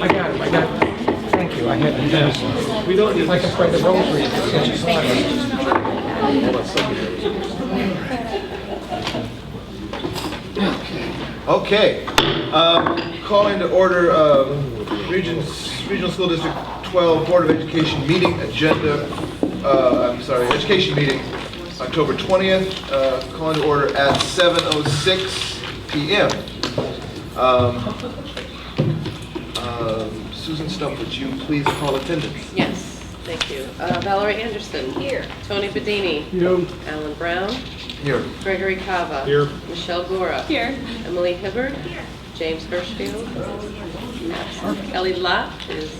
I got it, I got it. Thank you, I had to do this. We don't need, like I pray the rosary. Okay, calling to order Regional School District 12 Board of Education meeting agenda, education meeting, October 20th, calling to order at 7:06 p.m. Susan Stump, would you please call attendance? Yes, thank you. Valerie Anderson. Here. Tony Bedini. You. Alan Brown. Here. Gregory Cava. Here. Michelle Gora. Here. Emily Hibbard. Here. James Hirschfield. Absent. Kelly Lott is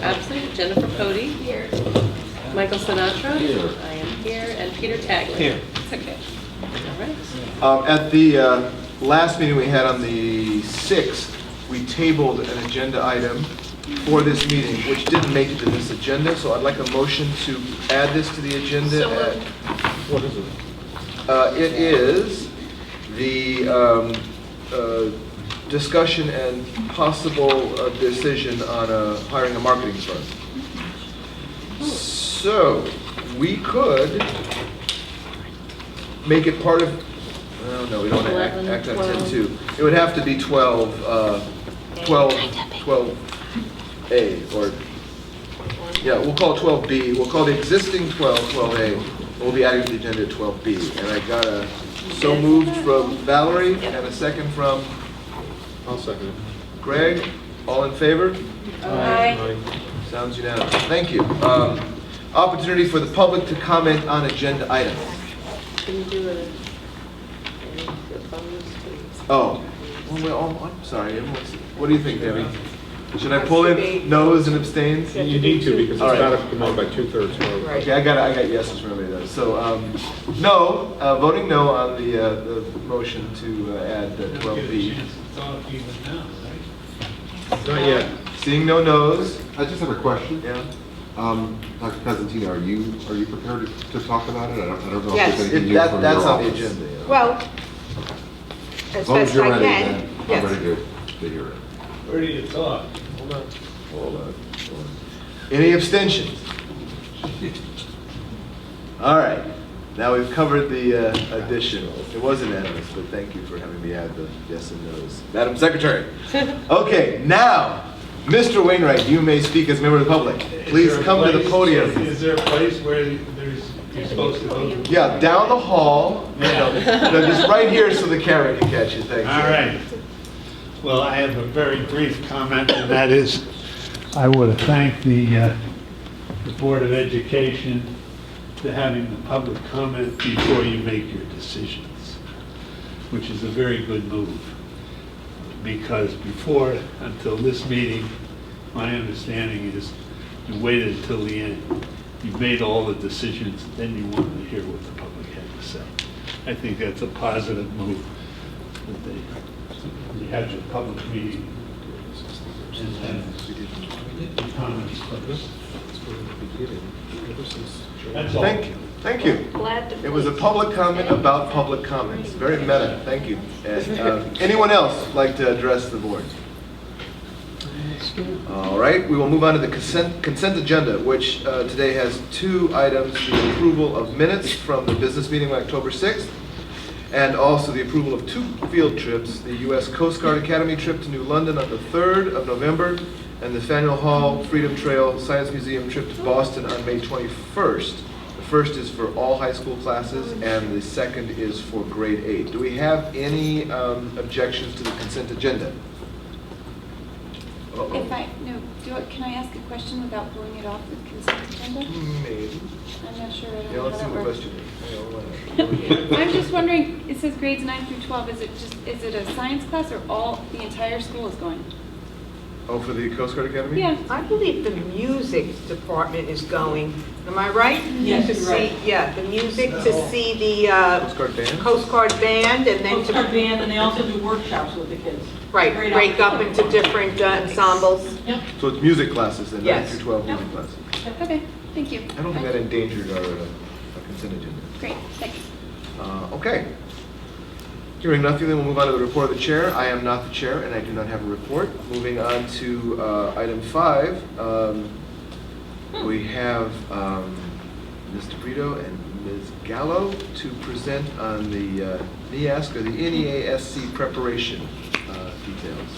absent. Jennifer Cody. Here. Michael Sinatra. Here. I am here. And Peter Tagley. Here. It's okay. All right. At the last meeting we had on the 6th, we tabled an agenda item for this meeting, which didn't make it to this agenda, so I'd like a motion to add this to the agenda. So moved. What is it? It is the discussion and possible decision on hiring a marketing firm. So we could make it part of, oh no, we don't want to act on 10-2. It would have to be 12A, or, yeah, we'll call it 12B. We'll call the existing 12A. We'll be adding to the agenda 12B. And I got a so moved from Valerie and a second from? I'll second it. Greg. All in favor? Aye. Sounds unanimous. Thank you. Opportunity for the public to comment on agenda items. Can you do it? Opposed, please. Oh, I'm sorry. What do you think, Debbie? Should I pull in no's and abstains? You need to, because it's All right. got to come out by 2/3 vote. Okay, I got yeses from everybody though. So, no, voting no on the motion to add 12B. Not yet. Seeing no no's. I just have a question. Yeah. Dr. Cosentino, are you prepared to talk about it? I don't know Yes. if there's anything new from your That's on the office. agenda. Yeah. Well, as As long as best you're I ready, can, then I'm yes. ready to hear it. Ready to talk. Hold on. Any abstentions? All right. Now we've covered the addition. It was unanimous, but thank you for having me add the yes and no's. Madam Secretary. Okay, now, Mr. Wainwright, you may speak as a member of the public. Please come to the podium. Is there a place where you're supposed to go? Yeah, down the hall. No, just right here so the camera can catch you. Thank you. All right. Well, I have a very brief comment, and that is, I want to thank the Board of Education for having the public comment before you make your decisions, which is a very good move. Because before, until this meeting, my understanding is you waited until the end. You made all the decisions, then you wanted to hear what the public had to say. I think that's a positive move. That you had your public meeting. And then the comments first. That's all. Thank you. Thank you. Glad to. It was a public comment about public comments. Very meta. Thank you. And, anyone else like to address the board? All right, we will move on to the consent agenda, which today has two items: the approval of minutes from the business meeting on October 6th, and also the approval of two field trips: the U.S. Coast Guard Academy trip to New London on the 3rd of November, and the Faneuil Hall Freedom Trail Science Museum trip to Boston on May 21st. The first is for all high school classes, and the second is for grade 8. Do we have any objections to the consent agenda? If I, no, can I ask a question without pulling it off the consent agenda? Maybe. I'm not sure. I don't Yeah, know let's see how what that question works. is. I'm just wondering, it says grades 9 through 12, is it a science class or the entire school is going? Oh, for the Coast Guard Academy? Yeah. I believe the music department is going. Am I right? Yes, To you're see, right. yeah, the music, to see the Coast Guard band? Coast Guard band, and then Coast Guard to, band, and they also do workshops with the kids. right, Great break up opportunity. into different ensembles. Yep. So it's music classes then, 9 Yes. through 12 Yep. music classes. Okay, thank you. I don't think that endangered our consent agenda. Great, thanks. Okay. Hearing nothing, then we'll move on to the report of the chair. I am not the chair, and I do not have a report. Moving on to item 5, we have Mr. Brito and Ms. Gallo to present on the NEASC, or the NEASC preparation details.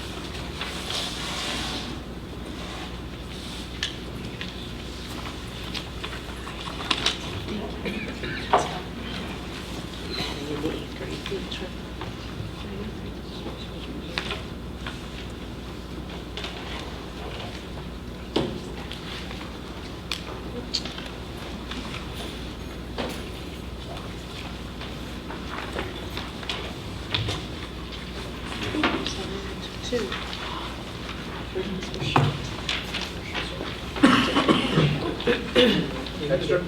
Two. Extra?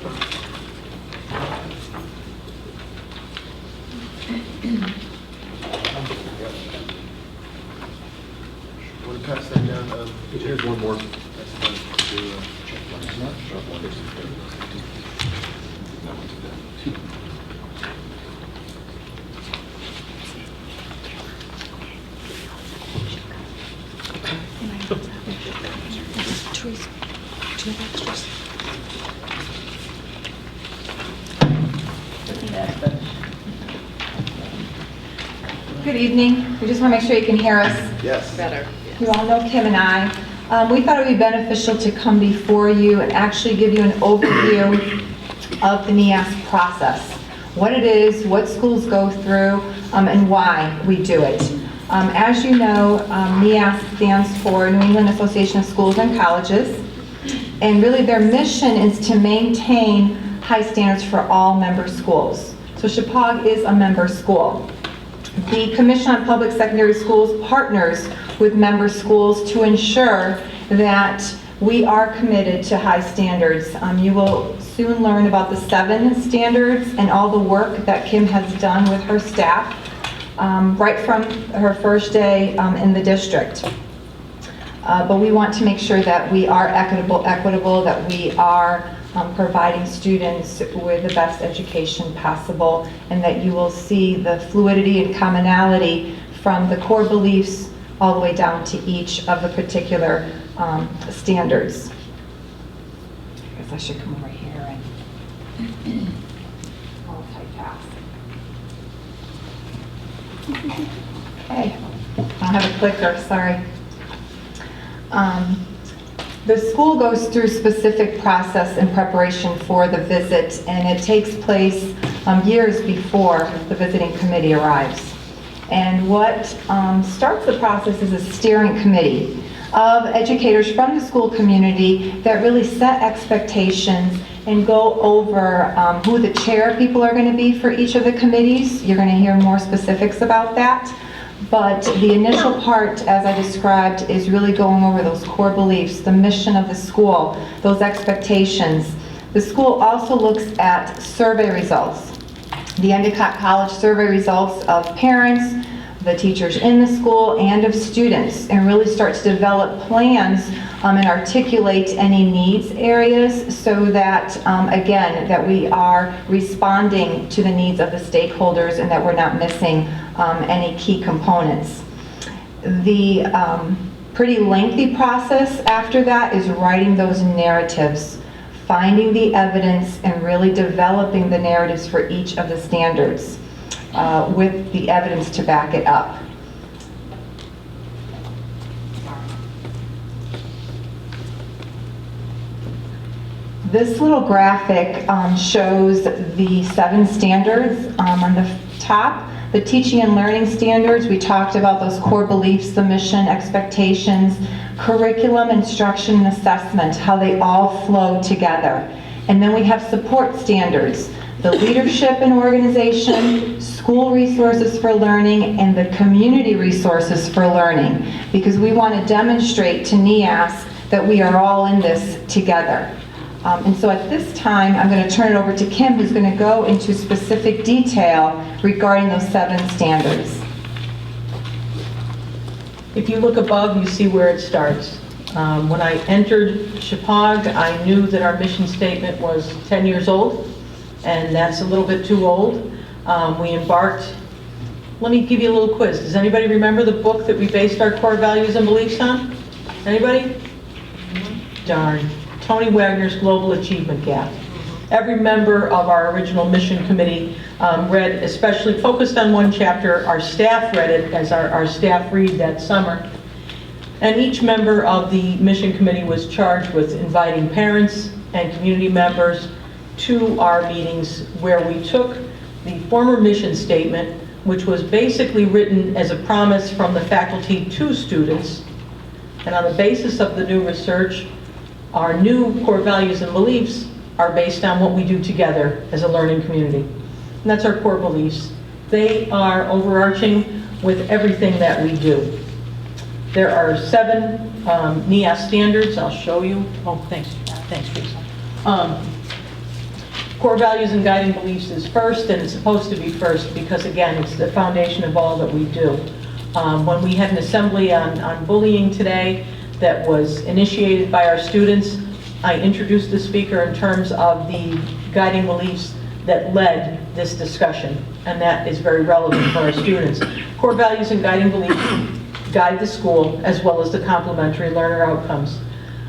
Want to pass that down? Here's one more. That's fine. Good evening. We just want to make sure you can hear us. Yes. Better. You all know Kim and I. We thought it would be beneficial to come before you and actually give you an overview of the NEASC process. What it is, what schools go through, and why we do it. As you know, NEASC stands for New England Association of Schools and Colleges. And really their mission is to maintain high standards for all member schools. So Chippewa is a member school. The Commission on Public Secondary Schools partners with member schools to ensure that we are committed to high standards. You will soon learn about the 7 standards and all the work that Kim has done with her staff right from her first day in the district. But we want to make sure that we are equitable, that we are providing students with the best education possible, and that you will see the fluidity and commonality from the core beliefs all the way down to each of the particular standards. I guess I should come over here and multitask. Okay, I don't have a clicker, sorry. The school goes through specific process in preparation for the visit, and it takes place years before the visiting committee arrives. And what starts the process is a steering committee of educators from the school community that really set expectations and go over who the chair people are going to be for each of the committees. You're going to hear more specifics about that. But the initial part, as I described, is really going over those core beliefs, the mission of the school, those expectations. The school also looks at survey results, the Endicott College survey results of parents, the teachers in the school, and of students, and really start to develop plans and articulate any needs areas so that, again, that we are responding to the needs of the stakeholders and that we're not missing any key components. The pretty lengthy process after that is writing those narratives, finding the evidence, and really developing the narratives for each of the standards with the evidence to back it up. This little graphic shows the 7 standards on the top. The teaching and learning standards, we talked about those core beliefs, the mission, expectations, curriculum, instruction, and assessment, how they all flow together. And then we have support standards, the leadership and organization, school resources for learning, and the community resources for learning, because we want to demonstrate to NEASC that we are all in this together. And so at this time, I'm going to turn it over to Kim, who's going to go into specific detail regarding those 7 standards. If you look above, you see where it starts. When I entered Chippewa, I knew that our mission statement was 10 years old, and that's a little bit too old. We embarked let me give you a little quiz. Does anybody remember the book that we based our core values and beliefs on? Anybody? Darn. Tony Wagner's Global Achievement Gap. Every member of our original mission committee read, especially focused on one chapter. Our staff read it as our staff read that summer. And each member of the mission committee was charged with inviting parents and community members to our meetings, where we took the former mission statement, which was basically written as a promise from the faculty to students, and on the basis of the new research, our new core values and beliefs are based on what we do together as a learning community. And that's our core beliefs. They are overarching with everything that we do. There are 7 NEAS standards. I'll show you. Oh, thanks. Thanks, Teresa. Core values and guiding beliefs is first, and it's supposed to be first because, again, it's the foundation of all that we do. When we had an assembly on bullying today that was initiated by our students, I introduced the speaker in terms of the guiding beliefs that led this discussion, and that is very relevant for our students. Core values and guiding beliefs guide the school as well as the complementary learner outcomes.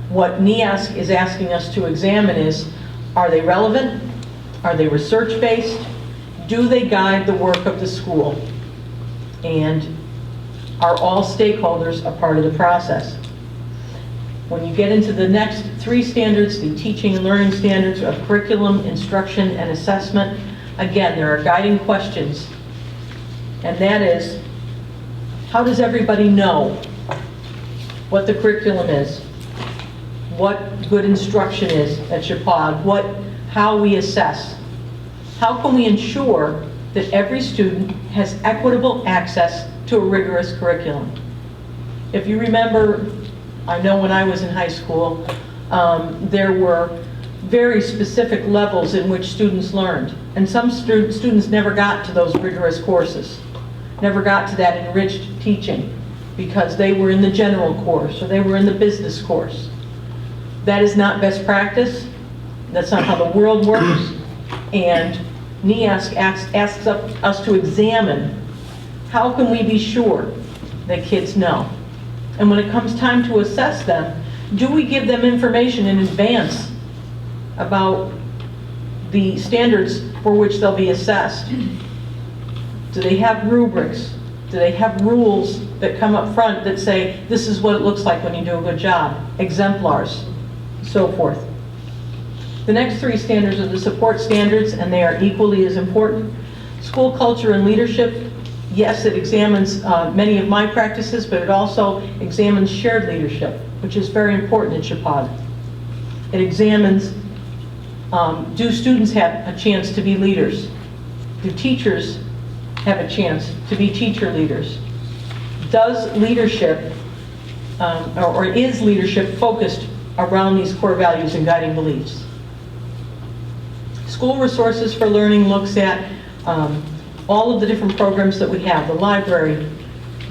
What NEASC is asking us to examine is, are they relevant? Are they research-based? Do they guide the work of the school? And are all stakeholders a part of the process? When you get into the next 3 standards, the teaching and learning standards of curriculum, instruction, and assessment, again, there are guiding questions. And that is, how does everybody know what the curriculum is? What good instruction is at Chippewa? How we assess? How can we ensure that every student has equitable access to a rigorous curriculum? If you remember, I know when I was in high school, there were very specific levels in which students learned. And some students never got to those rigorous courses, never got to that enriched teaching because they were in the general course or they were in the business course. That is not best practice. That's not how the world works. And NEASC asks us to examine, how can we be sure that kids know? And when it comes time to assess them, do we give them information in advance about the standards for which they'll be assessed? Do they have rubrics? Do they have rules that come up front that say, this is what it looks like when you do a good job? Exemplars, so forth. The next 3 standards are the support standards, and they are equally as important. School culture and leadership, yes, it examines many of my practices, but it also examines shared leadership, which is very important in Chippewa. It examines, do students have a chance to be leaders? Do teachers have a chance to be teacher leaders? Does leadership, or is leadership focused around these core values and guiding beliefs? School Resources for Learning looks at all of the different programs that we have, the library,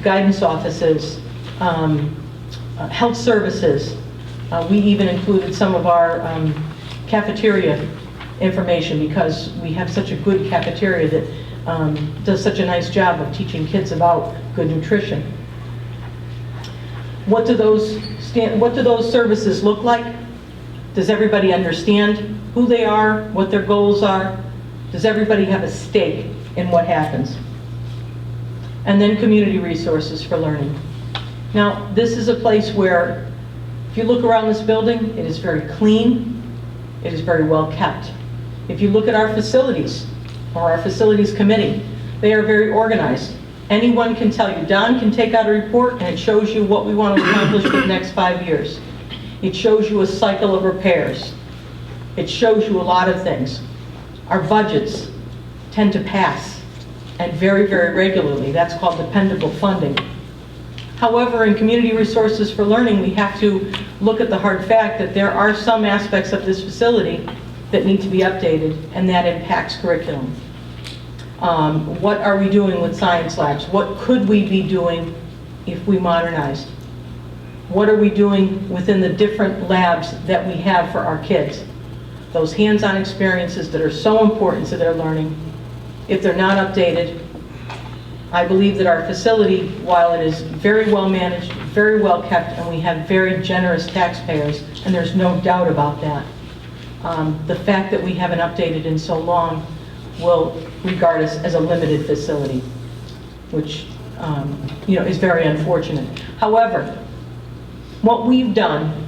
guidance offices, health services. We even included some of our cafeteria information because we have such a good cafeteria that does such a nice job of teaching kids about good nutrition. What do those services look like? Does everybody understand who they are, what their goals are? Does everybody have a stake in what happens? And then community resources for learning. Now, this is a place where, if you look around this building, it is very clean, it is very well kept. If you look at our facilities, or our facilities committee, they are very organized. Anyone can tell you, Don can take out a report and it shows you what we want to accomplish for the next 5 years. It shows you a cycle of repairs. It shows you a lot of things. Our budgets tend to pass, and very, very regularly. That's called dependable funding. However, in community resources for learning, we have to look at the hard fact that there are some aspects of this facility that need to be updated, and that impacts curriculum. What are we doing with science labs? What could we be doing if we modernized? What are we doing within the different labs that we have for our kids? Those hands-on experiences that are so important to their learning, if they're not updated, I believe that our facility, while it is very well managed, very well kept, and we have very generous taxpayers, and there's no doubt about that, the fact that we haven't updated in so long will regard us as a limited facility, which is very unfortunate. However, what we've done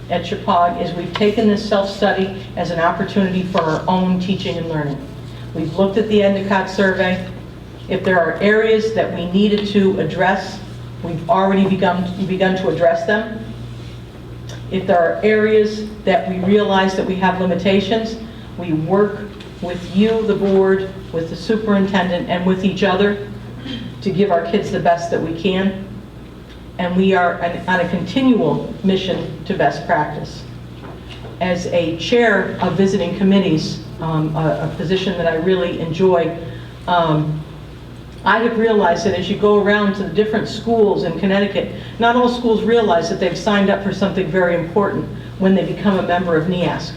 at Chippewa is we've taken this self-study as an opportunity for our own teaching and learning. We've looked at the Endicott survey. If there are areas that we needed to address, we've already begun to address them. If there are areas that we realize that we have limitations, we work with you, the board, with the superintendent, and with each other to give our kids the best that we can. And we are on a continual mission to best practice. As a chair of visiting committees, a position that I really enjoy, I have realized that as you go around to the different schools in Connecticut, not all schools realize that they've signed up for something very important when they become a member of NEASC.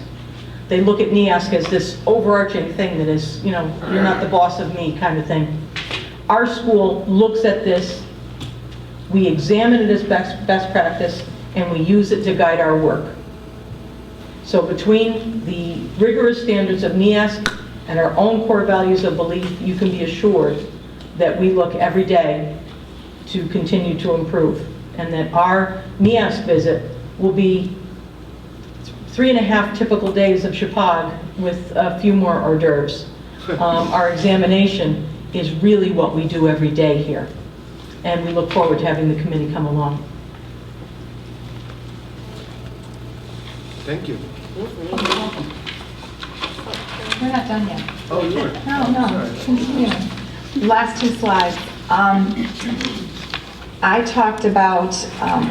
They look at NEASC as this overarching thing that is, you're not the boss of me kind of thing. Our school looks at this, we examine it as best practice, and we use it to guide our work. So between the rigorous standards of NEASC and our own core values of belief, you can be assured that we look every day to continue to improve, and that our NEASC visit will be 3.5 typical days of Chippewa with a few more hors d'oeuvres. Our examination is really what we do every day here, and we look forward to having the committee come along. Thank you. We're not done yet. Oh, you were? No, Sorry. continue. Last two slides. I talked about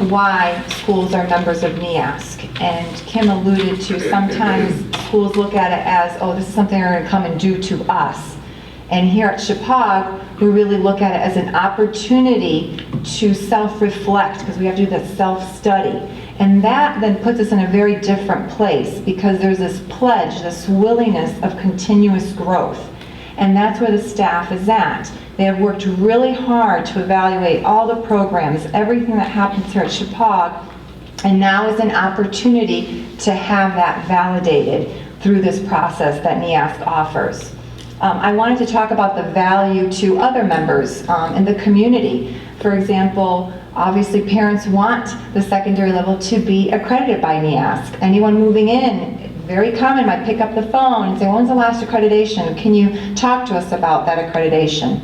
why schools are members of NEASC, and Kim alluded to sometimes schools look at it as, oh, this is something they're going to come and do to us. And here at Chippewa, we really look at it as an opportunity to self-reflect, because we have to do that self-study. And that then puts us in a very different place, because there's this pledge, this willingness of continuous growth. And that's where the staff is at. They have worked really hard to evaluate all the programs, everything that happens here at Chippewa, and now is an opportunity to have that validated through this process that NEASC offers. I wanted to talk about the value to other members in the community. For example, obviously parents want the secondary level to be accredited by NEASC. Anyone moving in, very common, might pick up the phone and say, when's the last accreditation? Can you talk to us about that accreditation?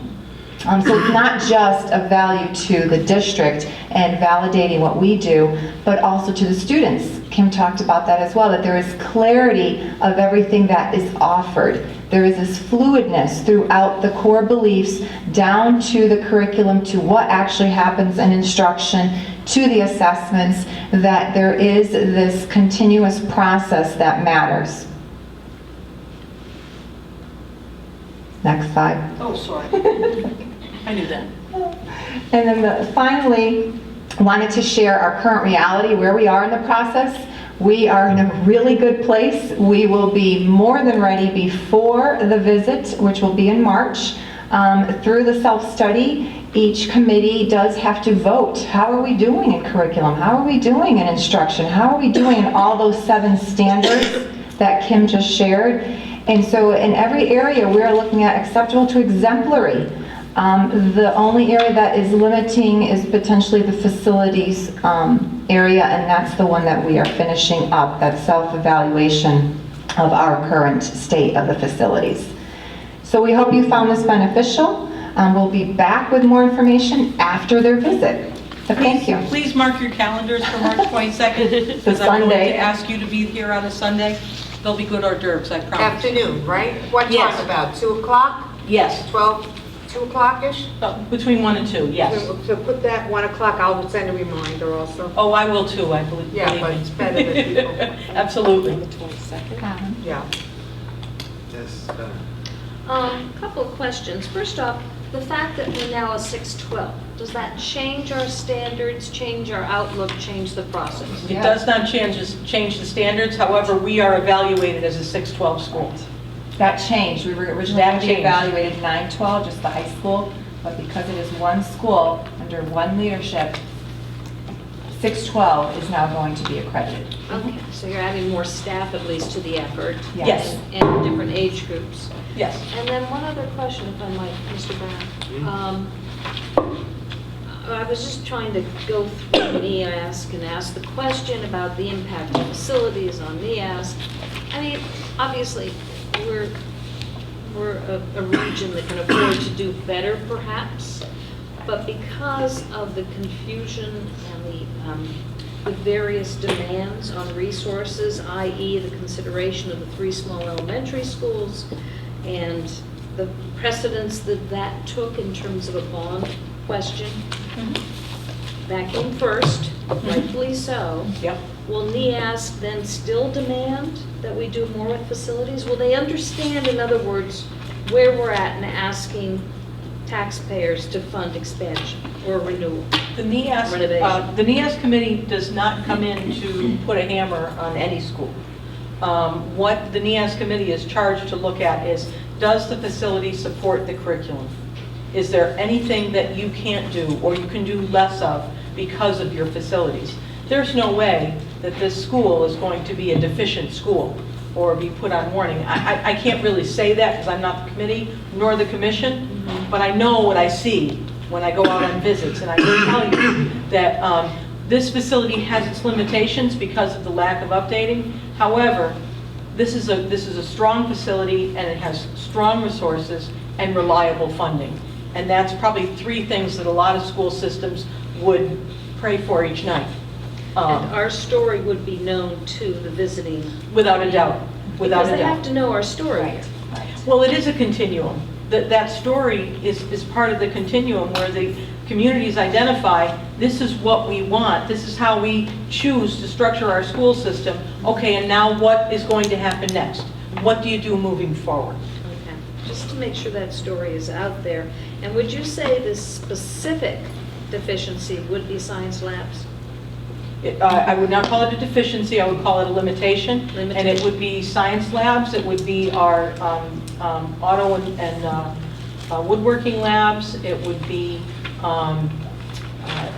So it's not just a value to the district and validating what we do, but also to the students. Kim talked about that as well, that there is clarity of everything that is offered. There is this fluidness throughout the core beliefs, down to the curriculum, to what actually happens in instruction, to the assessments, that there is this continuous process that matters. Next slide. Oh, sorry. I knew that. And then finally, wanted to share our current reality, where we are in the process. We are in a really good place. We will be more than ready before the visit, which will be in March. Through the self-study, each committee does have to vote. How are we doing in curriculum? How are we doing in instruction? How are we doing in all those 7 standards that Kim just shared? And so in every area, we're looking at acceptable to exemplary. The only area that is limiting is potentially the facilities area, and that's the one that we are finishing up, that self-evaluation of our current state of the facilities. So we hope you found this beneficial. We'll be back with more information after their visit. So thank you. Please mark your calendars for March 22nd, because I'm going to ask you to be here on a Sunday. They'll be good hors d'oeuvres, I promise. Afternoon, right? What Yes. time about, 2 o'clock? Yes, 2 o'clock-ish? between 1 and 2, yes. So put that 1 o'clock, I'll send a reminder also. Oh, I will too, I believe. Yeah, but it's better that people, Absolutely. The 22nd. yeah. Yes. Couple of questions. First off, the fact that we're now a 612, does that change our standards, change our outlook, change the process? It does not change the standards, however, we are evaluated as a 612 school. That changed. We were originally That going to be changed. evaluated 912, just the high school. but because it is one school under one leadership, 612 is now going to be accredited. Okay, so you're adding more staff at least to the effort? Yes. And different age groups. Yes. And then one other question, if I might, Mr. Brown. I was just trying to go through NEASC and ask the question about the impact of facilities on NEASC. I mean, obviously, we're a region that can afford to do better, perhaps, but because of the confusion and the various demands on resources, i.e. the consideration of the 3 small elementary schools and the precedence that took in terms of a bond question, that came first, rightfully so. Yep. Will NEASC then still demand that we do more with facilities? Will they understand, in other words, where we're at in asking taxpayers to fund expansion or renewal? The NEASC committee does not come in to put a hammer on any school. What the NEASC committee is charged to look at is, does the facility support the curriculum? Is there anything that you can't do or you can do less of because of your facilities? There's no way that this school is going to be a deficient school or be put on warning. I can't really say that because I'm not the committee nor the commission, but I know what I see when I go out on visits, and I can tell you that this facility has its limitations because of the lack of updating. However, this is a strong facility, and it has strong resources and reliable funding. And that's probably 3 things that a lot of school systems would pray for each night. And our story would be known to the visiting. Without a doubt, without a doubt. Because they have to know our story. Well, it is a continuum. That story is part of the continuum where the communities identify, this is what we want, this is how we choose to structure our school system. Okay, and now what is going to happen next? What do you do moving forward? Okay, just to make sure that story is out there. And would you say the specific deficiency would be science labs? I would not call it a deficiency, I would call it a limitation. And it would be science labs, it would be our auto and woodworking labs, it would be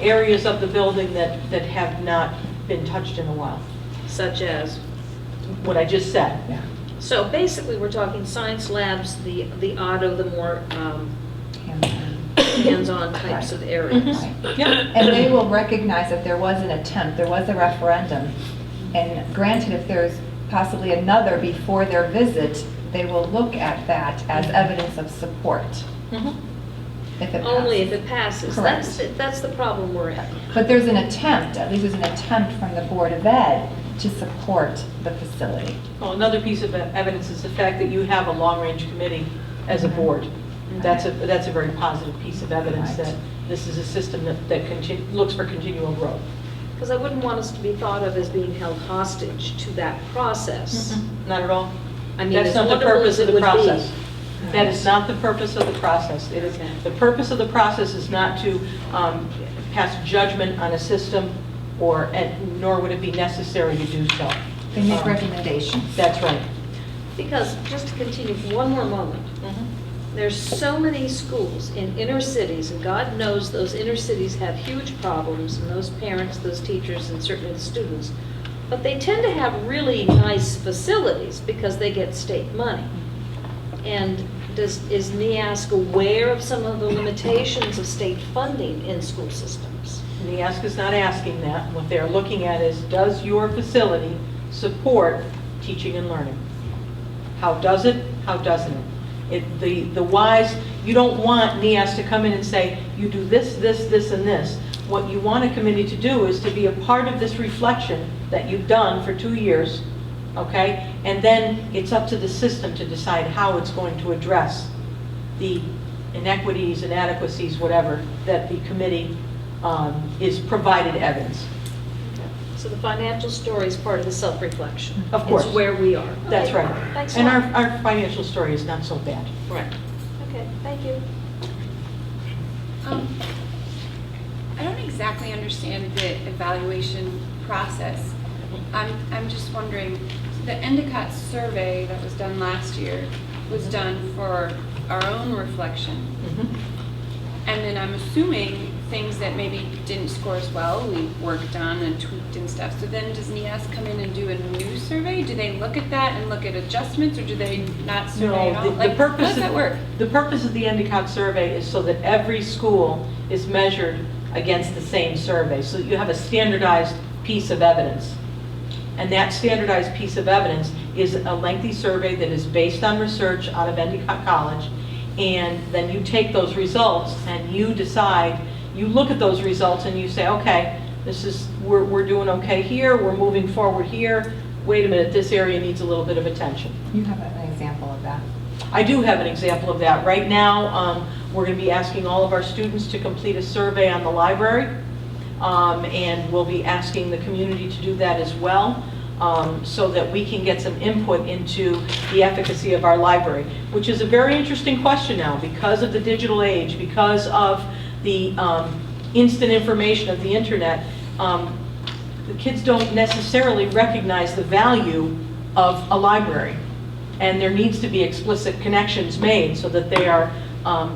areas of the building that have not been touched in a while. Such as? What I just said. Yeah. So basically, we're talking science labs, the auto, the more hands-on types of areas. Yeah. And they will recognize that there was an attempt, there was a referendum, and granted, if there's possibly another before their visit, they will look at that as evidence of support. If it Only if passes. it passes. Correct. That's the problem we're in. But there's an attempt, at least there's an attempt from the Board of Ed to support the facility. Well, another piece of evidence is the fact that you have a long-range committee as a board. That's a very positive piece of evidence that this is a system that looks for continual growth. Because I wouldn't want us to be thought of as being held hostage to that process. Not at all. I mean, That's as not the wonderful purpose as of it the would be. process. That is not the purpose of the process. It is, Okay. the purpose of the process is not to pass judgment on a system, nor would it be necessary to do so. They make recommendations. That's right. Because, just to continue for one more moment, there's so many schools in inner cities, and God knows those inner cities have huge problems, and those parents, those teachers, and certainly the students. But they tend to have really nice facilities because they get state money. And is NEASC aware of some of the limitations of state funding in school systems? NEASC is not asking that. What they're looking at is, does your facility support teaching and learning? How does it? How doesn't it? The whys, you don't want NEASC to come in and say, you do this, this, this, and this. What you want a committee to do is to be a part of this reflection that you've done for 2 years, okay? And then it's up to the system to decide how it's going to address the inequities, inadequacies, whatever, that the committee is provided evidence. So the financial story is part of the self-reflection. Of course. It's where we are. That's Okay. right. Thanks a And lot. our financial story is not so bad. Right. Okay, thank you. I don't exactly understand the evaluation process. I'm just wondering, the Endicott survey that was done last year was done for our own reflection. And then I'm assuming things that maybe didn't score as well, we worked on and tweaked and stuff. So then does NEAS come in and do a new survey? Do they look at that and look at adjustments, or do they not survey at all? No, Like, the purpose how does that work? The purpose of the Endicott survey is so that every school is measured against the same survey, so that you have a standardized piece of evidence. And that standardized piece of evidence is a lengthy survey that is based on research out of Endicott College, and then you take those results and you decide, you look at those results and you say, okay, we're doing okay here, we're moving forward here, wait a minute, this area needs a little bit of attention. You have an example of that. I do have an example of that. Right now, we're going to be asking all of our students to complete a survey on the library, and we'll be asking the community to do that as well, so that we can get some input into the efficacy of our library, which is a very interesting question now because of the digital age, because of the instant information of the internet. The kids don't necessarily recognize the value of a library. And there needs to be explicit connections made so that they are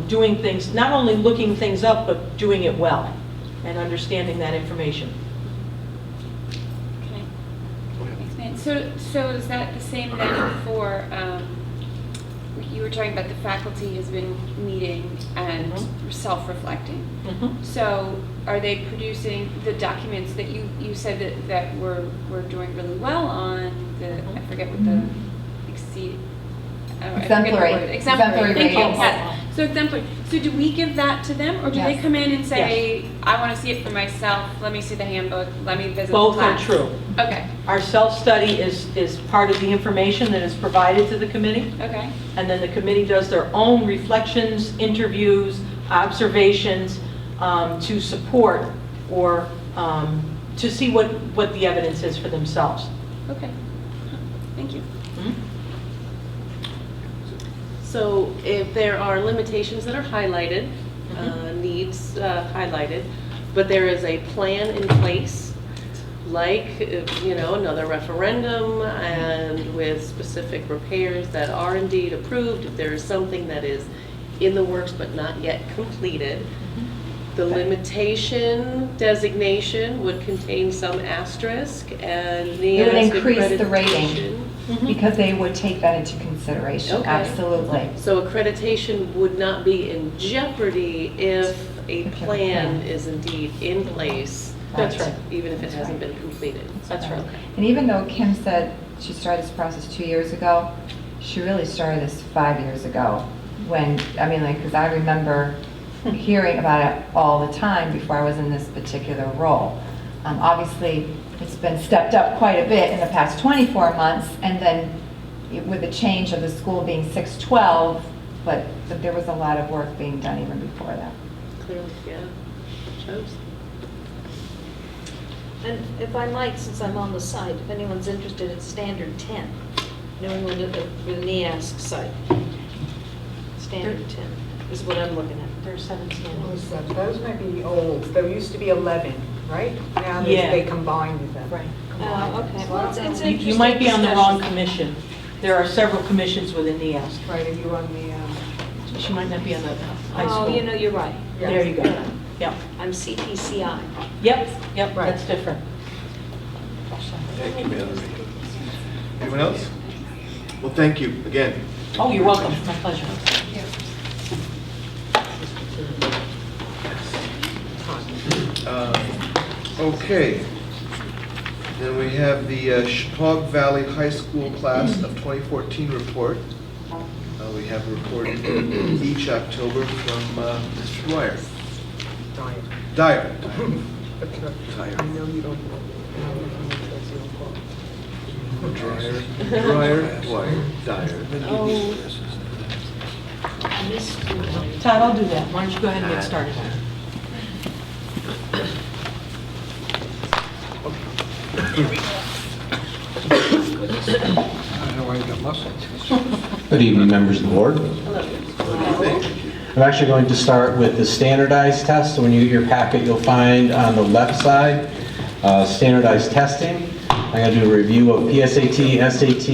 doing things, not only looking things up, but doing it well and understanding that information. Okay. Thanks, man. So is that the same then for, you were talking about the faculty has been meeting and self-reflecting. So are they producing the documents that you said that we're doing really well on the, I forget what the Exemplary. Exemplary. Thank you. ratings. Yes. So exemplary. So do we give that to them, or do they Yes. come in and say, I want to see it for myself, let me see the handbook, let me visit the Both are class? true. Okay, Our self-study is part of the information that is provided to the committee, okay. and then the committee does their own reflections, interviews, observations to support or to see what the evidence is for themselves. Okay. Thank you. So if there are limitations that are highlighted, needs highlighted, but there is a plan in place, like, another referendum and with specific repairs that are indeed approved, if there is something that is in the works but not yet completed, the limitation designation would contain some asterisk and It would NEAS increase the rating. accreditation. Because they would take that into consideration, Okay. absolutely. So accreditation would not be in jeopardy if a If you have a plan plan. is indeed in place. That's right. Even if it That's hasn't right. been completed. That's right. Okay. And even though Kim said she started this process 2 years ago, she really started this 5 years ago. Because I remember hearing about it all the time before I was in this particular role. Obviously, it's been stepped up quite a bit in the past 24 months, and then with the change of the school being 612, but there was a lot of work being done even before that. Clearly, yeah. Shows. And if I might, since I'm on the site, if anyone's interested, it's Standard 10, New England at the NEAS site. Standard 10 is what I'm looking at. There's 7 standards. Those might be old. There used to be 11, right? Now Yeah. they combined them. Right. Okay, well, it's You interesting might be on the wrong discussion. commission. There are several commissions within NEAS. Right, and you on the, She might not be on the high school. Oh, you're right. There you go. Yep, I'm CTCI. yep, Right. that's different. Thank you, Mallory. Anyone else? Well, thank you again. Oh, you're welcome, my pleasure. Okay. Then we have the Chappaqua Valley High School Class of 2014 report. We have a report each October from Mr. Dwyer. Dyer. I know you don't. Dwyer, Dyer. Oh, Todd, I'll do that. Why don't you go ahead and get started? I don't know why you got muscles. Good evening, members of the board. I'm actually going to start with the standardized test. When you get your packet, you'll find on the left side, standardized testing. I'm going to do a review of PSAT, SAT,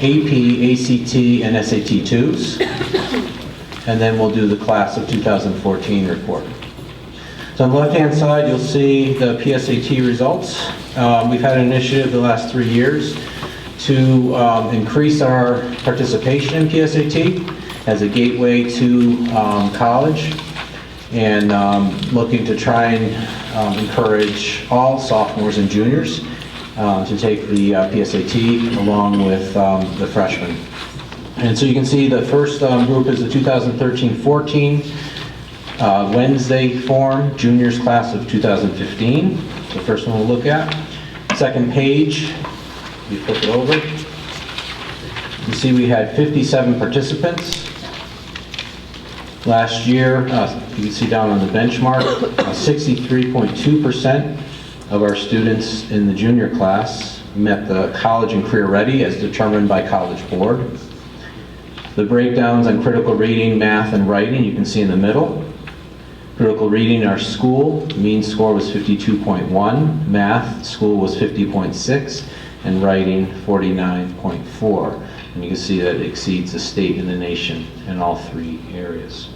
AP, ACT, and SAT 2s. and then we'll do the class of 2014 report. So on the left-hand side, you'll see the PSAT results. We've had an initiative the last 3 years to increase our participation in PSAT as a gateway to college, and looking to try and encourage all sophomores and juniors to take the PSAT along with the freshmen. And so you can see the first group is the 2013-14 Wednesday form, juniors class of 2015. The first one we'll look at. Second page, you flip it over. You see we had 57 participants. Last year, you can see down on the benchmark, 63.2% of our students in the junior class met the college and career ready as determined by College Board. The breakdowns on critical reading, math, and writing you can see in the middle. Critical reading, our school, mean score was 52.1, math, school was 50.6, and writing 49.4. And you can see that it exceeds the state and the nation in all 3 areas.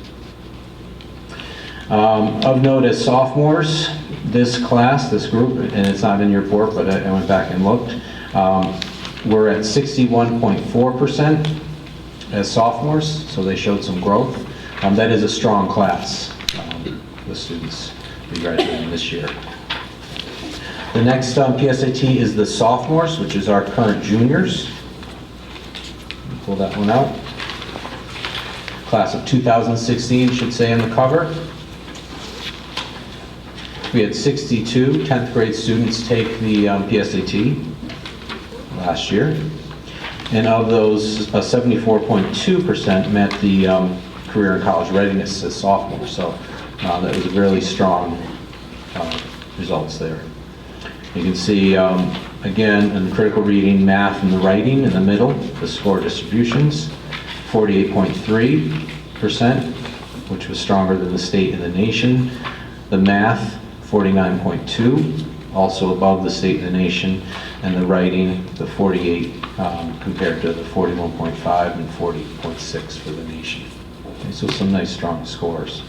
Of note as sophomores, this class, this group, and it's not in your report, but I went back and looked, we're at 61.4% as sophomores, so they showed some growth. That is a strong class, the students graduating this year. The next PSAT is the sophomores, which is our current juniors. Pull that one out. Class of 2016 should say on the cover. We had 62 10th grade students take the PSAT last year. And of those, 74.2% met the career and college readiness as sophomores. So that was really strong results there. You can see, again, in the critical reading, math, and the writing in the middle, the score distributions, 48.3%, which was stronger than the state and the nation. The math, 49.2, also above the state and the nation. And the writing, the 48 compared to the 41.5 and 40.6 for the nation. Okay, so some nice strong scores.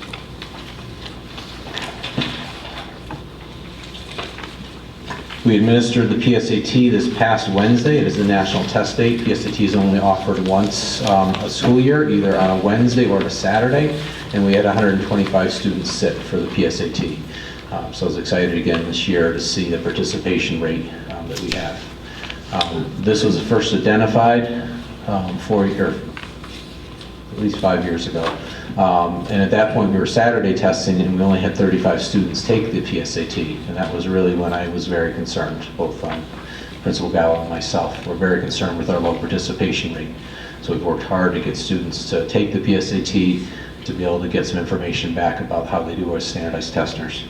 We administered the PSAT this past Wednesday. It is the national test date. PSAT is only offered once a school year, either on a Wednesday or a Saturday, and we had 125 students sit for the PSAT. So I was excited again this year to see the participation rate that we have. This was first identified at least 5 years ago. And at that point, we were Saturday testing, and we only had 35 students take the PSAT. And that was really when I was very concerned. Both Principal Gallo and myself were very concerned with our low participation rate. So we've worked hard to get students to take the PSAT to be able to get some information back about how they do as standardized testers.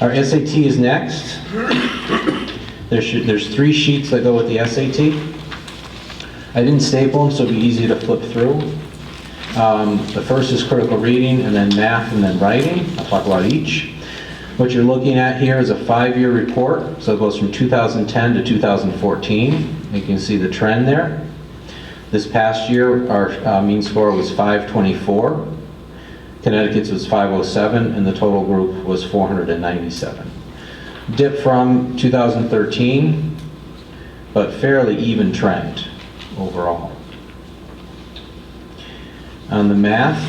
Our SAT is next. There's 3 sheets that go with the SAT. I didn't staple them, so it'd be easy to flip through. The first is critical reading, and then math, and then writing. I'll talk about each. What you're looking at here is a 5-year report, so it goes from 2010 to 2014. You can see the trend there. This past year, our mean score was 524. Connecticut's was 507, and the total group was 497. Dip from 2013, but fairly even trend overall. On the math,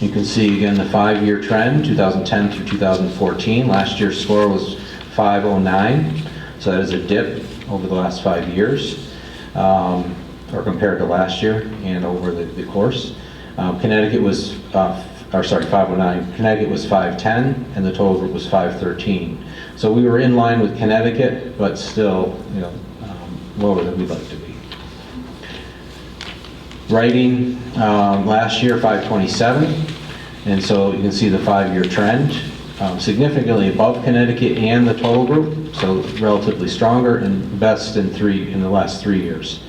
you can see again the 5-year trend, 2010 through 2014. Last year's score was 509, so that is a dip over the last 5 years, or compared to last year and over the course. Connecticut was, 509. Connecticut was 510, and the total group was 513. So we were in line with Connecticut, but still, lower than we'd like to be. Writing, last year 527, and so you can see the 5-year trend, significantly above Connecticut and the total group, so relatively stronger and best in the last 3 years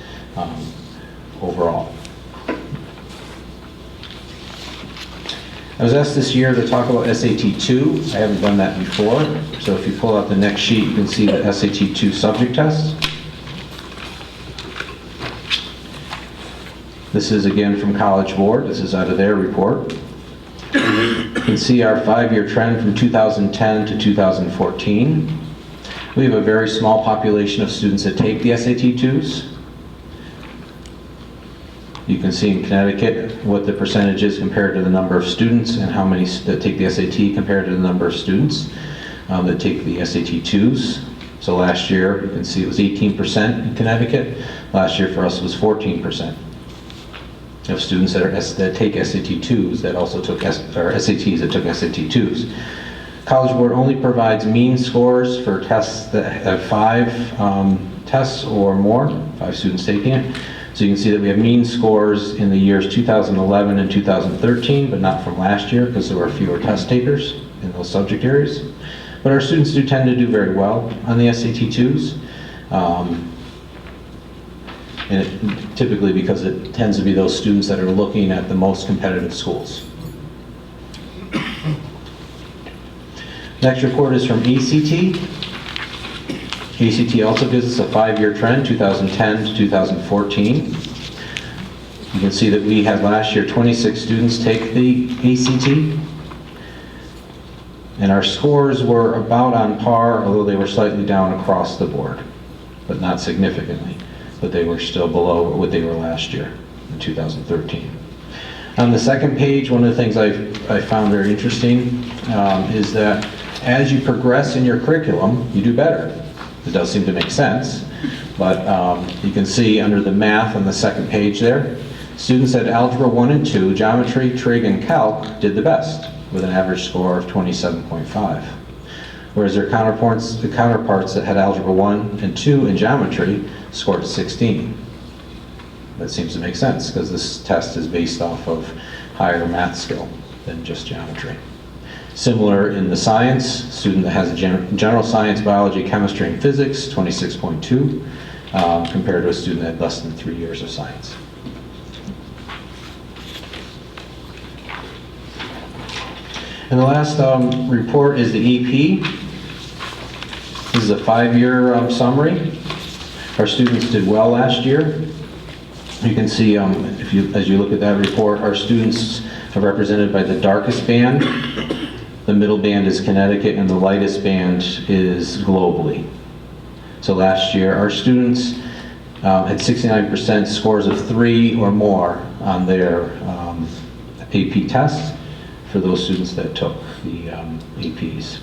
overall. I was asked this year to talk about SAT 2. I haven't done that before, so if you pull out the next sheet, you can see the SAT 2 subject test. This is again from College Board. This is out of their report. You can see our 5-year trend from 2010 to 2014. We have a very small population of students that take the SAT-2s. You can see in Connecticut what the percentage is compared to the number of students and how many that take the SAT compared to the number of students that take the SAT-2s. So last year, you can see it was 18% in Connecticut. Last year for us was 14% of students that take SAT-2s that also took SATs that took SAT-2s. College Board only provides mean scores for tests that have 5 tests or more, 5 students taking it. So you can see that we have mean scores in the years 2011 and 2013, but not from last year because there were fewer test takers in those subject areas. But our students do tend to do very well on the SAT-2s. And typically because it tends to be those students that are looking at the most competitive schools. Next report is from ACT. ACT also gives us a 5-year trend, 2010 to 2014. You can see that we had last year 26 students take the ACT. And our scores were about on par, although they were slightly down across the board, but not significantly. But they were still below what they were last year in 2013. On the second page, one of the things I found very interesting is that as you progress in your curriculum, you do better. It does seem to make sense, but you can see under the math on the second page there, students at Algebra 1 and 2, Geometry, Trig, and Calc did the best with an average score of 27.5. Whereas their counterparts that had Algebra 1 and 2 in Geometry scored 16. That seems to make sense because this test is based off of higher math skill than just geometry. Similar in the science, student that has general science, biology, chemistry, and physics, 26.2, compared to a student that had less than 3 years of science. And the last report is the EP. This is a 5-year summary. Our students did well last year. You can see, as you look at that report, our students are represented by the darkest band. The middle band is Connecticut, and the lightest band is globally. So last year, our students had 69% scores of 3 or more on their AP test for those students that took the APs.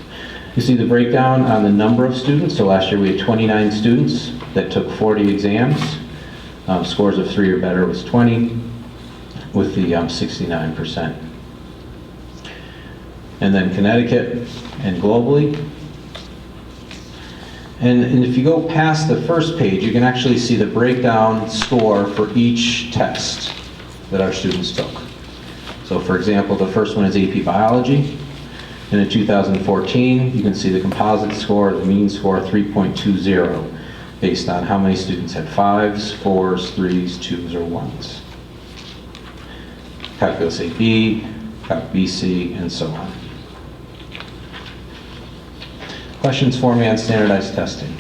You see the breakdown on the number of students. So last year we had 29 students that took 40 exams. Scores of 3 or better was 20, with the 69%. And then Connecticut and globally. And if you go past the first page, you can actually see the breakdown score for each test that our students took. So for example, the first one is AP Biology. And in 2014, you can see the composite score, the mean score 3.20, based on how many students had 5s, 4s, 3s, 2s, or 1s. Calculus AB, Calc BC, and so on. Questions for me on standardized testing?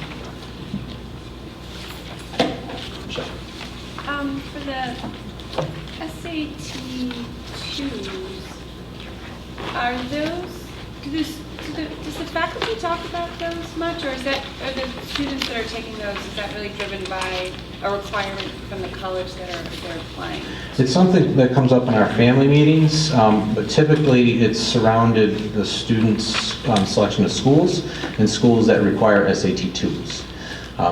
For the SAT-2s, are those, does the faculty talk about those much, or are the students that are taking those, is that really driven by a requirement from the college that they're applying? It's something that comes up in our family meetings, but typically it's surrounded the students' selection of schools and schools that require SAT-2s.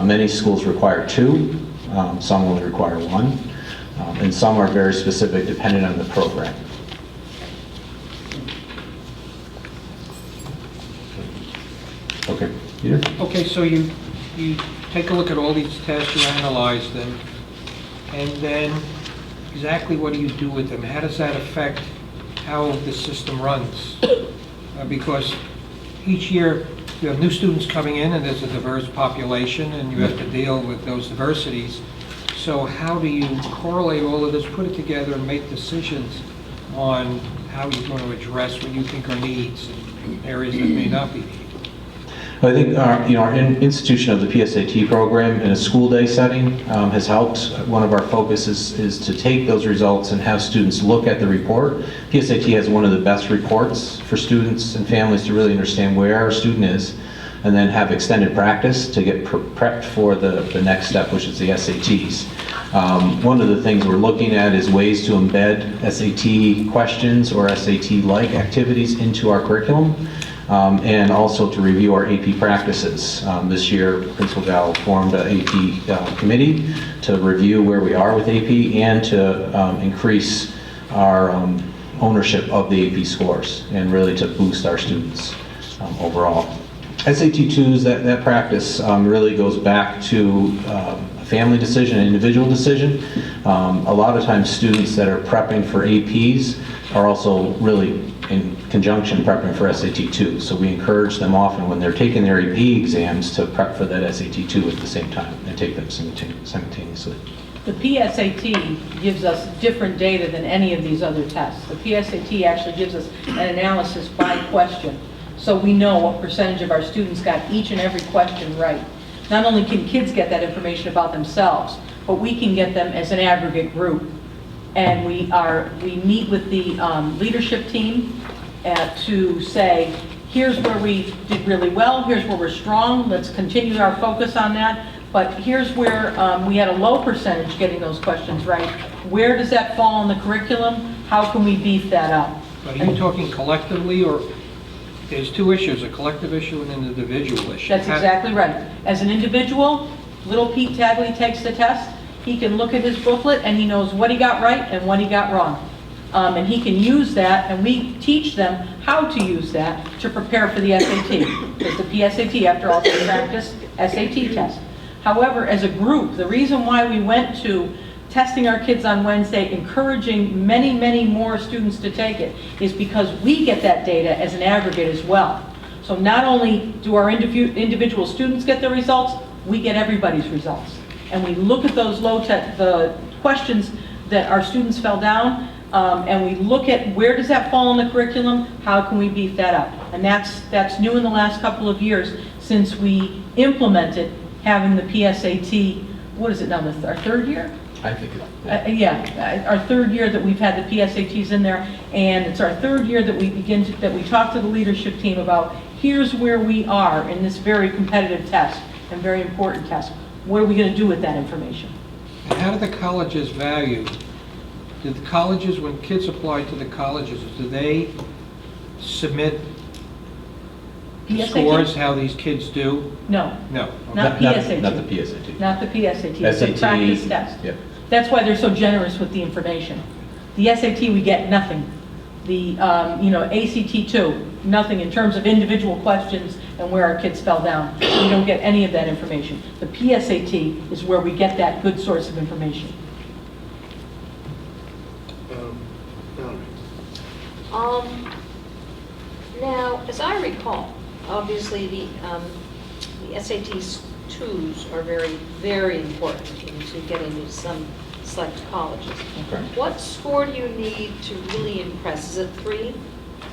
Many schools require 2, some only require 1, and some are very specific depending on the program. Okay, Peter? Okay, so you take a look at all these tests, you analyze them, and then exactly what do you do with them? How does that affect how the system runs? Because each year you have new students coming in and there's a diverse population and you have to deal with those diversities. So how do you correlate all of this, put it together, and make decisions on how you're going to address what you think are needs and areas that may not be needed? I think our institution of the PSAT program in a school day setting has helped. One of our focuses is to take those results and have students look at the report. PSAT has one of the best reports for students and families to really understand where our student is, and then have extended practice to get prepped for the next step, which is the SATs. One of the things we're looking at is ways to embed SAT questions or SAT-like activities into our curriculum, and also to review our AP practices. This year, Principal Gal formed an AP committee to review where we are with AP and to increase our ownership of the AP scores and really to boost our students overall. SAT 2s, that practice really goes back to a family decision, an individual decision. A lot of times students that are prepping for APs are also really in conjunction prepping for SAT 2. So we encourage them often when they're taking their AP exams to prep for that SAT 2 at the same time and take them simultaneously. The PSAT gives us different data than any of these other tests. The PSAT actually gives us an analysis by question. So we know what percentage of our students got each and every question right. Not only can kids get that information about themselves, but we can get them as an aggregate group. And we meet with the leadership team to say, here's where we did really well, here's where we're strong, let's continue our focus on that. But here's where we had a low percentage getting those questions right. Where does that fall in the curriculum? How can we beef that up? But are you talking collectively, or there's two issues, a collective issue and an individual issue? That's exactly right. As an individual, little Pete Tagley takes the test, he can look at his booklet and he knows what he got right and what he got wrong. And he can use that, and we teach them how to use that to prepare for the SAT. Because the PSAT, after all, is a practice SAT test. However, as a group, the reason why we went to testing our kids on Wednesday, encouraging many, many more students to take it, is because we get that data as an aggregate as well. So not only do our individual students get the results, we get everybody's results. And we look at those the questions that our students fell down, and we look at where does that fall in the curriculum, how can we beef that up? And that's new in the last couple of years since we implemented having the PSAT, what is it now, our third year? I think Our third year that we've had the PSATs in there, and it's our third year that we talk to the leadership team about here's where we are in this very competitive test and very important test. What are we going to do with that information? And how do the colleges value? Do the colleges, when kids apply to the colleges, do they submit PSAT? scores, how these kids do? No. No. Not PSAT. Not the PSAT. Not the PSAT. It's a SAT, practice test. yep. That's why they're so generous with the information. The SAT, we get nothing. The ACT too, nothing in terms of individual questions and where our kids fell down. We don't get any of that information. The PSAT is where we get that good source of information. Now, as I recall, obviously the SAT 2s are very, very important into getting to some select colleges. Okay. What score do you need to really impress? Is it 3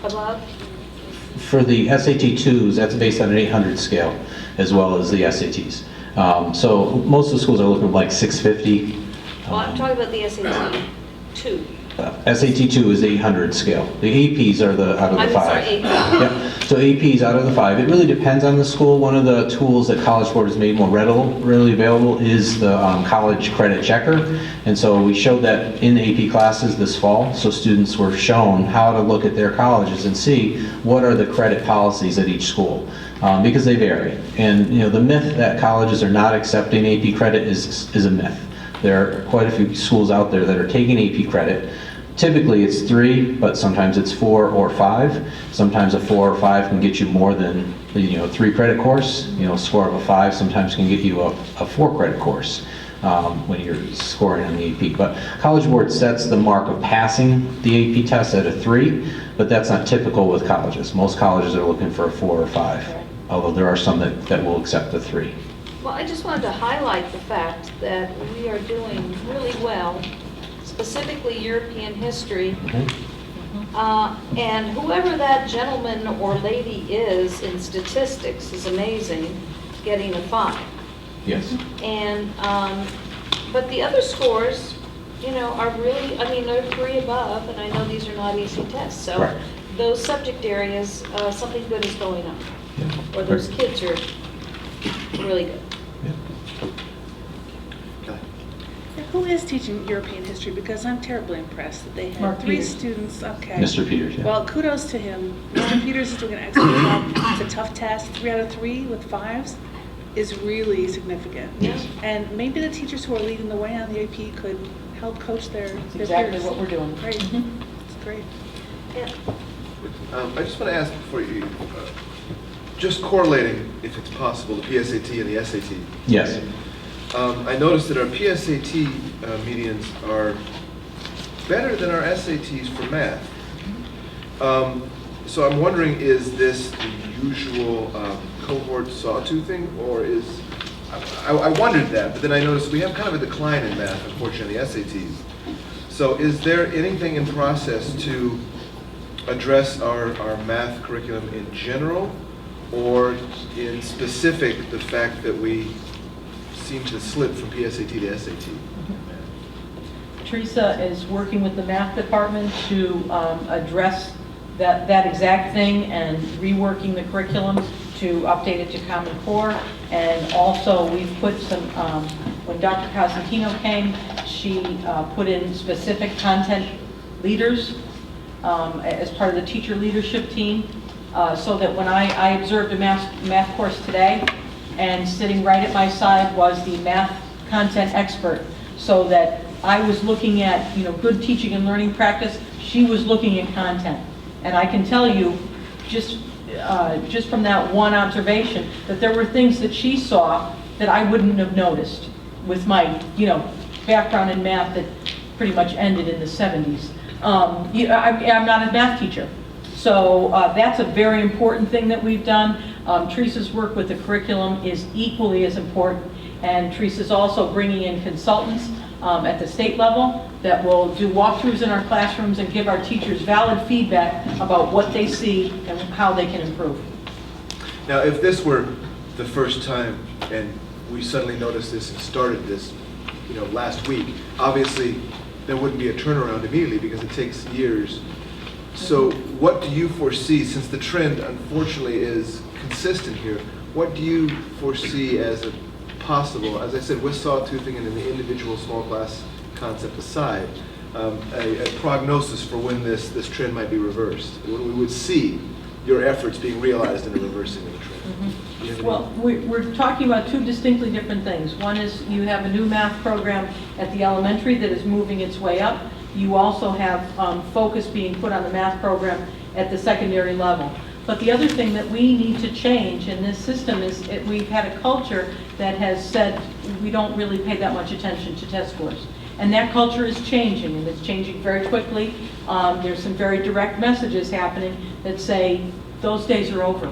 above? For the SAT 2s, that's based on an 800 scale, as well as the SATs. So most of the schools are looking at like 650. Well, I'm talking about the SAT 2. SAT 2 is 800 scale. The APs are out of the 5. I'm sorry, 8. Yep. So APs out of the 5. It really depends on the school. One of the tools that College Board has made more readily available is the College Credit Checker. And so we showed that in AP classes this fall. So students were shown how to look at their colleges and see what are the credit policies at each school. Because they vary. And the myth that colleges are not accepting AP credit is a myth. There are quite a few schools out there that are taking AP credit. Typically it's 3, but sometimes it's 4 or 5. Sometimes a 4 or 5 can get you more than 3 credit course. A score of a 5 sometimes can get you a 4 credit course when you're scoring on the AP. But College Board sets the mark of passing the AP test at a 3, but that's not typical with colleges. Most colleges are looking for a 4 or 5, although there are some that will accept the 3. Well, I just wanted to highlight the fact that we are doing really well, specifically European history, And whoever that gentleman or lady is in statistics is amazing, getting a 5. Yes. And, but the other scores, you know, are really, I mean, they're 3 above, and I know these are not easy tests. So Right. those subject areas, something good is going on. Or those kids are really good. Who is teaching European history? Because I'm terribly impressed that they had Mark 3 Peters. students. Okay. Mr. Peters, yeah. Well, kudos to him. Mr. Peters is doing an excellent job. It's a tough test. 3 out of 3 with 5s is really significant. Yes. And maybe the teachers who are leading the way on the AP could help coach their That's peers. exactly what we're doing. Great. Mhm. It's great. I just want to ask before you, just correlating, if it's possible, the PSAT and the SAT. Yes. I noticed that our PSAT medians are better than our SATs for math. So I'm wondering, is this the usual cohort sawtoothing, or is, I wondered that, but then I noticed we have kind of a decline in math, unfortunately, the SATs. So is there anything in process to address our math curriculum in general, or in specific, the fact that we seem to slip from PSAT to SAT? Teresa is working with the math department to address that exact thing and reworking the curriculum to update it to Common Core. And also, we've put some, when Dr. Cosentino came, she put in specific content leaders as part of the teacher leadership team, so that when I observed a math course today, and sitting right at my side was the math content expert, so that I was looking at, you know, good teaching and learning practice, she was looking at content. And I can tell you, just from that one observation, that there were things that she saw that I wouldn't have noticed with my, you know, background in math that pretty much ended in the 70s. I'm not a math teacher. So that's a very important thing that we've done. Teresa's work with the curriculum is equally as important. And Teresa's also bringing in consultants at the state level that will do walkthroughs in our classrooms and give our teachers valid feedback about what they see and how they can improve. Now, if this were the first time and we suddenly noticed this and started this, you know, last week, obviously there wouldn't be a turnaround immediately because it takes years. So what do you foresee, since the trend unfortunately is consistent here, what do you foresee as a possible, as I said, with sawtoothing and in the individual small class concept aside, a prognosis for when this trend might be reversed, when we would see your efforts being realized in a reversing of the trend? Do you have any- Well, we're talking about 2 distinctly different things. One is you have a new math program at the elementary that is moving its way up. You also have focus being put on the math program at the secondary level. But the other thing that we need to change in this system is we've had a culture that has said we don't really pay that much attention to test scores. And that culture is changing, and it's changing very quickly. There's some very direct messages happening that say those days are over.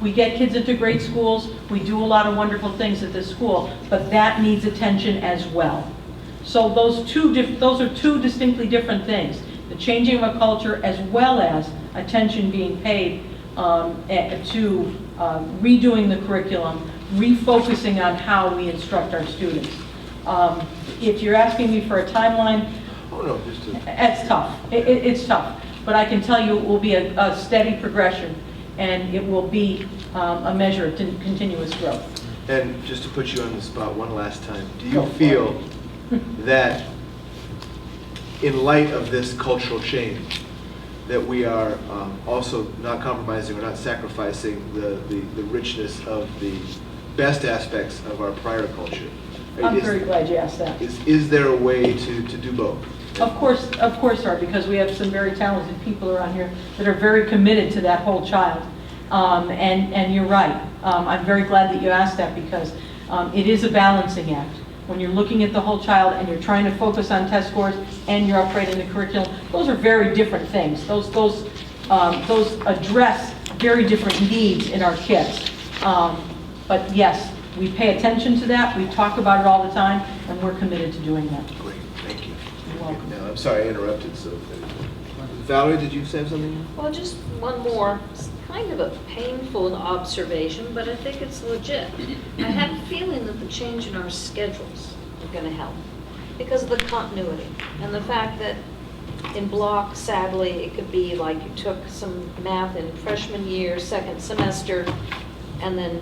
We get kids into great schools, we do a lot of wonderful things at this school, but that needs attention as well. So those are 2 distinctly different things. The changing of a culture as well as attention being paid to redoing the curriculum, refocusing on how we instruct our students. If you're asking me for a timeline, Oh, no, just to... it's tough. It's tough. But I can tell you it will be a steady progression, and it will be a measure of continuous growth. And just to put you on the spot one last time, do you feel that in light of this cultural change, that we are also not compromising or not sacrificing the richness of the best aspects of our prior culture? I'm very glad you asked that. Is there a way to do both? Of course, sir, because we have some very talented people around here that are very committed to that whole child. And you're right. I'm very glad that you asked that, because it is a balancing act. When you're looking at the whole child and you're trying to focus on test scores and you're upgrading the curriculum, those are very different things. Those address very different needs in our kids. But yes, we pay attention to that, we talk about it all the time, and we're committed to doing that. Great, thank you. You're welcome. Now, I'm sorry I interrupted, so Valerie, did you say something? Well, just one more, it's kind of a painful observation, but I think it's legit. I have a feeling that the change in our schedules are going to help because of the continuity and the fact that in block, sadly, it could be like you took some math in freshman year, second semester, and then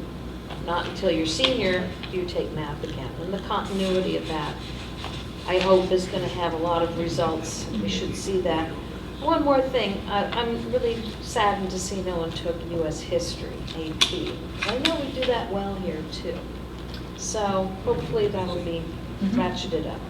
not until your senior do you take math again. And the continuity of that, I hope, is going to have a lot of results. We should see that. One more thing, I'm really saddened to see no one took U.S. history, AP. I know we do that well here too. So hopefully that'll be ratcheted up.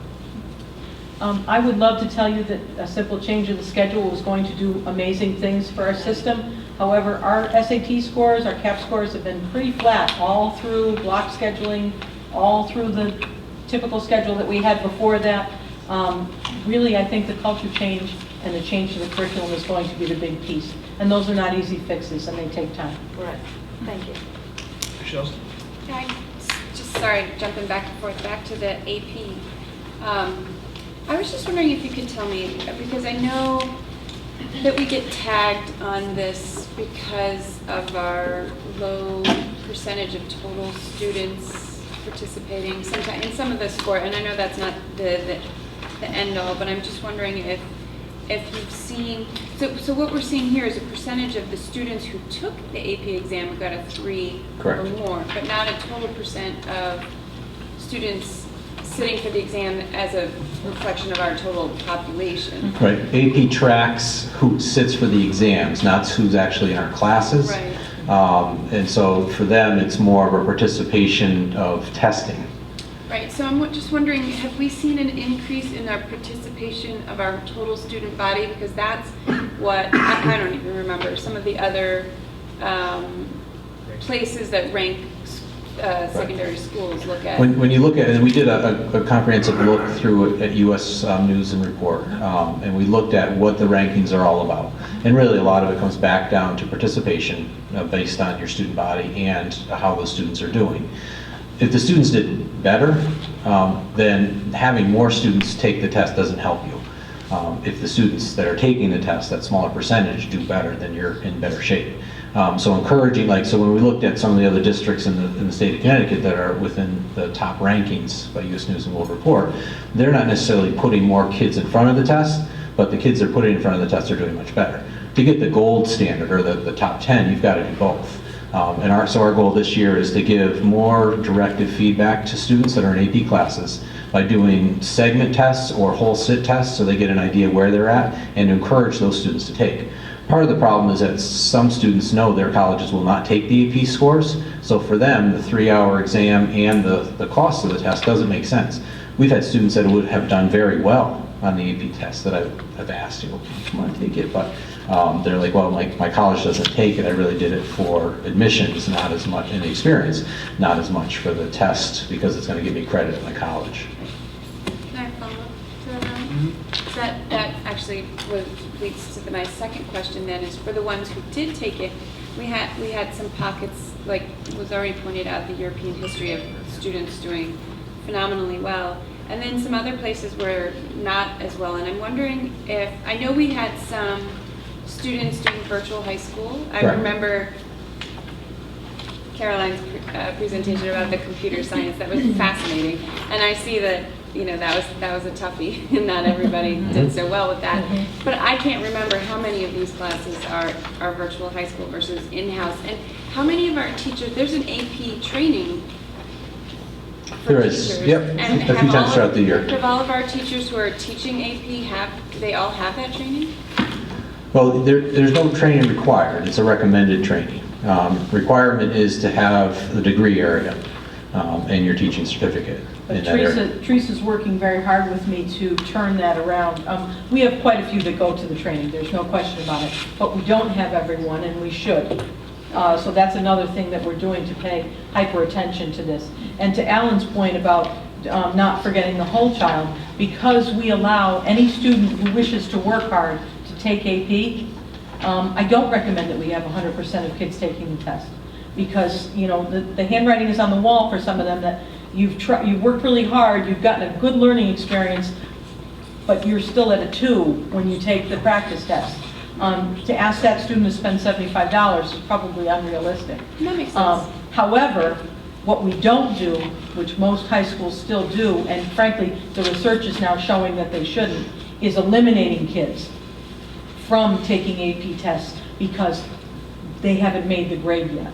I would love to tell you that a simple change in the schedule was going to do amazing things for our system. However, our SAT scores, our CAP scores have been pretty flat all through block scheduling, all through the typical schedule that we had before that. Really, I think the culture change and the change to the curriculum is going to be the big piece. And those are not easy fixes, and they take time. Right. Thank you. Michelle? Yeah, I'm just sorry, jumping back and forth, back to the AP. I was just wondering if you could tell me, because I know that we get tagged on this because of our low percentage of total students participating in some of the sport, and I know that's not the end all, but I'm just wondering if you've seen, so what we're seeing here is a percentage of the students who took the AP exam who got a 3 Correct. or more, but not a total percent of students sitting for the exam as a reflection of our total population. Right, AP tracks who sits for the exams, not who's actually in our classes. Right. And so for them, it's more of a participation of testing. Right, so I'm just wondering, have we seen an increase in our participation of our total student body? Because that's what, I don't even remember, some of the other places that rank secondary schools look at. When you look at, and we did a comprehensive look through at US News and Report, and we looked at what the rankings are all about. And really a lot of it comes back down to participation based on your student body and how those students are doing. If the students did better, then having more students take the test doesn't help you. If the students that are taking the test, that smaller percentage, do better, then you're in better shape. So encouraging, so when we looked at some of the other districts in the state of Connecticut that are within the top rankings by US News and World Report, they're not necessarily putting more kids in front of the test, but the kids they're putting in front of the test are doing much better. To get the gold standard, or the top 10, you've got to do both. So our goal this year is to give more directive feedback to students that are in AP classes by doing segment tests or whole sit tests so they get an idea where they're at, and to encourage those students to take. Part of the problem is that some students know their colleges will not take the AP scores, so for them, the 3-hour exam and the cost of the test doesn't make sense. We've had students that would have done very well on the AP test that I've asked, come on, take it, but they're like, well, my college doesn't take it. I really did it for admissions, not as much in the experience, not as much for the test, because it's going to give me credit at my college. Can I follow up to that? That actually leads to my second question then, is for the ones who did take it, we had some pockets, like was already pointed out, the European history of students doing phenomenally well, and then some other places were not as well. And I'm wondering if, I know we had some students doing virtual high school. I Correct. remember Caroline's presentation about the computer science. That was fascinating. And I see that, that was a toughie, and not everybody did so well with that. But I can't remember how many of these classes are virtual high school versus in-house. And how many of our teachers, there's an AP training for There is, teachers. yep, And a few times throughout the year. Have all of our teachers who are teaching AP, they all have that training? Well, there's no training required. It's a recommended training. Requirement is to have the degree area and your teaching certificate But in that area. Teresa's working very hard with me to turn that around. We have quite a few that go to the training, there's no question about it, but we don't have everyone, and we should. So that's another thing that we're doing, to pay hyper attention to this. And to Alan's point about not forgetting the whole child, because we allow any student who wishes to work hard to take AP, I don't recommend that we have 100% of kids taking the test. Because, the handwriting is on the wall for some of them, that you've worked really hard, you've gotten a good learning experience, but you're still at a 2 when you take the practice test. To ask that student to spend $75 is probably unrealistic. That makes sense. However, what we don't do, which most high schools still do, and frankly, the research is now showing that they shouldn't, is eliminating kids from taking AP tests because they haven't made the grade yet.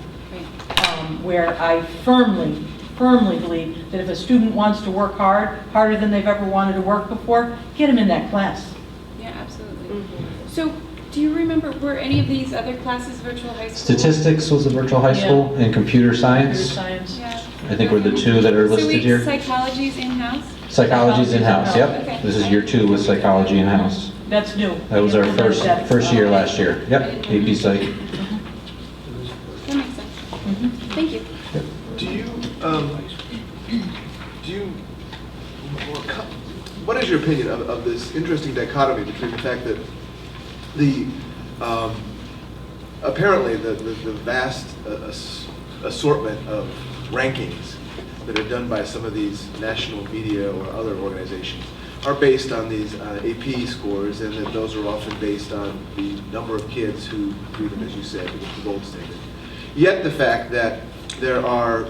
Where I firmly believe that if a student wants to work harder than they've ever wanted to work before, get them in that class. Yeah, absolutely. So, do you remember, were any of these other classes virtual high school? Statistics was a virtual high school, and computer Computer science, science. Yeah. I think were the two that are So listed wait, here. psychology's in-house? Psychology's in-house, yep. Okay. This is year 2 with psychology in-house. That's new. That was our We didn't know that. first year last year. Yep, AP Psych. That makes sense. Thank you. What is your opinion of this interesting dichotomy between the fact that apparently the vast assortment of rankings that are done by some of these national media or other organizations are based on these AP scores, and that those are often based on the number of kids who do them, as you said, with the gold standard. Yet the fact that there are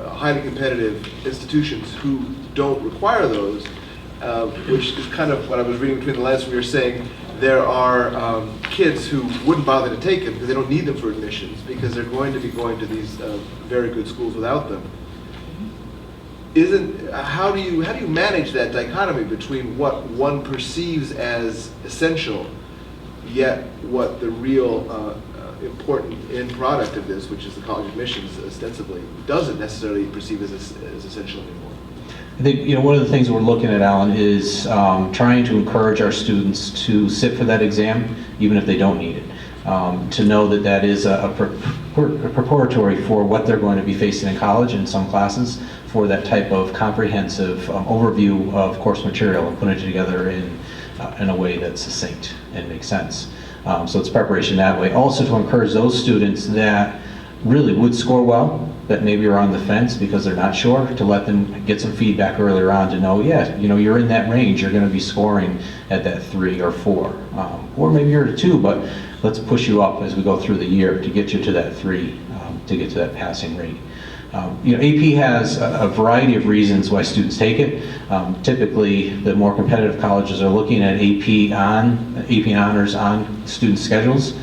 highly competitive institutions who don't require those, which is kind of what I was reading between the lines when you're saying there are kids who wouldn't bother to take them because they don't need them for admissions because they're going to be going to these very good schools without them. How do you manage that dichotomy between what one perceives as essential, yet what the real important end product of this, which is the college admissions ostensibly, doesn't necessarily perceive as essential anymore? I think one of the things we're looking at, Alan, is trying to encourage our students to sit for that exam, even if they don't need it. To know that that is a preparatory for what they're going to be facing in college in some classes, for that type of comprehensive overview of course material and putting it together in a way that's succinct and makes sense. So it's preparation that way. Also to encourage those students that really would score well, that maybe are on the fence because they're not sure, to let them get some feedback earlier on to know, yeah, you're in that range, you're going to be scoring at that 3 or 4. Or maybe you're at 2, but let's push you up as we go through the year to get you to that 3, to get to that passing rate. AP has a variety of reasons why students take it. Typically, the more competitive colleges are looking at AP honors on student schedules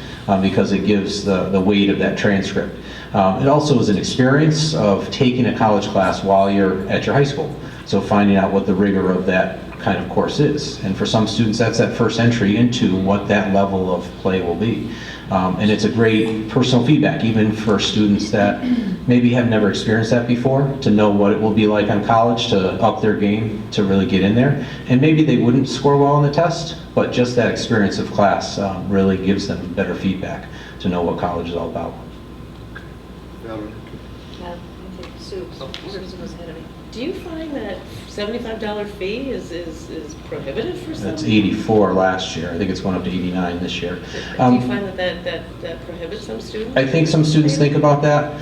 because it gives the weight of that transcript. It also is an experience of taking a college class while you're at your high school. So finding out what the rigor of that kind of course is. And for some students, that's that first entry into what that level of play will be. And it's a great personal feedback, even for students that maybe have never experienced that before, to know what it will be like on college, to up their game, to really get in there. And maybe they wouldn't score well on the test, but just that experience of class really gives them better feedback to know what college is all about. Valerie? Yeah, I think Susan was ahead of me. Do you find that $75 fee is prohibitive for some? That's 84 last year. I think it's going up to 89 this year. Do you find that prohibits some students? I think some students think about that.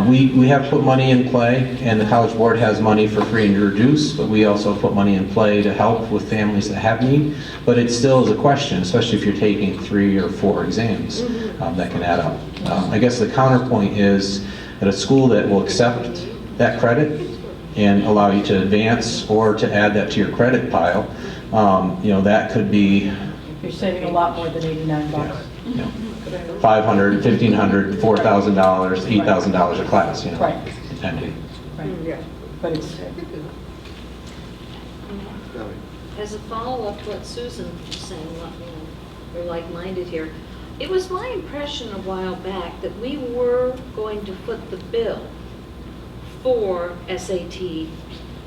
We have put money in play, and the College Board has money for free and reduced, but we also put money in play to help with families that have need. But it still is a question, especially if you're taking 3 or 4 exams, that can add up. I guess the counterpoint is that a school that will accept that credit and allow you to advance or to add that to your credit pile, that could be You're saving a lot more than $89. $500, $1,500, $4,000, $8,000 a class, Right. depending. Right. But it's, Valerie? As a follow-up to what Susan was saying, we're like-minded here, it was my impression a while back that we were going to foot the bill for SAT,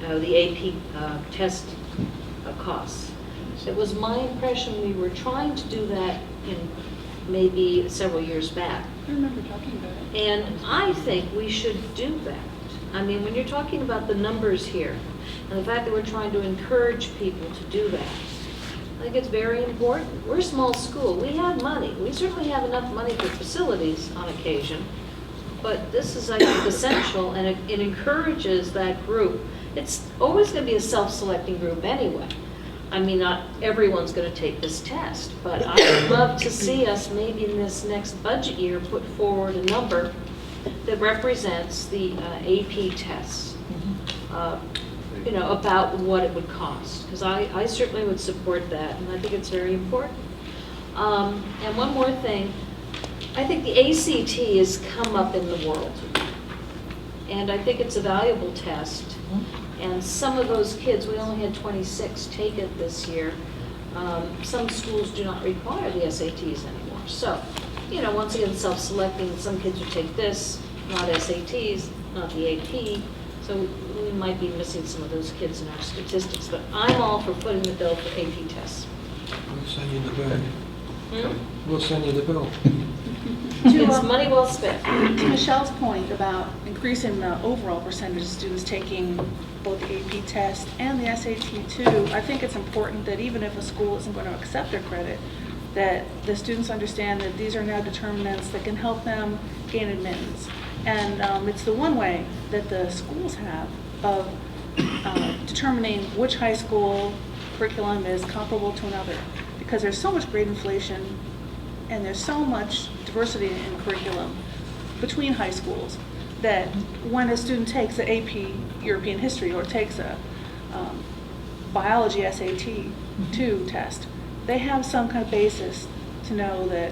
the AP test costs. It was my impression we were trying to do that in maybe several years back. I remember talking about it. And I think we should do that. I mean, when you're talking about the numbers here, and the fact that we're trying to encourage people to do that, I think it's very important. We're a small school. We have money. We certainly have enough money for facilities on occasion. But this is, I think, essential, and it encourages that group. It's always going to be a self-selecting group anyway. I mean, not everyone's going to take this test, but I would love to see us maybe in this next budget year put forward a number that represents the AP tests, you know, about what it would cost. Because I certainly would support that, and I think it's very important. And one more thing, I think the ACT has come up in the world. And I think it's a valuable test. And some of those kids, we only had 26 take it this year. Some schools do not require the SATs anymore. So, you know, once again, self-selecting, some kids would take this, not SATs, not the AP. So we might be missing some of those kids in our statistics. But I'm all for footing the bill for AP tests. We'll send you the bill. We'll send you the bill. It's money well spent. To Michelle's point about increasing the overall percentage of students taking both the AP test and the SAT too, I think it's important that even if a school isn't going to accept their credit, that the students understand that these are now determinants that can help them gain admittance. And it's the one way that the schools have of determining which high school curriculum is comparable to another. Because there's so much grade inflation and there's so much diversity in curriculum between high schools that when a student takes an AP European history or takes a biology SAT-2 test, they have some kind of basis to know that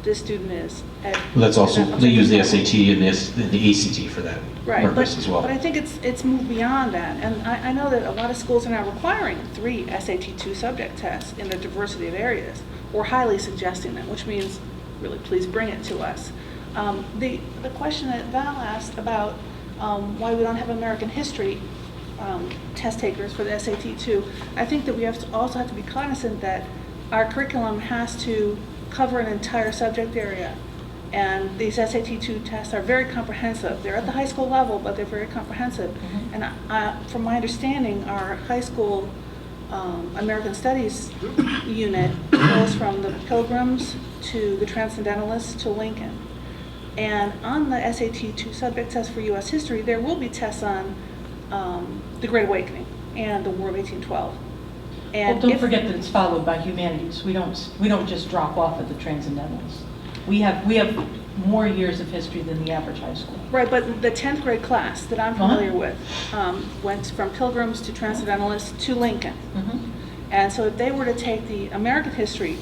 this student is at... That's also, they use the SAT and the ACT for that purpose as well. But I think it's moved beyond that. And I know that a lot of schools are now requiring 3 SAT-2 subject tests in a diversity of areas, or highly suggesting them, which means, really, please bring it to us. The question that Val asked about why we don't have American history test takers for the SAT-2, I think that we also have to be cognizant that our curriculum has to cover an entire subject area. And these SAT-2 tests are very comprehensive. They're at the high school level, but they're very comprehensive. And from my understanding, our high school American Studies unit goes from the Pilgrims to the Transcendentalists to Lincoln. And on the SAT-2 subject test for U.S. history, there will be tests on the Great Awakening and the War of 1812. And well, don't forget that it's followed by humanities. We don't just drop off at the Transcendentals. We have more years of history than the average high school. Right, but the 10th grade class that I'm familiar with went from Pilgrims to Transcendentalists to Lincoln. And so if they were to take the American history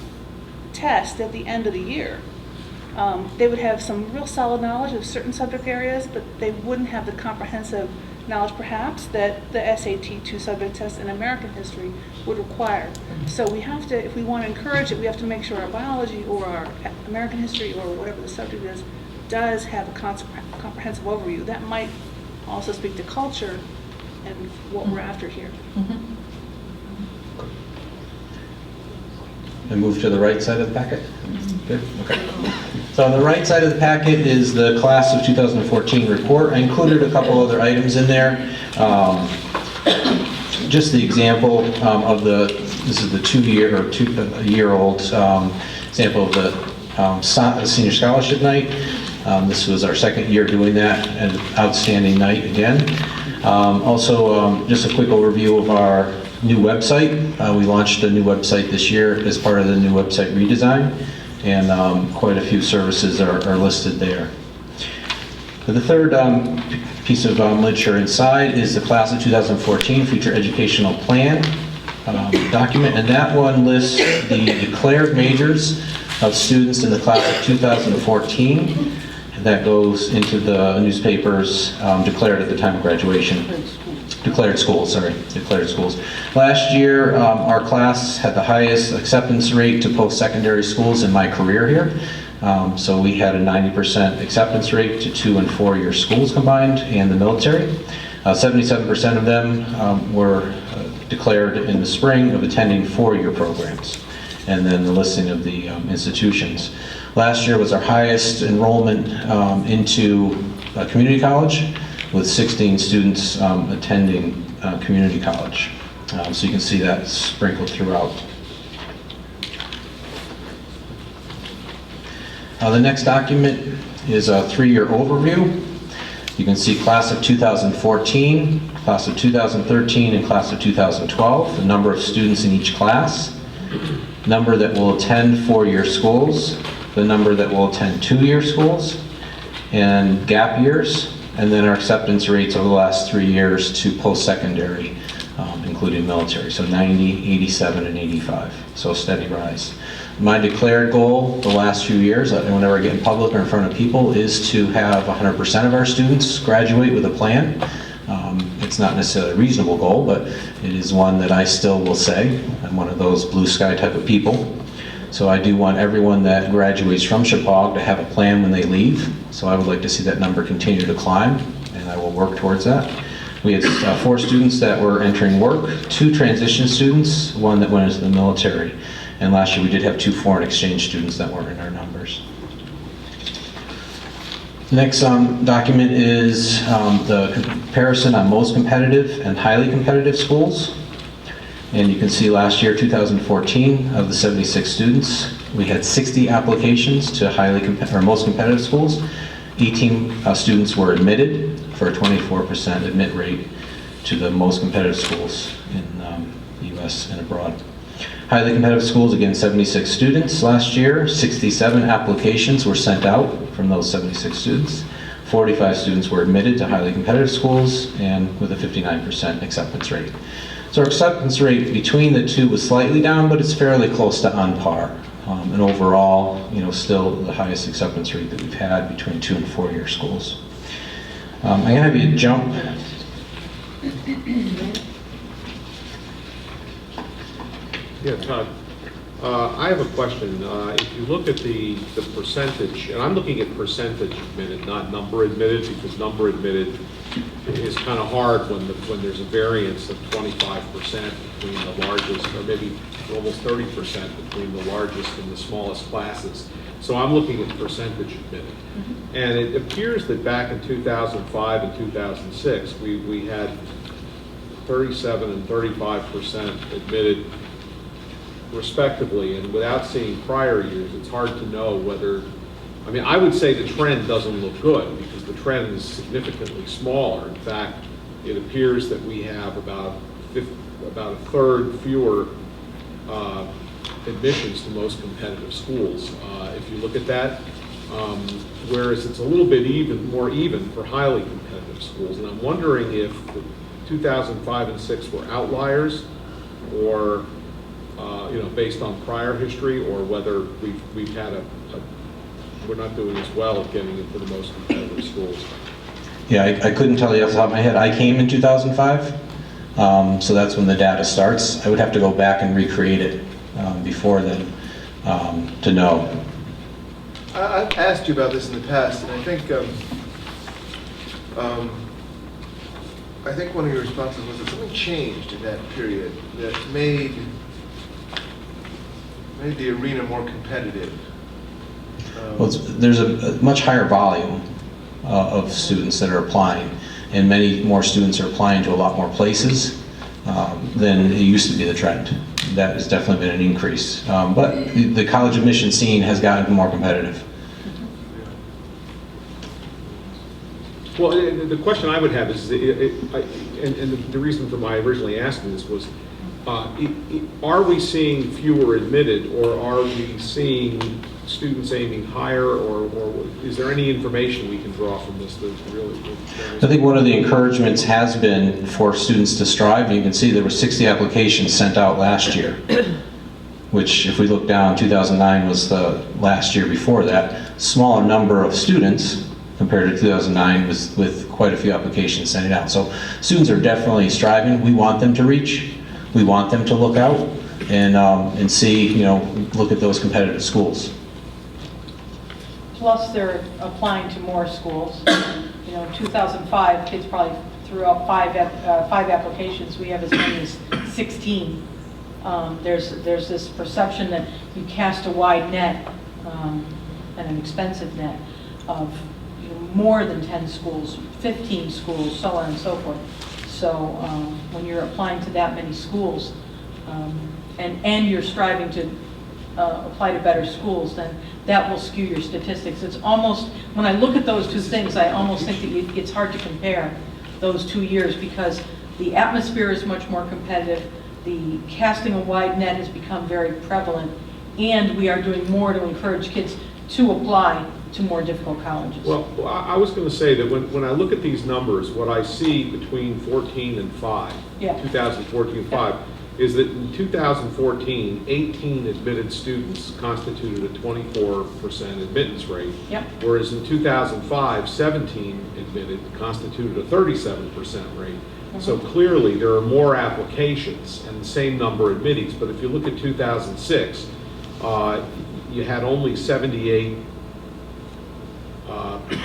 test at the end of the year, they would have some real solid knowledge of certain subject areas, but they wouldn't have the comprehensive knowledge perhaps that the SAT-2 subject test in American history would require. So we have to, if we want to encourage it, we have to make sure our biology or our American history or whatever the subject is does have a comprehensive overview. That might also speak to culture and what we're after here. And move to the right side of the packet? Good, okay. So on the right side of the packet is the class of 2014 report. I included a couple other items in there. Just the example of this is the 2-year-old example of the senior scholarship night. This was our second year doing that, an outstanding night again. Also, just a quick overview of our new website. We launched a new website this year as part of the new website redesign, and quite a few services are listed there. The third piece of literature inside is the Class of 2014 Future Educational Plan document, and that one lists the declared majors of students in the Class of 2014. And that goes into the newspapers declared at the time of graduation. Declared schools. Last year, our class had the highest acceptance rate to post-secondary schools in my career here. So we had a 90% acceptance rate to 2- and 4-year schools combined and the military. 77% of them were declared in the spring of attending 4-year programs, and then the listing of the institutions. Last year was our highest enrollment into community college, with 16 students attending community college. So you can see that sprinkled throughout. The next document is a 3-year overview. You can see class of 2014, class of 2013, and class of 2012, the number of students in each class, number that will attend 4-year schools, the number that will attend 2-year schools, and gap years, and then our acceptance rates over the last 3 years to post-secondary, including military. So 90, 87, and 85. So a steady rise. My declared goal the last few years, whenever I get in public or in front of people, is to have 100% of our students graduate with a plan. It's not necessarily a reasonable goal, but it is one that I still will say. I'm one of those blue sky type of people. So I do want everyone that graduates from Chippewa to have a plan when they leave. So I would like to see that number continue to climb, and I will work towards that. We had 4 students that were entering work, 2 transition students, 1 that went into the military. And last year we did have 2 foreign exchange students that weren't in our numbers. Next document is the comparison on most competitive and highly competitive schools. And you can see last year, 2014, of the 76 students, we had 60 applications to most competitive schools. 18 students were admitted for a 24% admit rate to the most competitive schools in the U.S. and abroad. Highly competitive schools, again, 76 students last year. 67 applications were sent out from those 76 students. 45 students were admitted to highly competitive schools, and with a 59% acceptance rate. So our acceptance rate between the two was slightly down, but it's fairly close to on par. And overall, still the highest acceptance rate that we've had between 2- and 4-year schools. I'm going to have you jump. Yeah, Todd, I have a question. If you look at the percentage, and I'm looking at percentage admitted, not number admitted, because number admitted is kind of hard when there's a variance of 25% between the largest, or maybe almost 30% between the largest and the smallest classes. So I'm looking at percentage admitted. And it appears that back in 2005 and 2006, we had 37 and 35% admitted respectively, and without seeing prior years, it's hard to know whether, I would say the trend doesn't look good because the trend is significantly smaller. In fact, it appears that we have about a third fewer admissions to most competitive schools. If you look at that, whereas it's a little bit more even for highly competitive schools. And I'm wondering if the 2005 and 6 were outliers, or based on prior history, or whether we've had we're not doing as well at getting into the most competitive schools. Yeah, I couldn't tell you off the top of my head. I came in 2005, so that's when the data starts. I would have to go back and recreate it before then to know. I've asked you about this in the past, and I think one of your responses was that something changed in that period that made the arena more competitive. Well, there's a much higher volume of students that are applying, and many more students are applying to a lot more places than it used to be the trend. That has definitely been an increase. But the college admission scene has gotten more competitive. Well, the question I would have is, and the reason for my originally asking this was, are we seeing fewer admitted, or are we seeing students aiming higher, or is there any information we can draw from this that's really? I think one of the encouragements has been for students to strive. And you can see there were 60 applications sent out last year, which, if we look down, 2009 was the last year before that. Smaller number of students compared to 2009 with quite a few applications sent out. So students are definitely striving. We want them to reach. We want them to look out and see, look at those competitive schools. Plus, they're applying to more schools. 2005, kids probably threw out five applications. We have as many as 16. There's this perception that you cast a wide net and an expensive net of more than 10 schools, 15 schools, so on and so forth. So when you're applying to that many schools, and you're striving to apply to better schools, then that will skew your statistics. It's almost, when I look at those two things, I almost think that it's hard to compare those 2 years because the atmosphere is much more competitive, the casting a wide net has become very prevalent, and we are doing more to encourage kids to apply to more difficult colleges. Well, I was going to say that when I look at these numbers, what I see between 14 and 5, Yeah. 2014 and 5, is that in 2014, 18 admitted students constituted a 24% admittance rate. Yep. Whereas in 2005, 17 admitted constituted a 37% rate. So clearly, there are more applications and the same number of admittees. But if you look at 2006, you had only 78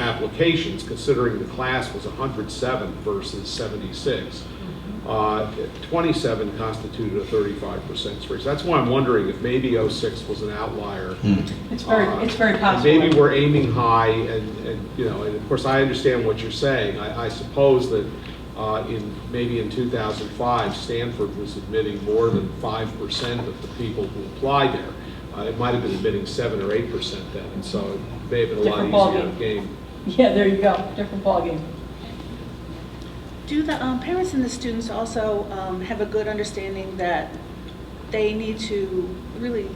applications, considering the class was 107 versus 76. 27 constituted a 35% rate. So that's why I'm wondering if maybe 06 was an outlier. It's very possible. Maybe we're aiming high, and you know, and of course I understand what you're saying. I suppose that maybe in 2005, Stanford was admitting more than 5% of the people who applied there. It might have been admitting 7 or 8% then, and so it may have been a Different lot easier ballgame. game. Yeah, there you go, different ballgame. Do the parents and the students also have a good understanding that they need to really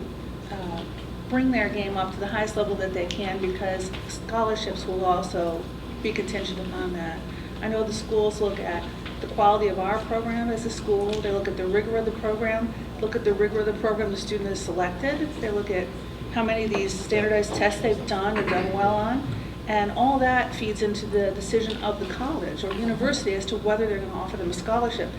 bring their game up to the highest level that they can, because scholarships will also be contingent upon that? I know the schools look at the quality of our program as a school, they look at the rigor of the program, look at the rigor of the program the student has selected, they look at how many of these standardized tests they've done or done well on. And all that feeds into the decision of the college or university as to whether they're going to offer them a scholarship.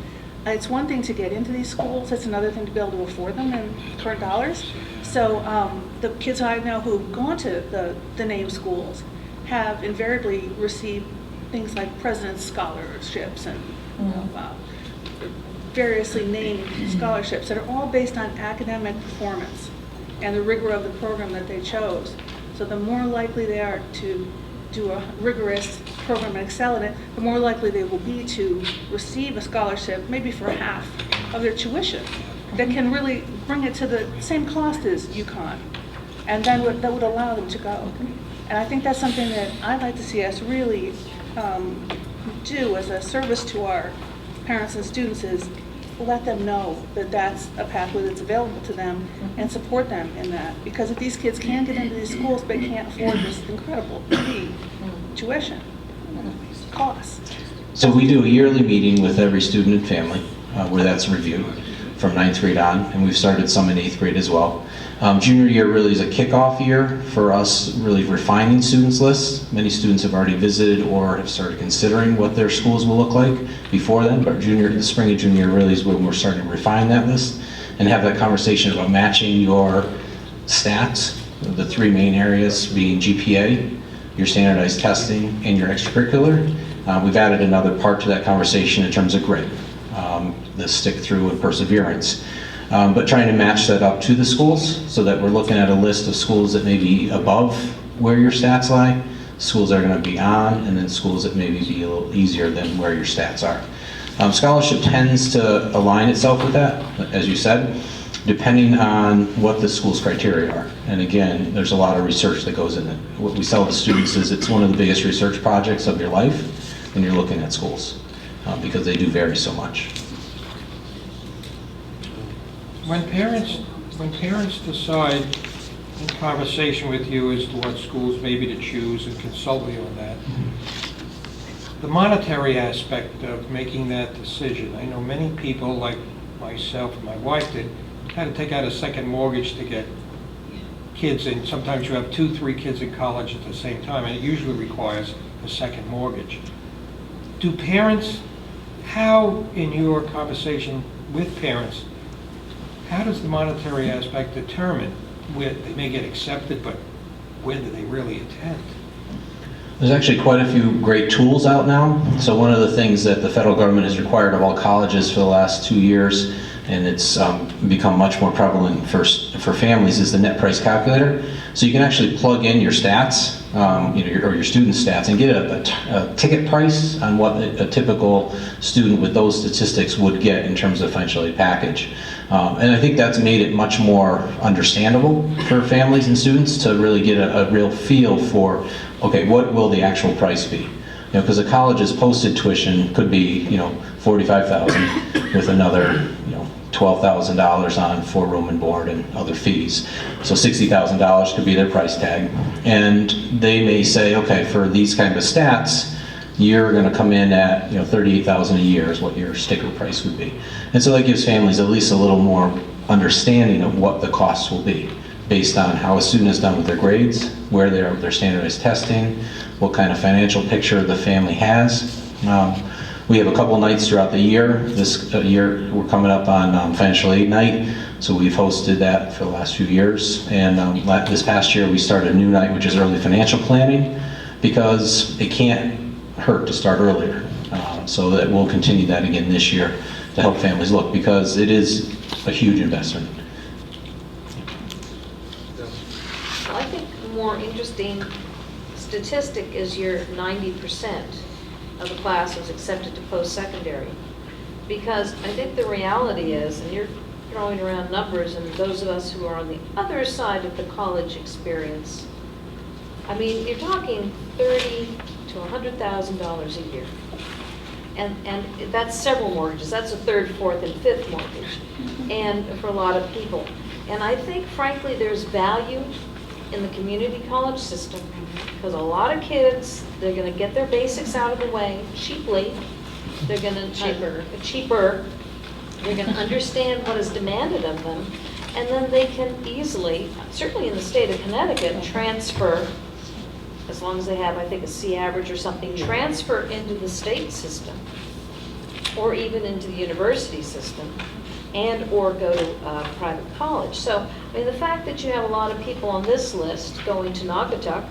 It's one thing to get into these schools, it's another thing to be able to afford them in current dollars. So the kids I know who've gone to the named schools have invariably received things like President's Scholarships and variously named scholarships that are all based on academic performance and the rigor of the program that they chose. So the more likely they are to do a rigorous program and excel in it, the more likely they will be to receive a scholarship, maybe for half of their tuition, that can really bring it to the same cost as UConn, and then that would allow them to go. And I think that's something that I'd like to see us really do as a service to our parents and students, is let them know that that's a pathway that's available to them and support them in that. Because if these kids can get into these schools but can't afford this incredible fee, tuition, costs. So we do a yearly meeting with every student and family where that's reviewed from 9th grade on, and we've started some in 8th grade as well. Junior year really is a kickoff year for us, really refining students lists. Many students have already visited or have started considering what their schools will look like before then, but the spring of junior year really is when we're starting to refine that list and have that conversation about matching your stats, the 3 main areas being GPA, your standardized testing, and your extracurricular. We've added another part to that conversation in terms of grit, the stick through and perseverance. But trying to match that up to the schools so that we're looking at a list of schools that may be above where your stats lie, schools that are going to be on, and then schools that maybe be a little easier than where your stats are. Scholarship tends to align itself with that, as you said, depending on what the school's criteria are. And again, there's a lot of research that goes in it. What we tell the students is it's one of the biggest research projects of your life when you're looking at schools, because they do vary so much. When parents decide in conversation with you as to what schools maybe to choose and consult with you on that, the monetary aspect of making that decision, I know many people like myself and my wife had to take out a second mortgage to get kids in. Sometimes you have 2, 3 kids in college at the same time, and it usually requires a second mortgage. Do parents, how in your conversation with parents, how does the monetary aspect determine where they may get accepted, but where do they really attend? There's actually quite a few great tools out now. So one of the things that the federal government has required of all colleges for the last 2 years, and it's become much more prevalent for families, is the net price calculator. So you can actually plug in your stats, or your student stats, and get a ticket price on what a typical student with those statistics would get in terms of financial aid package. And I think that's made it much more understandable for families and students to really get a real feel for, okay, what will the actual price be? Because a college's posted tuition could be, $45,000 with another, $12,000 on for room and board and other fees. So $60,000 could be their price tag. And they may say, okay, for these kind of stats, you're going to come in at $38,000 a year is what your sticker price would be. And so that gives families at least a little more understanding of what the costs will be based on how a student has done with their grades, where their standardized testing, what kind of financial picture the family has. We have a couple nights throughout the year. This year we're coming up on financial aid night, so we've hosted that for the last few years. And this past year we started a new night, which is early financial planning, because it can't hurt to start earlier. So that we'll continue that again this year to help families look, because it is a huge investment. Well, I think a more interesting statistic is your 90% of the class was accepted to post-secondary. Because I think the reality is, and you're throwing around numbers, and those of us who are on the other side of the college experience, I mean, you're talking $30,000 to $100,000 a year. And that's several mortgages. That's a third, fourth, and fifth mortgage, and for a lot of people. And I think, frankly, there's value in the community college system, because a lot of kids, they're going to get their basics out of the way cheaply. They're going to cheaper. They're going to understand what is demanded of them, and then they can easily, certainly in the state of Connecticut, transfer, as long as they have, I think, a C average or something, transfer into the state system, or even into the university system, and or go to private college. So, I mean, the fact that you have a lot of people on this list going to Naugatuck,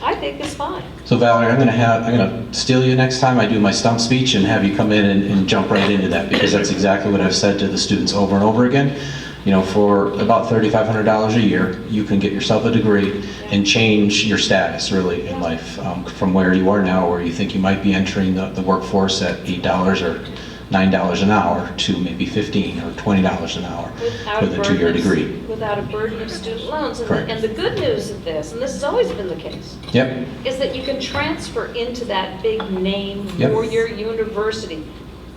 I think is fine. So Valerie, I'm going to steal you next time I do my stump speech and have you come in and jump right into that, because that's exactly what I've said to the students over and over again. For about $3,500 a year, you can get yourself a degree and change your status really in life, from where you are now, where you think you might be entering the workforce at $8 or $9 an hour, to maybe $15 or $20 an hour with a 2-year degree. Without a burden of student loans. Correct. And the good news of this, and this has always been the case, Yep. is that you can transfer into that big name Yep. for your university,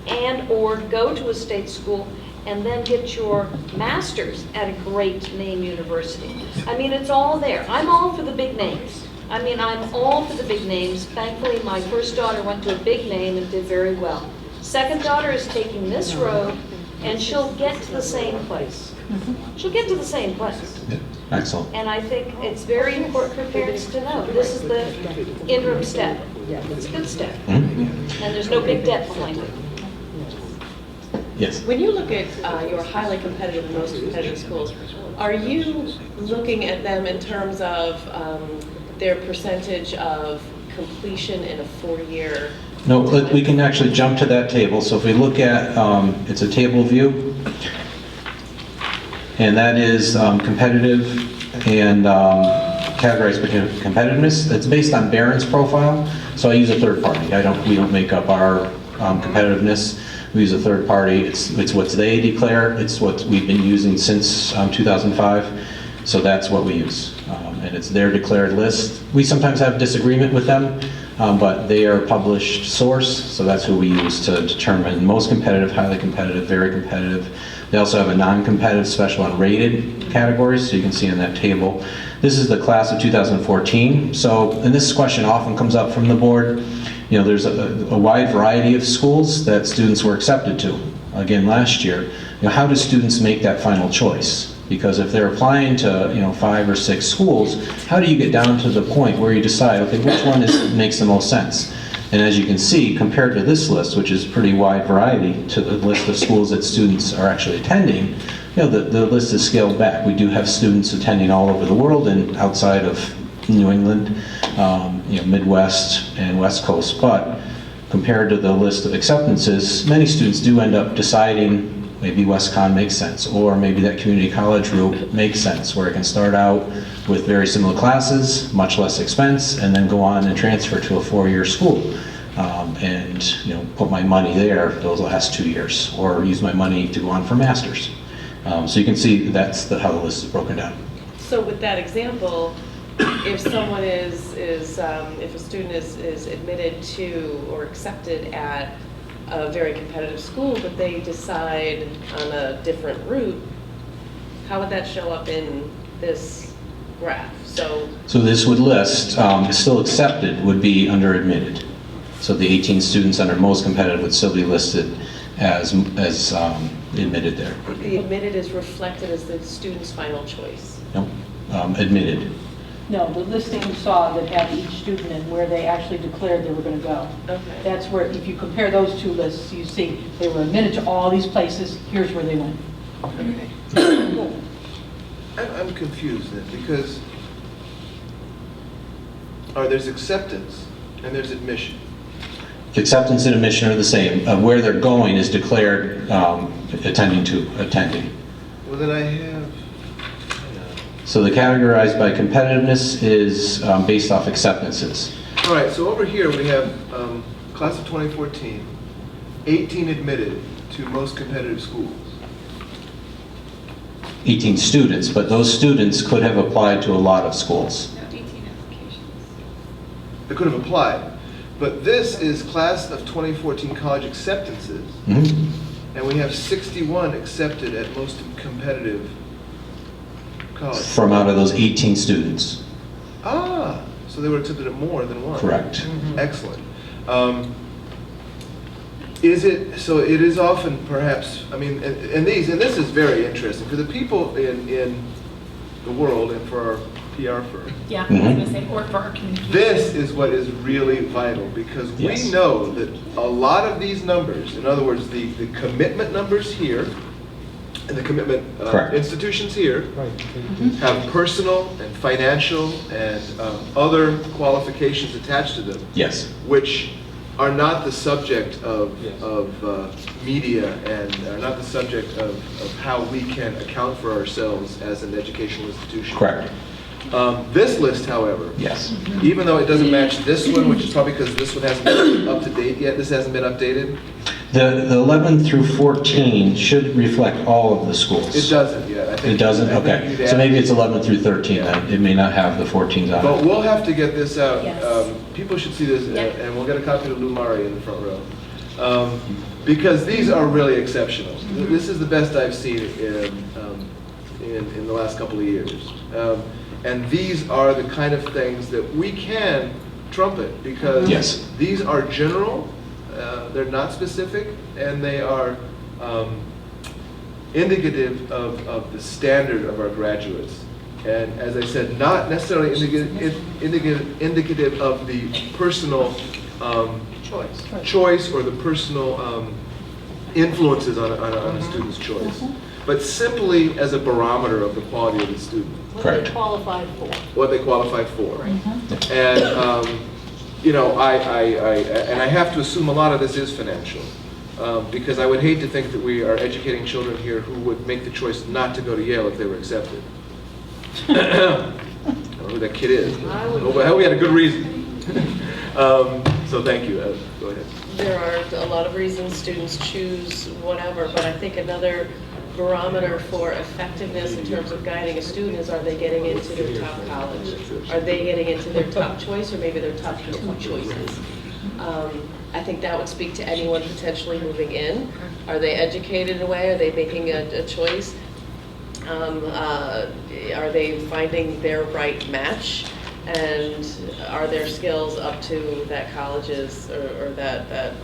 and or go to a state school and then get your master's at a great name university. I mean, it's all there. I'm all for the big names. I mean, I'm all for the big names. Thankfully, my first daughter went to a big name and did very well. Second daughter is taking this road, and she'll get to the same place. She'll get to the same place. Excellent. And I think it's very important for parents to know, this is the interim step. It's a good step. Mm-hmm. And there's no big debt behind it. Yes. When you look at your highly competitive and most competitive schools, are you looking at them in terms of their percentage of completion in a 4-year? No, we can actually jump to that table. So if we look at, it's a table view, and that is competitive and categorized by competitiveness. It's based on Barron's profile, so I use a third party. We don't make up our competitiveness. We use a third party. It's what they declare. It's what we've been using since 2005. So that's what we use, and it's their declared list. We sometimes have disagreement with them, but they are a published source, so that's who we use to determine most competitive, highly competitive, very competitive. They also have a non-competitive, special, unrated categories, so you can see in that table. This is the class of 2014. So, and this question often comes up from the board. There's a wide variety of schools that students were accepted to. Again, last year, how do students make that final choice? Because if they're applying to 5 or 6 schools, how do you get down to the point where you decide, okay, which one makes the most sense? And as you can see, compared to this list, which is pretty wide variety, to the list of schools that students are actually attending, the list is scaled back. We do have students attending all over the world and outside of New England, Midwest and West Coast, but compared to the list of acceptances, many students do end up deciding maybe WestCon makes sense, or maybe that community college route makes sense, where I can start out with very similar classes, much less expense, and then go on and transfer to a 4-year school. And, you know, put my money there those last 2 years, or use my money to go on for masters. So you can see that's how the list is broken down. So with that example, if someone if a student is admitted to or accepted at a very competitive school, but they decide on a different route, how would that show up in this graph? So this would list, still accepted would be under admitted. So the 18 students under most competitive would still be listed as admitted there. the admitted is reflected as the student's final choice. Nope, admitted. No, the listing you saw that had each student and where they actually declared they were going to go. Okay. That's where, if you compare those two lists, you see they were admitted to all these places, here's where they went. I'm confused then, because there's acceptance and there's admission. Acceptance and admission are the same. Where they're going is declared attending. Well, then I have, So the categorized by competitiveness is based off acceptances. all right, so over here we have class of 2014, 18 admitted to most competitive schools. 18 students, but those students could have applied to a lot of schools. No, 18 applications. They could have applied. But this is class of 2014 college acceptances, Mhm. and we have 61 accepted at most competitive colleges. From out of those 18 students. So they were accepted at more than one. Correct. Excellent. So it is often perhaps, I mean, and this is very interesting for the people in the world and for our PR firm. Yeah, Mhm. I was gonna say, or for our communication. This is what is really vital, because Yes. we know that a lot of these numbers, in other words, the commitment numbers here, and the commitment Correct. institutions here, have personal and financial and other qualifications attached to them, Yes. which are not the subject of media and are not the subject of how we can account for ourselves as an educational institution. Correct. This list, however, Yes. even though it doesn't match this one, which is probably because this one hasn't been up to date yet, this hasn't been updated, The 11 through 14 should reflect all of the schools. it doesn't yet. I think- It doesn't? I think Okay. you'd So add- maybe it's 11 through 13 then. It may not have the 14s on But it. we'll have to get this out. Yes. People should see this, Yep. and we'll get a copy to Lou Murray in the front row. Because these are really exceptional. This is the best I've seen in the last couple of years. And these are the kind of things that we can trumpet, because Yes. these are general, they're not specific, and they are indicative of the standard of our graduates. And as I said, not necessarily indicative of the personal choice or the personal influences on a student's choice, but simply as a barometer of the quality of the student, Correct. Qualified for. what they qualify for. And, you know, I have to assume a lot of this is financial, because I would hate to think that we are educating children here who would make the choice not to go to Yale if they were accepted. I don't know who that kid is, but I hope we had a good reason. So thank you. Go ahead. There are a lot of reasons students choose whatever, but I think another barometer for effectiveness in terms of guiding a student is, are they getting into their top college? Are they getting into their top choice, or maybe their top 2 choices? I think that would speak to anyone potentially moving in. Are they educated in a way? Are they making a choice? Are they finding their right match? And are their skills up to that college's or that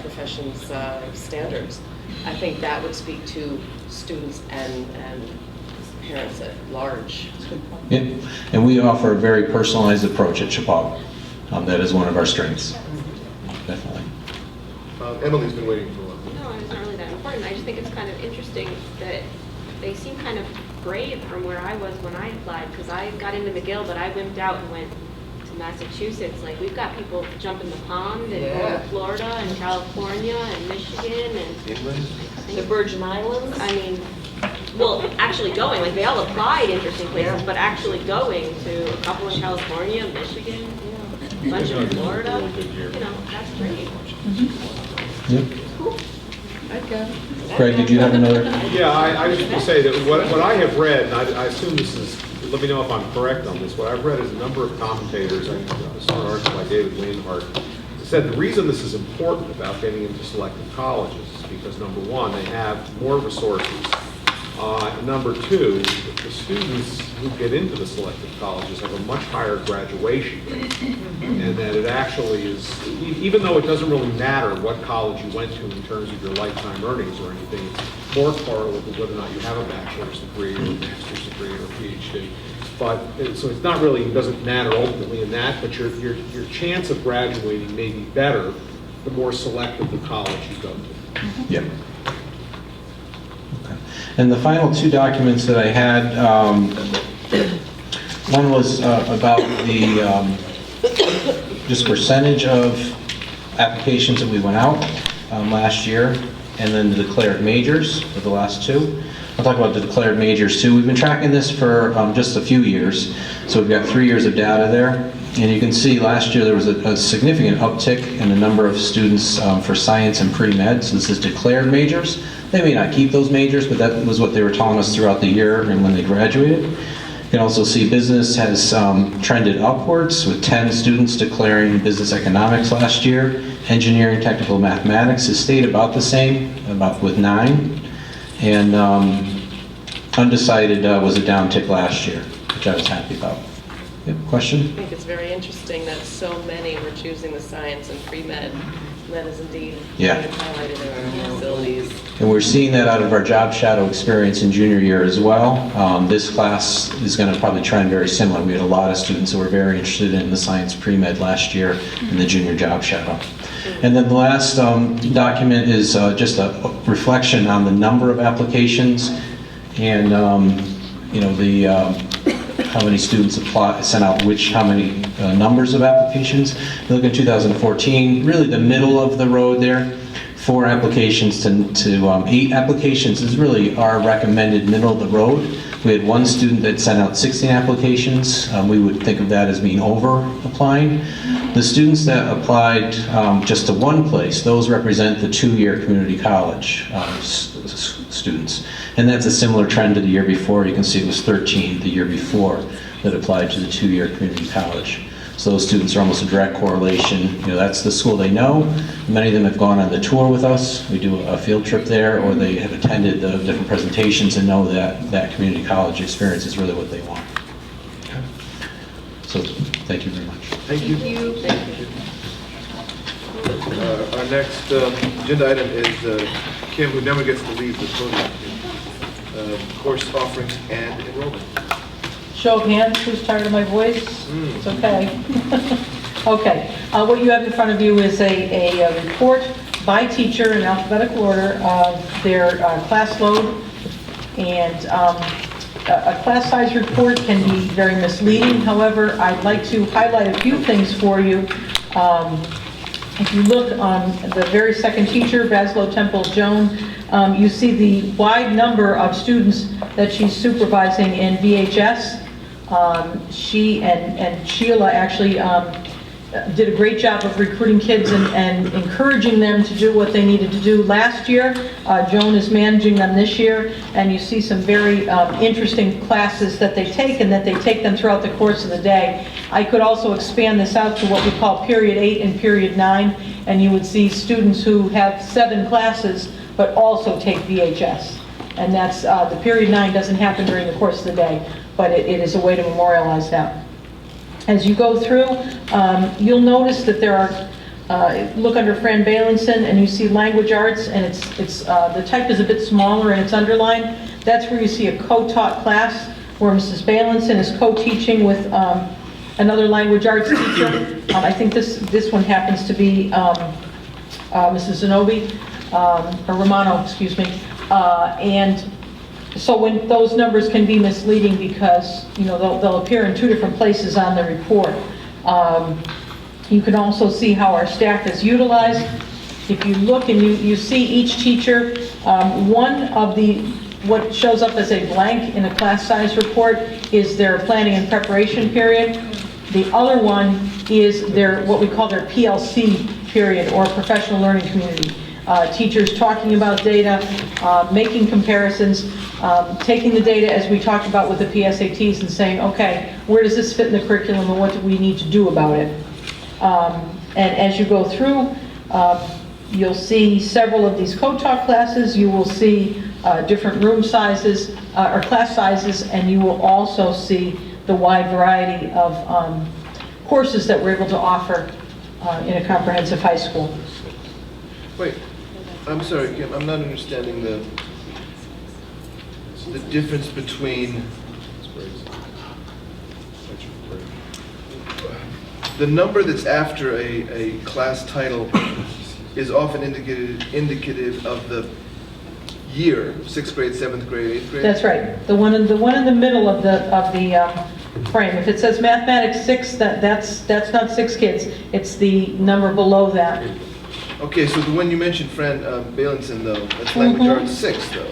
profession's standards? I think that would speak to students and parents at large. Yeah. And we offer a very personalized approach at Chappaqua. That is one of our strengths. Definitely. Emily's been waiting for a while. No, it's not really that important. I just think it's kind of interesting that they seem kind of brave from where I was when I applied, because I got into McGill, but I wimped out and went to Massachusetts, like, we've got people jumping the pond and going Yeah. to Florida and California and Michigan and England? the Virgin Islands. I mean, well, actually going, like, they all applied interesting places, but actually going to a couple in California, Michigan, a bunch in Florida, that's great. Cool. I'd go. Greg, did you have another? Yeah, I was just going to say that what I have read, and I assume this is, let me know if I'm correct on this, what I've read is a number of commentators, I saw an article by David Wainhart, said the reason this is important about getting into selective colleges is because, number one, they have more resources. And number two, the students who get into the selective colleges have a much higher graduation rate. And that it actually is, even though it doesn't really matter what college you went to in terms of your lifetime earnings or anything, it's more correlative with whether or not you have a bachelor's degree or a master's degree or a PhD. But, so it's not really, it doesn't matter ultimately in that, but your chance of graduating may be better the more selective the college you go to. Yep. And the final two documents that I had, one was about the just percentage of applications that we went out last year, and then the declared majors for the last two. I'll talk about the declared majors too. We've been tracking this for just a few years, so we've got 3 years of data there. And you can see last year there was a significant uptick in the number of students for science and pre-med, so this is declared majors. They may not keep those majors, but that was what they were telling us throughout the year and when they graduated. You can also see business has trended upwards with 10 students declaring business economics last year. Engineering, technical mathematics has stayed about the same, about with 9. And undecided was a downtick last year, which I was happy about. Yep, question? I think it's very interesting that so many were choosing the science and pre-med. That is indeed highlighted in our facilities. And we're seeing that out of our job shadow experience in junior year as well. This class is going to probably trend very similar. We had a lot of students who were very interested in the science pre-med last year in the junior job shadow. And then the last document is just a reflection on the number of applications and how many students sent out how many numbers of applications. You look at 2014, really the middle of the road there, 4 applications to 8 applications is really our recommended middle of the road. We had 1 student that sent out 16 applications. We would think of that as being over applying. The students that applied just to 1 place, those represent the 2-year community college students. And that's a similar trend to the year before. You can see it was 13 the year before that applied to the 2-year community college. So those students are almost a direct correlation. That's the school they know. Many of them have gone on the tour with us. We do a field trip there, or they have attended the different presentations and know that that community college experience is really what they want. Okay. So thank you very much. Thank you. Thank you. Our next agenda item is Kim, who never gets to leave the podium. Course offerings and enrollment. Show of hands, who's tired of my voice? It's okay. Okay, what you have in front of you is a report by teacher in alphabetical order of their class load. And a class size report can be very misleading. However, I'd like to highlight a few things for you. If you look on the very second teacher, Baslow Temple Joan, you see the wide number of students that she's supervising in VHS. She and Sheila actually did a great job of recruiting kids and encouraging them to do what they needed to do last year. Joan is managing them this year, and you see some very interesting classes that they take and that they take them throughout the course of the day. I could also expand this out to what we call period 8 and period 9, and you would see students who have 7 classes but also take VHS. And that's, the period 9 doesn't happen during the course of the day, but it is a way to memorialize that. As you go through, you'll notice that there are, look under Fran Bailenson and you see language arts, and it's the type is a bit smaller and it's underlined. That's where you see a co-taught class where Mrs. Bailenson is co-teaching with another language arts teacher. I think this one happens to be Mrs. Zanobi, or Romano, excuse me. And so when those numbers can be misleading because, they'll appear in 2 different places on the report. You can also see how our staff is utilized. If you look and you see each teacher, one of what shows up as a blank in a class size report is their planning and preparation period. The other one is what we call their PLC period, or professional learning community. Teachers talking about data, making comparisons, taking the data as we talked about with the PSATs and saying, okay, where does this fit in the curriculum and what do we need to do about it? And as you go through, you'll see several of these co-talk classes. You will see different room sizes or class sizes, and you will also see the wide variety of courses that we're able to offer in a comprehensive high school. Wait, I'm sorry, Kim, I'm not understanding the difference between the number that's after a class title is often indicative of the year, 6th grade, 7th grade, 8th grade? That's right. The one in the middle of the frame. If it says mathematics 6, that's not 6 kids. It's the number below that. Okay, so the one you mentioned, Fran Bailenson, though, that's language arts 6, though.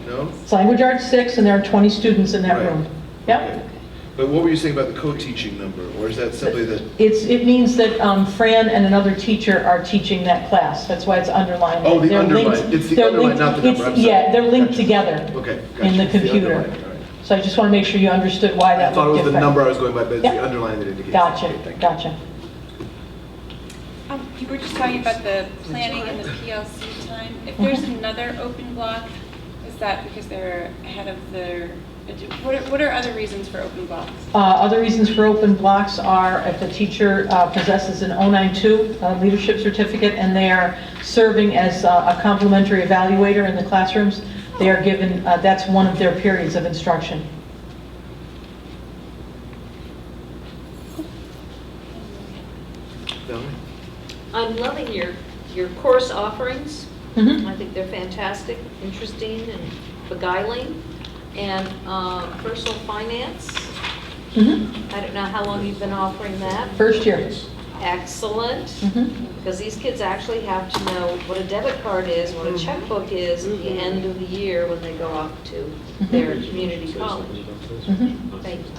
No? It's language arts 6, and there are 20 students in that room. Yep. Okay. But what were you saying about the co-teaching number, or is that simply that? It means that Fran and another teacher are teaching that class. That's why it's underlined. Oh, the They're underline. linked- It's the they're underline, linked- not the number. I'm sorry. Yeah, they're linked Gotcha. together Okay, in the gotcha. It's computer. underline, all right. So I just want to make sure you understood why I that thought it looked was the different. number I was going by, but it's Yep. the underline that indicates. Gotcha, Okay, thank you. gotcha. You were just talking about the planning and the PLC time. If there's another open block, is that because they're ahead of their, what are other reasons for open blocks? Other reasons for open blocks are if the teacher possesses an 092 leadership certificate and they are serving as a complementary evaluator in the classrooms, they are given, that's one of their periods of instruction. I'm loving your course offerings. Mhm. I think they're fantastic, interesting, and beguiling. And personal finance, Mhm. I don't know how long you've been offering that. First year. Excellent, Mhm. because these kids actually have to know what a debit card is, what a checkbook is at the end of the year when they go off to their community college. Mhm. Thank you.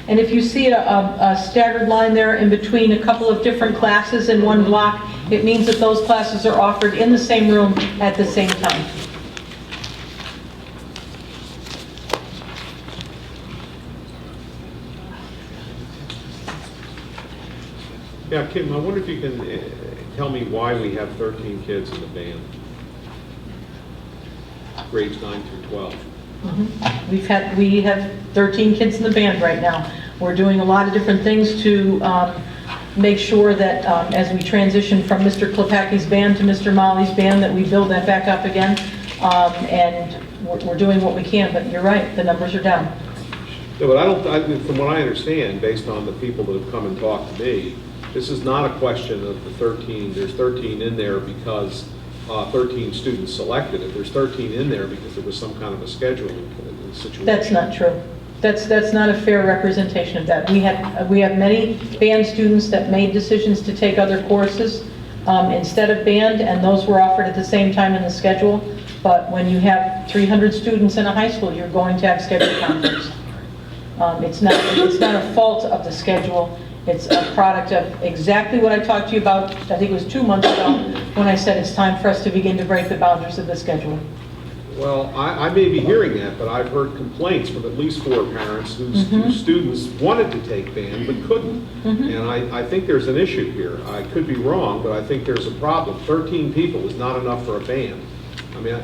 And if you see a staggered line there in between a couple of different classes in one block, it means that those classes are offered in the same room at the same time. Yeah, Kim, I wonder if you can tell me why we have 13 kids in the band, grades 9 through 12. We have 13 kids in the band right now. We're doing a lot of different things to make sure that as we transition from Mr. Klepacki's band to Mr. Molly's band, that we build that back up again. And we're doing what we can, but you're right, the numbers are down. Yeah, but from what I understand, based on the people that have come and talked to me, this is not a question of the 13, there's 13 in there because 13 students selected it. There's 13 in there because there was some kind of a scheduling situation. That's not true. That's not a fair representation of that. We have many band students that made decisions to take other courses instead of band, and those were offered at the same time in the schedule. But when you have 300 students in a high school, you're going to have schedule conflicts. It's not a fault of the schedule. It's a product of exactly what I talked to you about, I think it was 2 months ago, when I said it's time for us to begin to break the boundaries of the schedule. Well, I may be hearing that, but I've heard complaints from at least 4 parents whose students wanted to take band but couldn't. And I think there's an issue here. I could be wrong, but I think there's a problem. 13 people is not enough for a band. I mean,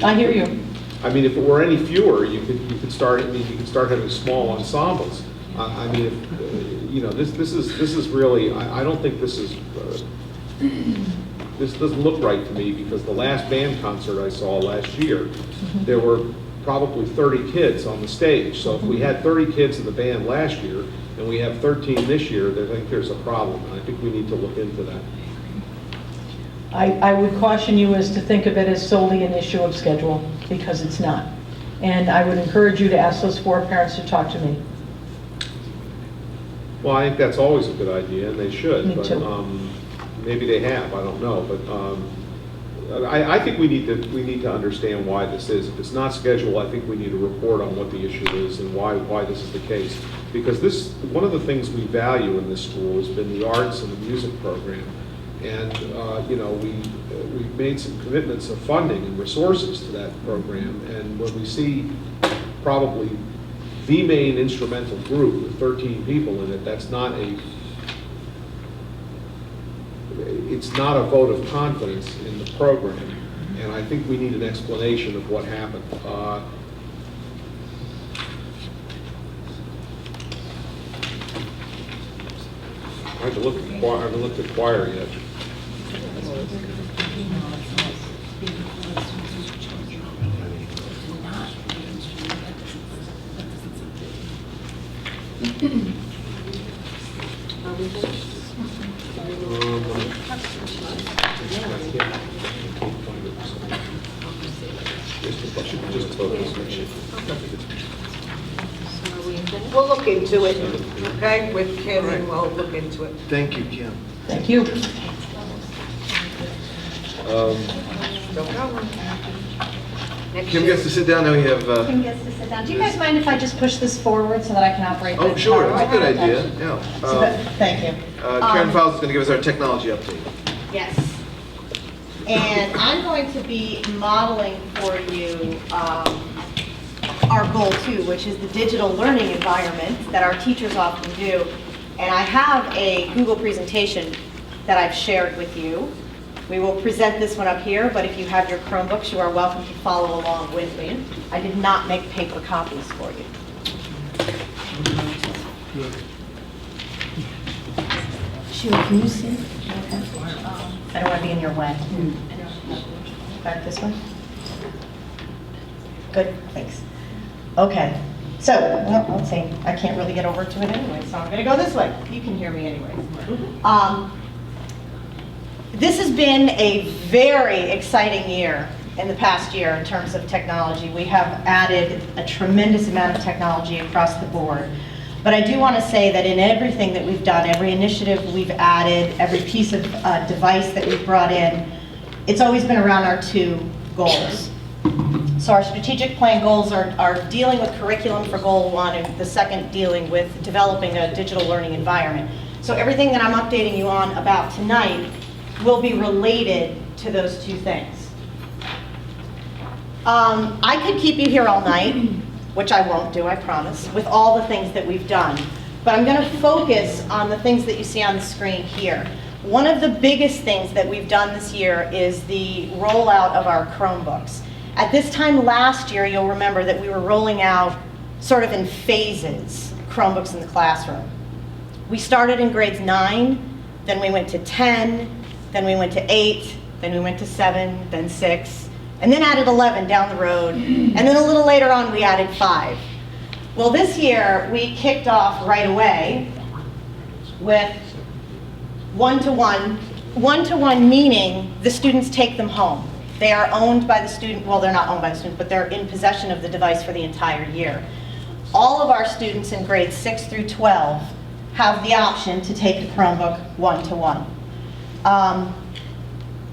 I hear you. I mean, if it were any fewer, you could start having small ensembles. I mean, this is really. I don't think this is. This doesn't look right to me because the last band concert I saw last year, there were probably 30 kids on the stage. So if we had 30 kids in the band last year and we have 13 this year, I think there's a problem. I think we need to look into that. I would caution you as to think of it as solely an issue of schedule, because it's not. And I would encourage you to ask those 4 parents to talk to me. Well, I think that's always a good idea, and they should. Me but, too. Maybe they have, I don't know, but I think we need to understand why this is. If it's not scheduled, I think we need to report on what the issue is and why this is the case. Because one of the things we value in this school has been the arts and the music program. And, you know, we've made some commitments of funding and resources to that program. And when we see probably the main instrumental group with 13 people in it, it's not a vote of confidence in the program. And I think we need an explanation of what happened. I haven't looked at choir yet. We'll look into it, okay, with Kim, and we'll look into it. Thank you, Kim. Thank you. Don't go. Next Kim year. gets to sit down, now we have, Kim gets to sit down. Do you guys mind if I just push this forward so that I can operate the oh, sure, that's a good PowerPoint? idea, yeah. So thank you. Karen Fowles is going to give us our technology update. Yes. And I'm going to be modeling for you our goal 2, which is the digital learning environment that our teachers often do. And I have a Google presentation that I've shared with you. We will present this one up here, but if you have your Chromebooks, you are welcome to follow along with me. I did not make paper copies for you. Sheila, can you see? Okay. I don't want to be in your way. Back this way? Good, thanks. Okay, so, well, let's see, I can't really get over to it anyway, so I'm going to go this way. You can hear me anyway. This has been a very exciting year in the past year in terms of technology. We have added a tremendous amount of technology across the board. But I do want to say that in everything that we've done, every initiative we've added, every piece of device that we've brought in, it's always been around our 2 goals. So our strategic plan goals are dealing with curriculum for goal 1, and the second dealing with developing a digital learning environment. So everything that I'm updating you on about tonight will be related to those 2 things. I could keep you here all night, which I won't do, I promise, with all the things that we've done. But I'm going to focus on the things that you see on the screen here. One of the biggest things that we've done this year is the rollout of our Chromebooks. At this time last year, you'll remember that we were rolling out sort of in phases Chromebooks in the classroom. We started in grades 9, then we went to 10, then we went to 8, then we went to 7, then 6, and then added 11 down the road, and then a little later on we added 5. Well, this year we kicked off right away with one-to-one. One-to-one meaning the students take them home. They are owned by the student, well, they're not owned by the student, but they're in possession of the device for the entire year. All of our students in grades 6 through 12 have the option to take the Chromebook one-to-one.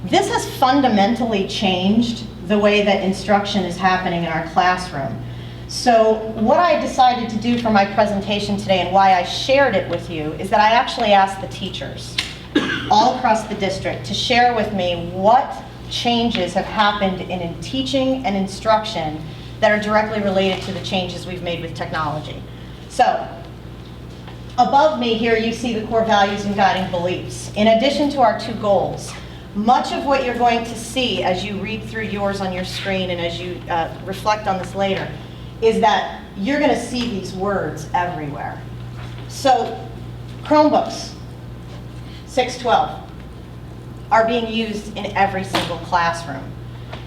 This has fundamentally changed the way that instruction is happening in our classroom. So what I decided to do for my presentation today and why I shared it with you is that I actually asked the teachers all across the district to share with me what changes have happened in teaching and instruction that are directly related to the changes we've made with technology. So, above me here you see the core values and guiding beliefs. In addition to our 2 goals, much of what you're going to see as you read through yours on your screen and as you reflect on this later is that you're going to see these words everywhere. So, Chromebooks, 612. Are being used in every single classroom.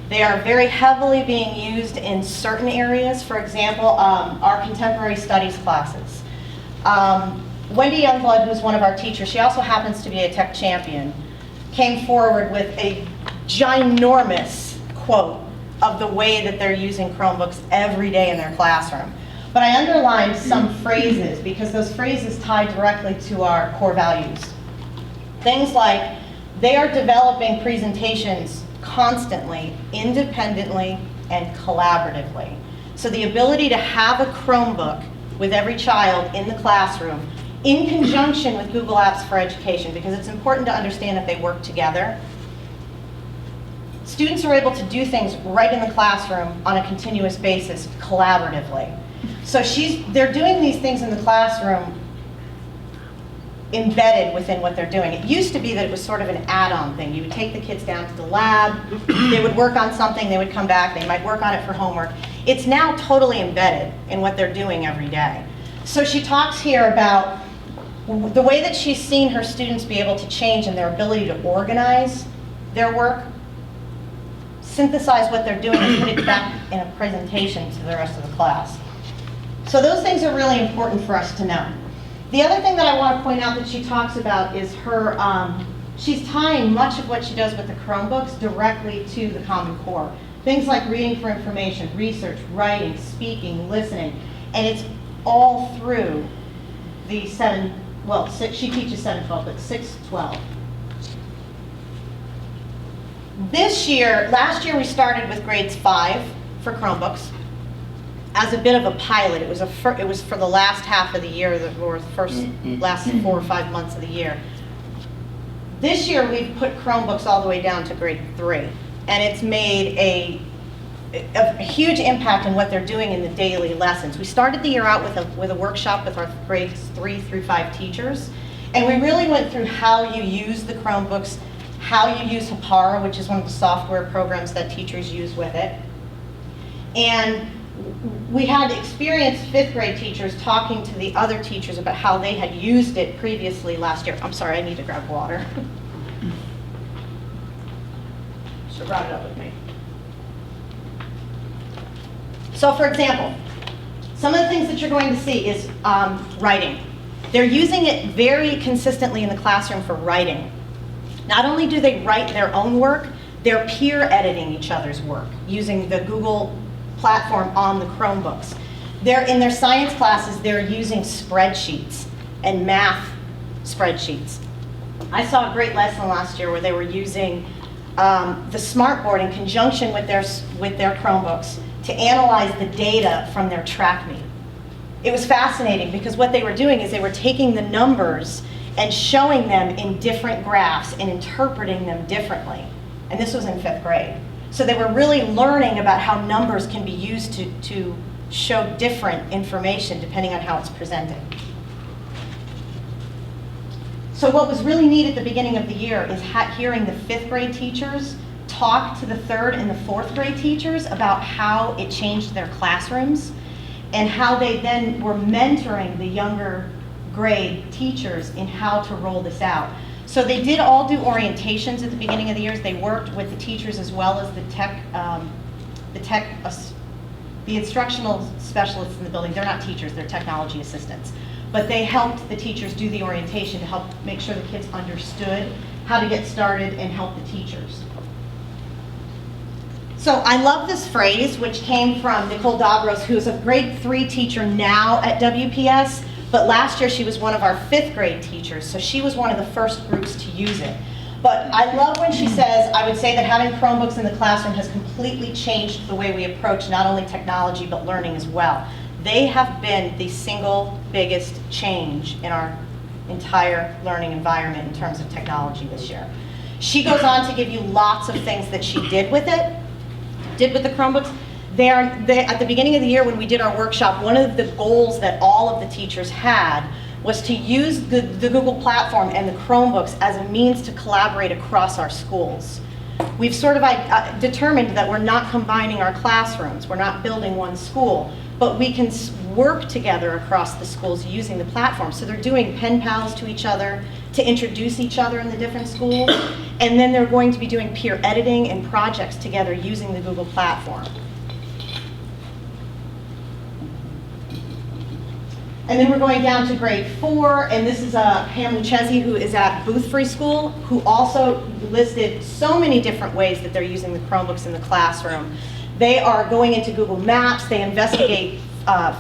They are very heavily being used in certain areas. For example, our contemporary studies classes. Wendy Youngblood, who's one of our teachers, she also happens to be a tech champion, came forward with a ginormous quote of the way that they're using Chromebooks every day in their classroom. but I underlined some phrases because those phrases tie directly to our core values. Things like, they are developing presentations constantly, independently, and collaboratively. So the ability to have a Chromebook with every child in the classroom in conjunction with Google Apps for Education, because it's important to understand that they work together. Students are able to do things right in the classroom on a continuous basis, collaboratively. So they're doing these things in the classroom embedded within what they're doing. It used to be that it was sort of an add-on thing. You would take the kids down to the lab, they would work on something, they would come back, they might work on it for homework. It's now totally embedded in what they're doing every day. So she talks here about the way that she's seen her students be able to change in their ability to organize their work, synthesize what they're doing, and put it back in a presentation to the rest of the class. So those things are really important for us to know. The other thing that I want to point out that she talks about is her, she's tying much of what she does with the Chromebooks directly to the Common Core. Things like reading for information, research, writing, speaking, listening, and it's all through the she teaches 7-12, but 6-12. Last year we started with grades 5 for Chromebooks as a bit of a pilot. It was for the last half of the year, or the last 4 or 5 months of the year. This year we've put Chromebooks all the way down to grade 3, and it's made a huge impact on what they're doing in the daily lessons. We started the year out with a workshop with our grades 3 through 5 teachers, and we really went through how you use the Chromebooks, how you use Hapara, which is one of the software programs that teachers use with it. And we had experienced 5th grade teachers talking to the other teachers about how they had used it previously last year. I'm sorry, I need to grab water. Should have brought it up with me. So for example, some of the things that you're going to see is writing. They're using it very consistently in the classroom for writing. Not only do they write their own work, they're peer editing each other's work using the Google platform on the Chromebooks. In their science classes, they're using spreadsheets and math spreadsheets. I saw a great lesson last year where they were using the smartboard in conjunction with their Chromebooks to analyze the data from their track meet. It was fascinating because what they were doing is they were taking the numbers and showing them in different graphs and interpreting them differently. And this was in 5th grade. So they were really learning about how numbers can be used to show different information depending on how it's presented. So what was really neat at the beginning of the year is hearing the 5th grade teachers talk to the 3rd and the 4th grade teachers about how it changed their classrooms and how they then were mentoring the younger grade teachers in how to roll this out. So they did all do orientations at the beginning of the years. They worked with the teachers as well as the instructional specialists in the building. They're not teachers, they're technology assistants. But they helped the teachers do the orientation to help make sure the kids understood how to get started and help the teachers. So I love this phrase, which came from Nicole Davros, who's a grade 3 teacher now at WPS, but last year she was one of our 5th grade teachers, so she was one of the first groups to use it. But I love when she says, I would say that having Chromebooks in the classroom has completely changed the way we approach not only technology, but learning as well. They have been the single biggest change in our entire learning environment in terms of technology this year. She goes on to give you lots of things that she did with the Chromebooks. At the beginning of the year when we did our workshop, one of the goals that all of the teachers had was to use the Google platform and the Chromebooks as a means to collaborate across our schools. We've sort of determined that we're not combining our classrooms, we're not building one school, but we can work together across the schools using the platform. So they're doing pen pals to each other, to introduce each other in the different schools, and then they're going to be doing peer editing and projects together using the Google platform. And then we're going down to grade 4, and this is Pam Lucchesi, who is at Booth Free School, who also listed so many different ways that they're using the Chromebooks in the classroom. They are going into Google Maps, they investigate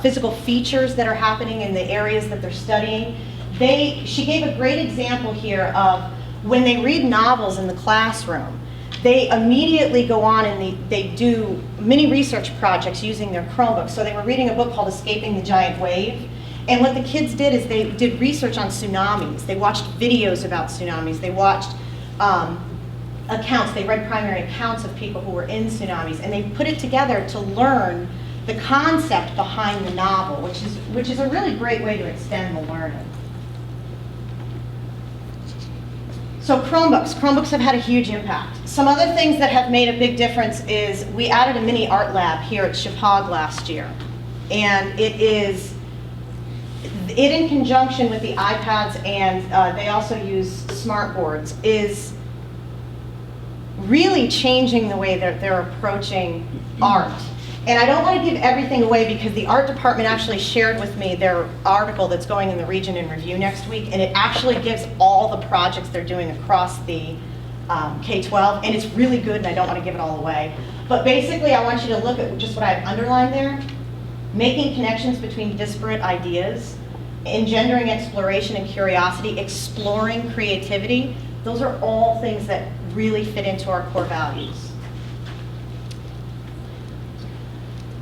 physical features that are happening in the areas that they're studying. She gave a great example here of when they read novels in the classroom, they immediately go on and they do mini research projects using their Chromebook. So they were reading a book called Escaping the Giant Wave. And what the kids did is they did research on tsunamis. They watched videos about tsunamis. They watched accounts. They read primary accounts of people who were in tsunamis. And they put it together to learn the concept behind the novel, which is a really great way to extend the learning. So Chromebooks have had a huge impact. Some other things that have made a big difference is we added a mini art lab here at Chippewa last year. And it in conjunction with the iPads, and they also use smart boards, is really changing the way that they're approaching art. And I don't want to give everything away because the art department actually shared with me their article that's going in the Region in Review next week, and it actually gives all the projects they're doing across the K-12, and it's really good, and I don't want to give it all away. But basically, I want you to look at just what I've underlined there: making connections between disparate ideas, engendering exploration and curiosity, exploring creativity. Those are all things that really fit into our core values.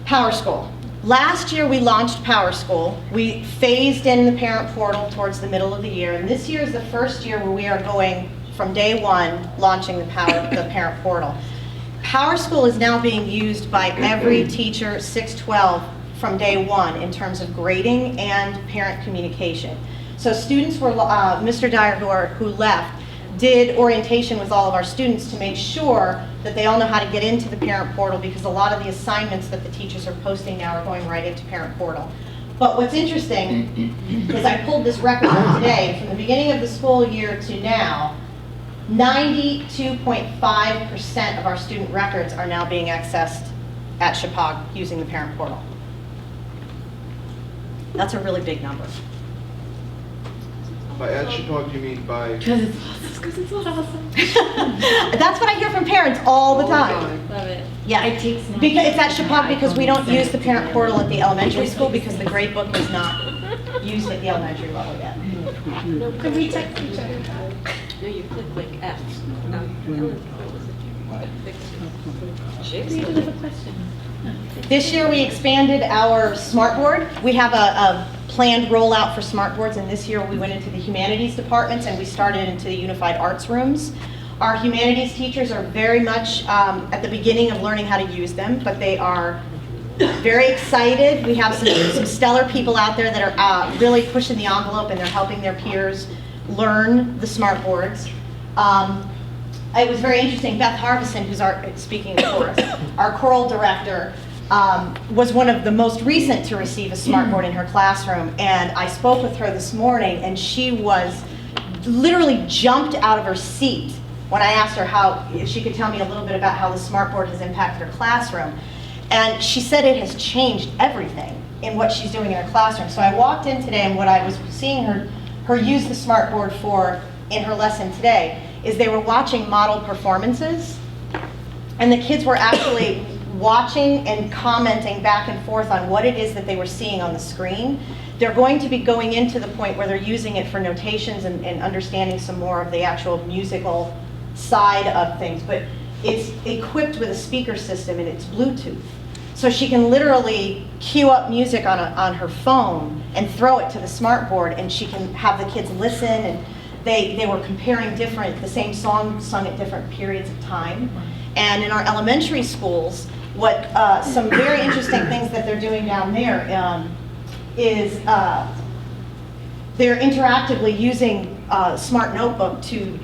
Power School. Last year we launched Power School. We phased in the parent portal towards the middle of the year, and this year is the first year where we are going from day one, launching the parent portal. Power School is now being used by every teacher 612 from day one in terms of grading and parent communication. So students were, Mr. Dyer, who left, did orientation with all of our students to make sure that they all know how to get into the parent portal, because a lot of the assignments that the teachers are posting now are going right into parent portal. But what's interesting is I pulled this record from today. From the beginning of the school year to now, 92.5% of our student records are now being accessed at Chippewa using the parent portal. That's a really big number. By at Chippewa, you mean by? Because it's awesome. That's what I hear from parents all the time. Love it. Yeah, because it's at Chippewa because we don't use the parent portal at the elementary school because the grade book is not used at the elementary level yet. Could we text each other? No, you click like F. This year we expanded our smartboard. We have a planned rollout for smartboards, and this year we went into the humanities departments and we started into the unified arts rooms. Our humanities teachers are very much at the beginning of learning how to use them, but they are very excited. We have some stellar people out there that are really pushing the envelope, and they're helping their peers learn the smartboards. It was very interesting. Beth Harbison, who's speaking of chorus, our choral director, was one of the most recent to receive a smartboard in her classroom. And I spoke with her this morning, and she was literally jumped out of her seat when I asked her if she could tell me a little bit about how the smartboard has impacted her classroom. And she said it has changed everything in what she's doing in her classroom. So I walked in today, and what I was seeing her use the smartboard for in her lesson today is they were watching model performances, and the kids were actually watching and commenting back and forth on what it is that they were seeing on the screen. They're going to be going into the point where they're using it for notations and understanding some more of the actual musical side of things, but it's equipped with a speaker system and it's Bluetooth. So she can literally cue up music on her phone and throw it to the smartboard, and she can have the kids listen, and they were comparing the same song sung at different periods of time. And in our elementary schools, some very interesting things that they're doing down there is they're interactively using Smart Notebook to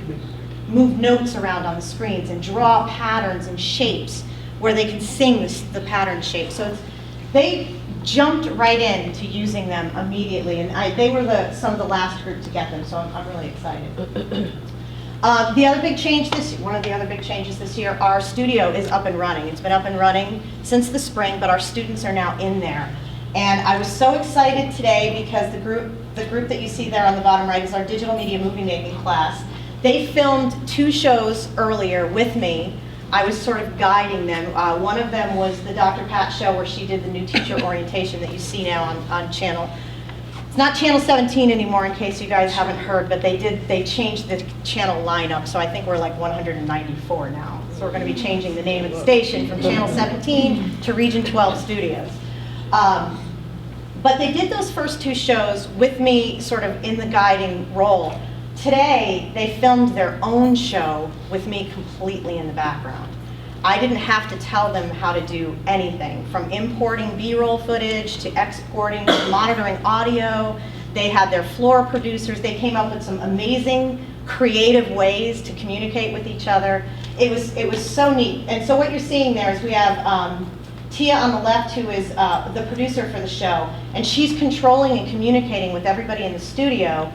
move notes around on the screens and draw patterns and shapes where they can sing the pattern shape. So they jumped right into using them immediately, and they were some of the last group to get them, so I'm really excited. The other big change one of the other big changes this year, our studio is up and running. It's been up and running since the spring, but our students are now in there. And I was so excited today because the group that you see there on the bottom right is our digital media movie making class. They filmed 2 shows earlier with me I was sort of guiding them. One of them was the Dr. Pat show where she did the new teacher orientation that you see now on channel. It's not channel 17 anymore, in case you guys haven't heard, but they changed the channel lineup, so I think we're like 194 now. So we're going to be changing the name of the station from channel 17 to Region 12 Studios. But they did those first two shows with me sort of in the guiding role. Today, they filmed their own show with me completely in the background. I didn't have to tell them how to do anything, from importing B-roll footage to exporting to monitoring audio. They had their floor producers. They came up with some amazing creative ways to communicate with each other. It was so neat. And so what you're seeing there is we have Tia on the left, who is the producer for the show, and she's controlling and communicating with everybody in the studio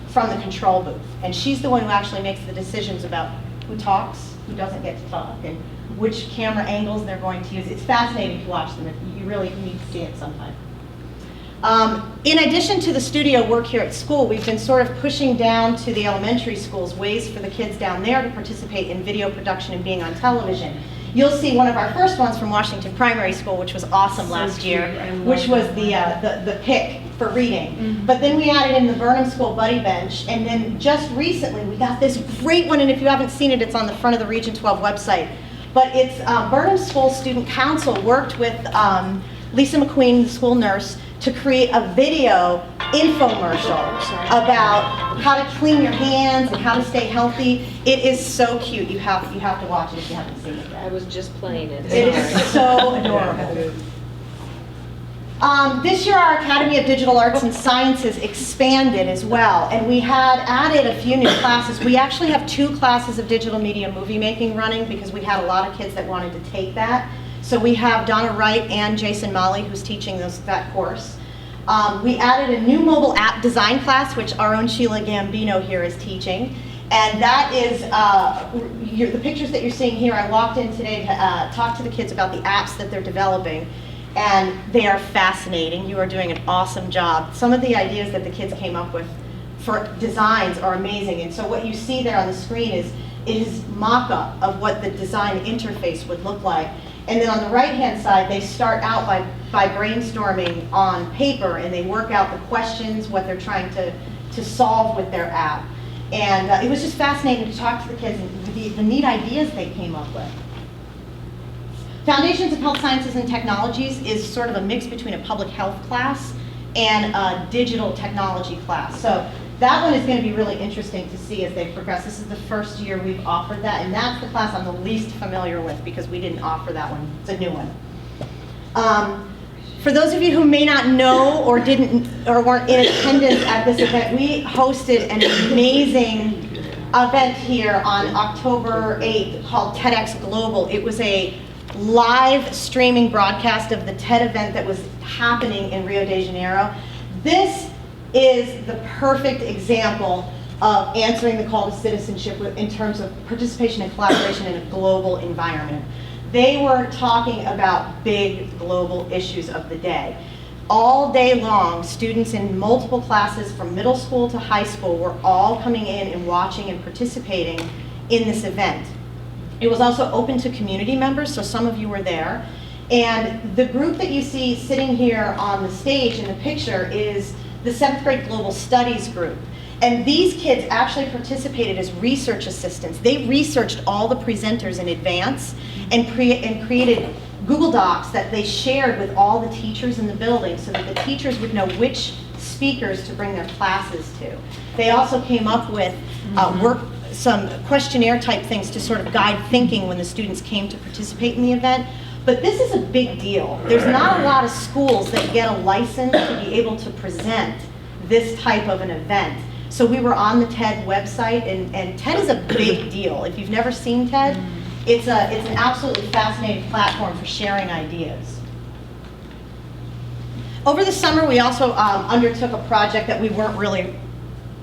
from the control booth. And she's the one who actually makes the decisions about who talks, who doesn't get to talk, and which camera angles they're going to use. It's fascinating to watch them. You really need to see it sometime. In addition to the studio work here at school, we've been sort of pushing down to the elementary schools ways for the kids down there to participate in video production and being on television. You'll see one of our first ones from Washington Primary School, which was awesome last year, which was the pick for reading. But then we added in the Burnham School Buddy Bench, and then just recently we got this great one, and if you haven't seen it, it's on the front of the Region 12 website. But it's Burnham School Student Council worked with Lisa McQueen, the school nurse, to create a video infomercial about how to clean your hands and how to stay healthy. It is so cute. You have to watch it if you haven't seen it yet. I was just playing it. It is so adorable. This year our Academy of Digital Arts and Sciences expanded as well, and we had added a few new classes. We actually have 2 classes of digital media movie making running because we had a lot of kids that wanted to take that. So we have Donna Wright and Jason Molly who's teaching that course. We added a new mobile app design class, which our own Sheila Gambino here is teaching. And that is, the pictures that you're seeing here, I walked in today to talk to the kids about the apps that they're developing. And they are fascinating. You are doing an awesome job. Some of the ideas that the kids came up with for designs are amazing. And so what you see there on the screen is mock-up of what the design interface would look like. And then on the right-hand side, they start out by brainstorming on paper, and they work out the questions, what they're trying to solve with their app. And it was just fascinating to talk to the kids and the neat ideas they came up with. Foundations of Health Sciences and Technologies is sort of a mix between a public health class and a digital technology class. So that one is going to be really interesting to see as they progress. This is the first year we've offered that, and that's the class I'm the least familiar with because we didn't offer that one. It's a new one. For those of you who may not know or weren't in attendance at this event, we hosted an amazing event here on October 8th called TEDx Global. It was a live streaming broadcast of the TED event that was happening in Rio de Janeiro. This is the perfect example of answering the call to citizenship in terms of participation and collaboration in a global environment. They were talking about big global issues of the day. All day long, students in multiple classes from middle school to high school were all coming in and watching and participating in this event. It was also open to community members, so some of you were there. And the group that you see sitting here on the stage in the picture is the 7th grade Global Studies group. And these kids actually participated as research assistants. They researched all the presenters in advance and created Google Docs that they shared with all the teachers in the building so that the teachers would know which speakers to bring their classes to. They also came up with some questionnaire type things to sort of guide thinking when the students came to participate in the event. But this is a big deal. There's not a lot of schools that get a license to be able to present this type of an event. So we were on the TED website, and TED is a big deal. If you've never seen TED, it's an absolutely fascinating platform for sharing ideas. Over the summer, we also undertook a project that we weren't really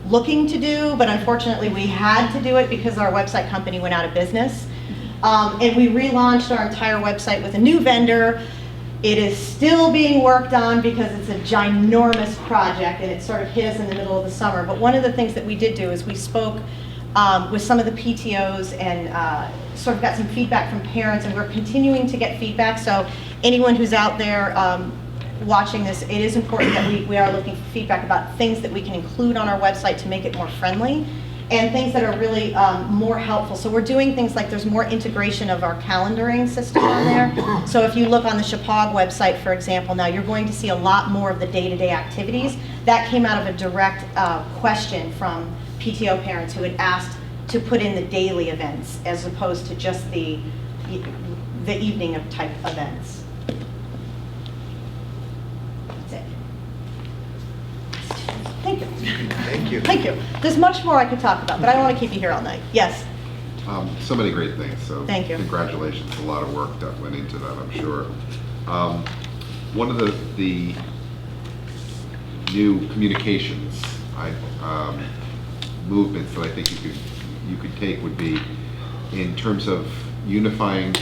looking to do, but unfortunately we had to do it because our website company went out of business. And we relaunched our entire website with a new vendor. It is still being worked on because it's a ginormous project and it sort of hit us in the middle of the summer. But one of the things that we did do is we spoke with some of the PTOs and sort of got some feedback from parents, and we're continuing to get feedback. So anyone who's out there watching this, it is important that we are looking for feedback about things that we can include on our website to make it more friendly, and things that are really more helpful. So we're doing things like there's more integration of our calendaring system on there. So if you look on the Chappaq website, for example, now you're going to see a lot more of the day-to-day activities. That came out of a direct question from PTO parents who had asked to put in the daily events as opposed to just the evening of type events. That's it. Thank you. Thank you. Thank you. There's much more I could talk about, but I don't want to keep you here all night. Yes? So many great things, so. Thank you. Congratulations, a lot of work that went into that, I'm sure. One of the new communications movements that I think you could take would be in terms of unifying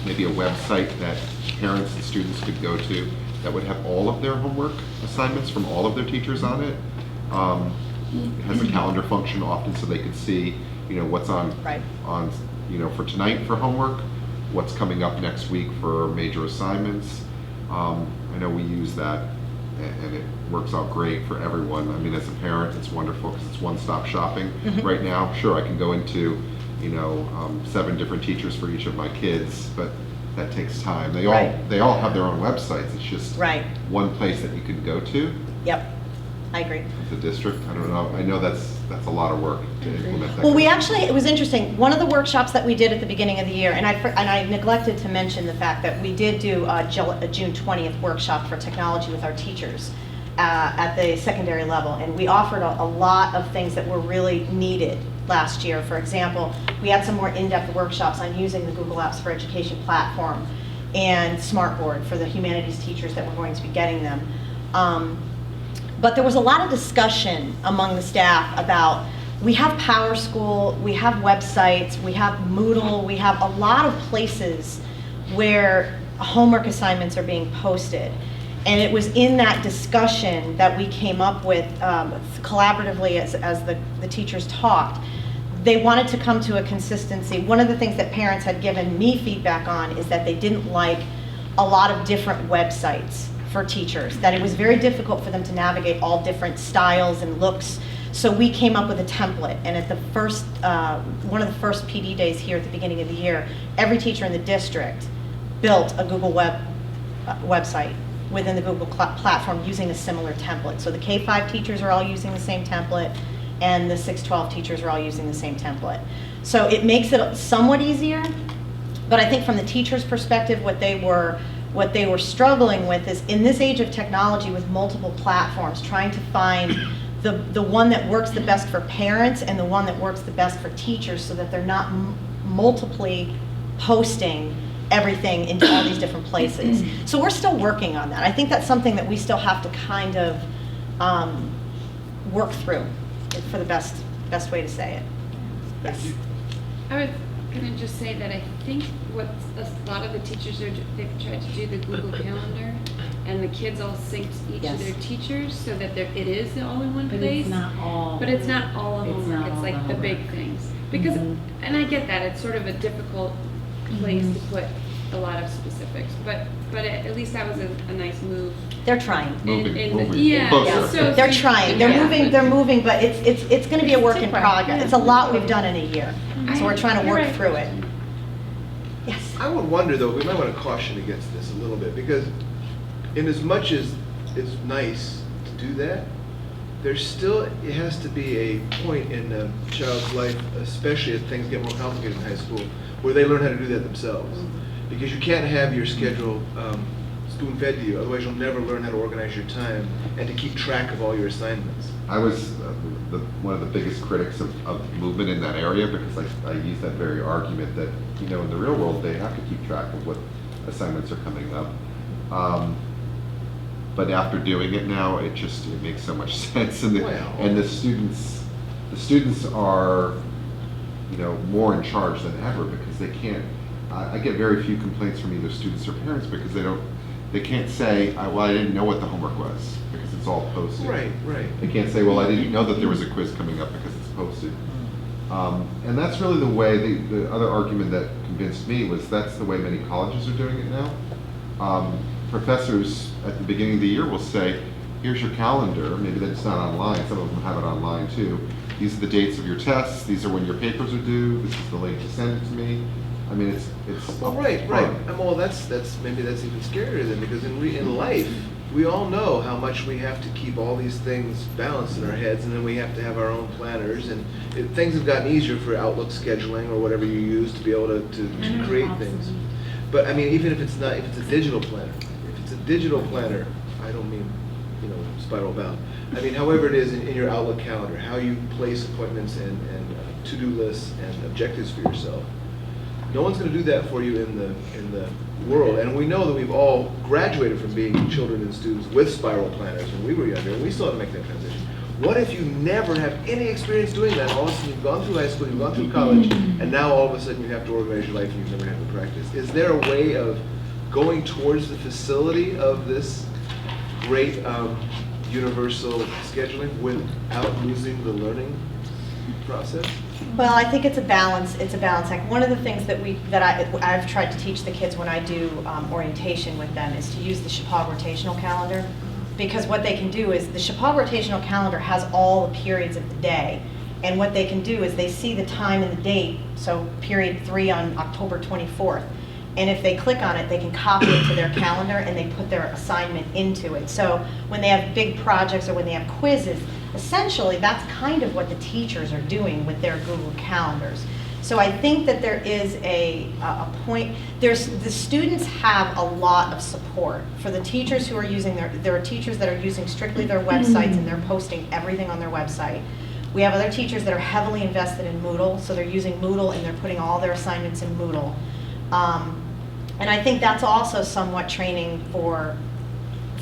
maybe a website that parents and students could go to that would have all of their homework assignments from all of their teachers on it. It has a calendar function often, so they could see, what's on for tonight for homework, what's coming up next week for major assignments. I know we use that, and it works out great for everyone. I mean, as a parent, it's wonderful because it's one-stop shopping. Right now, sure, I can go into 7 different teachers for each of my kids, but that takes time. They all have their own websites. It's just one place that you can go to. Yep, I agree. The district, I don't know. I know that's a lot of work to implement that. Well, it was interesting. One of the workshops that we did at the beginning of the year, and I neglected to mention the fact that we did do a June 20th workshop for technology with our teachers at the secondary level, and we offered a lot of things that were really needed last year. For example, we had some more in-depth workshops on using the Google Apps for Education platform and Smartboard for the humanities teachers that were going to be getting them. But there was a lot of discussion among the staff about, we have PowerSchool, we have websites, we have Moodle, we have a lot of places where homework assignments are being posted. And it was in that discussion that we came up with collaboratively as the teachers talked. They wanted to come to a consistency. One of the things that parents had given me feedback on is that they didn't like a lot of different websites for teachers, that it was very difficult for them to navigate all different styles and looks. So we came up with a template, and at the first, one of the first PD days here at the beginning of the year, every teacher in the district built a Google website within the Google platform using a similar template. So the K-5 teachers are all using the same template, and the 6-12 teachers are all using the same template. So it makes it somewhat easier, but I think from the teacher's perspective, what they were struggling with is, in this age of technology with multiple platforms, trying to find the one that works the best for parents and the one that works the best for teachers, so that they're not multiply posting everything into all these different places. So we're still working on that. I think that's something that we still have to kind of work through, for the best way to say it. Yes. I was going to just say that I think what a lot of the teachers they've tried to do the Google Calendar, and the kids all sync each of their teachers so that it is all in one place. But it's not all homework. It's like the big things. Because, and I get that, it's sort of a difficult place to put a lot of specifics, but at least that was a nice move. They're trying. Yeah. So they're trying. They're moving, but it's going to be a work in progress. It's a lot we've done in a year, so we're trying to work through it. Yes. I would wonder, though, we might want to caution against this a little bit, because in as much as it's nice to do that, it has to be a point in a child's life, especially as things get more complicated in high school, where they learn how to do that themselves. Because you can't have your schedule spoon-fed to you, otherwise you'll never learn how to organize your time and to keep track of all your assignments. I was one of the biggest critics of movement in that area, because I use that very argument that, in the real world, they have to keep track of what assignments are coming up. But after doing it now, it makes so much sense. And the students are, more in charge than ever, because they can't. I get very few complaints from either students or parents because they can't say, well, I didn't know what the homework was, because it's all posted. Right. They can't say, well, I didn't know that there was a quiz coming up, because it's posted. And that's really the way, the other argument that convinced me was that's the way many colleges are doing it now. Professors at the beginning of the year will say, here's your calendar, maybe that's not online, some of them have it online too. These are the dates of your tests, these are when your papers are due, this is the link to send it to me. I mean, it's Well, right. Well, that's maybe that's even scarier then, because in life, we all know how much we have to keep all these things balanced in our heads, and then we have to have our own planners, and things have gotten easier for Outlook scheduling or whatever you use to be able to create things. But I mean, even if it's not, if it's a digital planner, I don't mean, spiral bound. I mean, however it is in your Outlook calendar, how you place appointments and to-do lists and objectives for yourself. No one's going to do that for you in the world, and we know that we've all graduated from being children and students with spiral planners when we were younger, and we still have to make that transition. What if you never have any experience doing that? All of a sudden, you've gone through high school, you've gone through college, and now all of a sudden you have to organize your life and you've never had to practice. Is there a way of going towards the facility of this great universal scheduling without losing the learning process? Well, I think it's a balance. It's a balance. Like one of the things that I've tried to teach the kids when I do orientation with them is to use the Chapal rotational calendar, because what they can do is the Chapal rotational calendar has all the periods of the day, and what they can do is they see the time and the date. So period 3 on October 24th, and if they click on it, they can copy it to their calendar and they put their assignment into it. So when they have big projects or when they have quizzes, essentially that's kind of what the teachers are doing with their Google calendars. So I think that there is a point. The students have a lot of support for the teachers who are using there are teachers that are using strictly their websites and they're posting everything on their website. We have other teachers that are heavily invested in Moodle, so they're using Moodle and they're putting all their assignments in Moodle. And I think that's also somewhat training for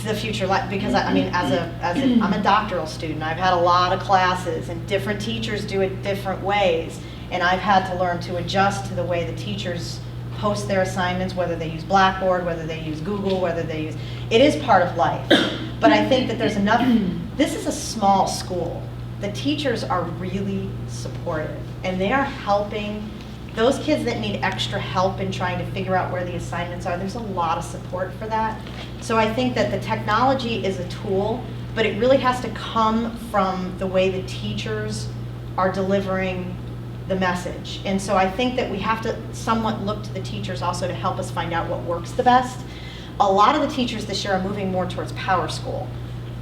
the future life, because I mean, I'm a doctoral student. I've had a lot of classes, and different teachers do it different ways, and I've had to learn to adjust to the way the teachers post their assignments, whether they use Blackboard, whether they use Google, whether they use. It is part of life, but I think that there's enough. This is a small school. The teachers are really supportive, and they are helping. Those kids that need extra help in trying to figure out where the assignments are, there's a lot of support for that. So I think that the technology is a tool, but it really has to come from the way the teachers are delivering the message. And so I think that we have to somewhat look to the teachers also to help us find out what works the best. A lot of the teachers this year are moving more towards PowerSchool.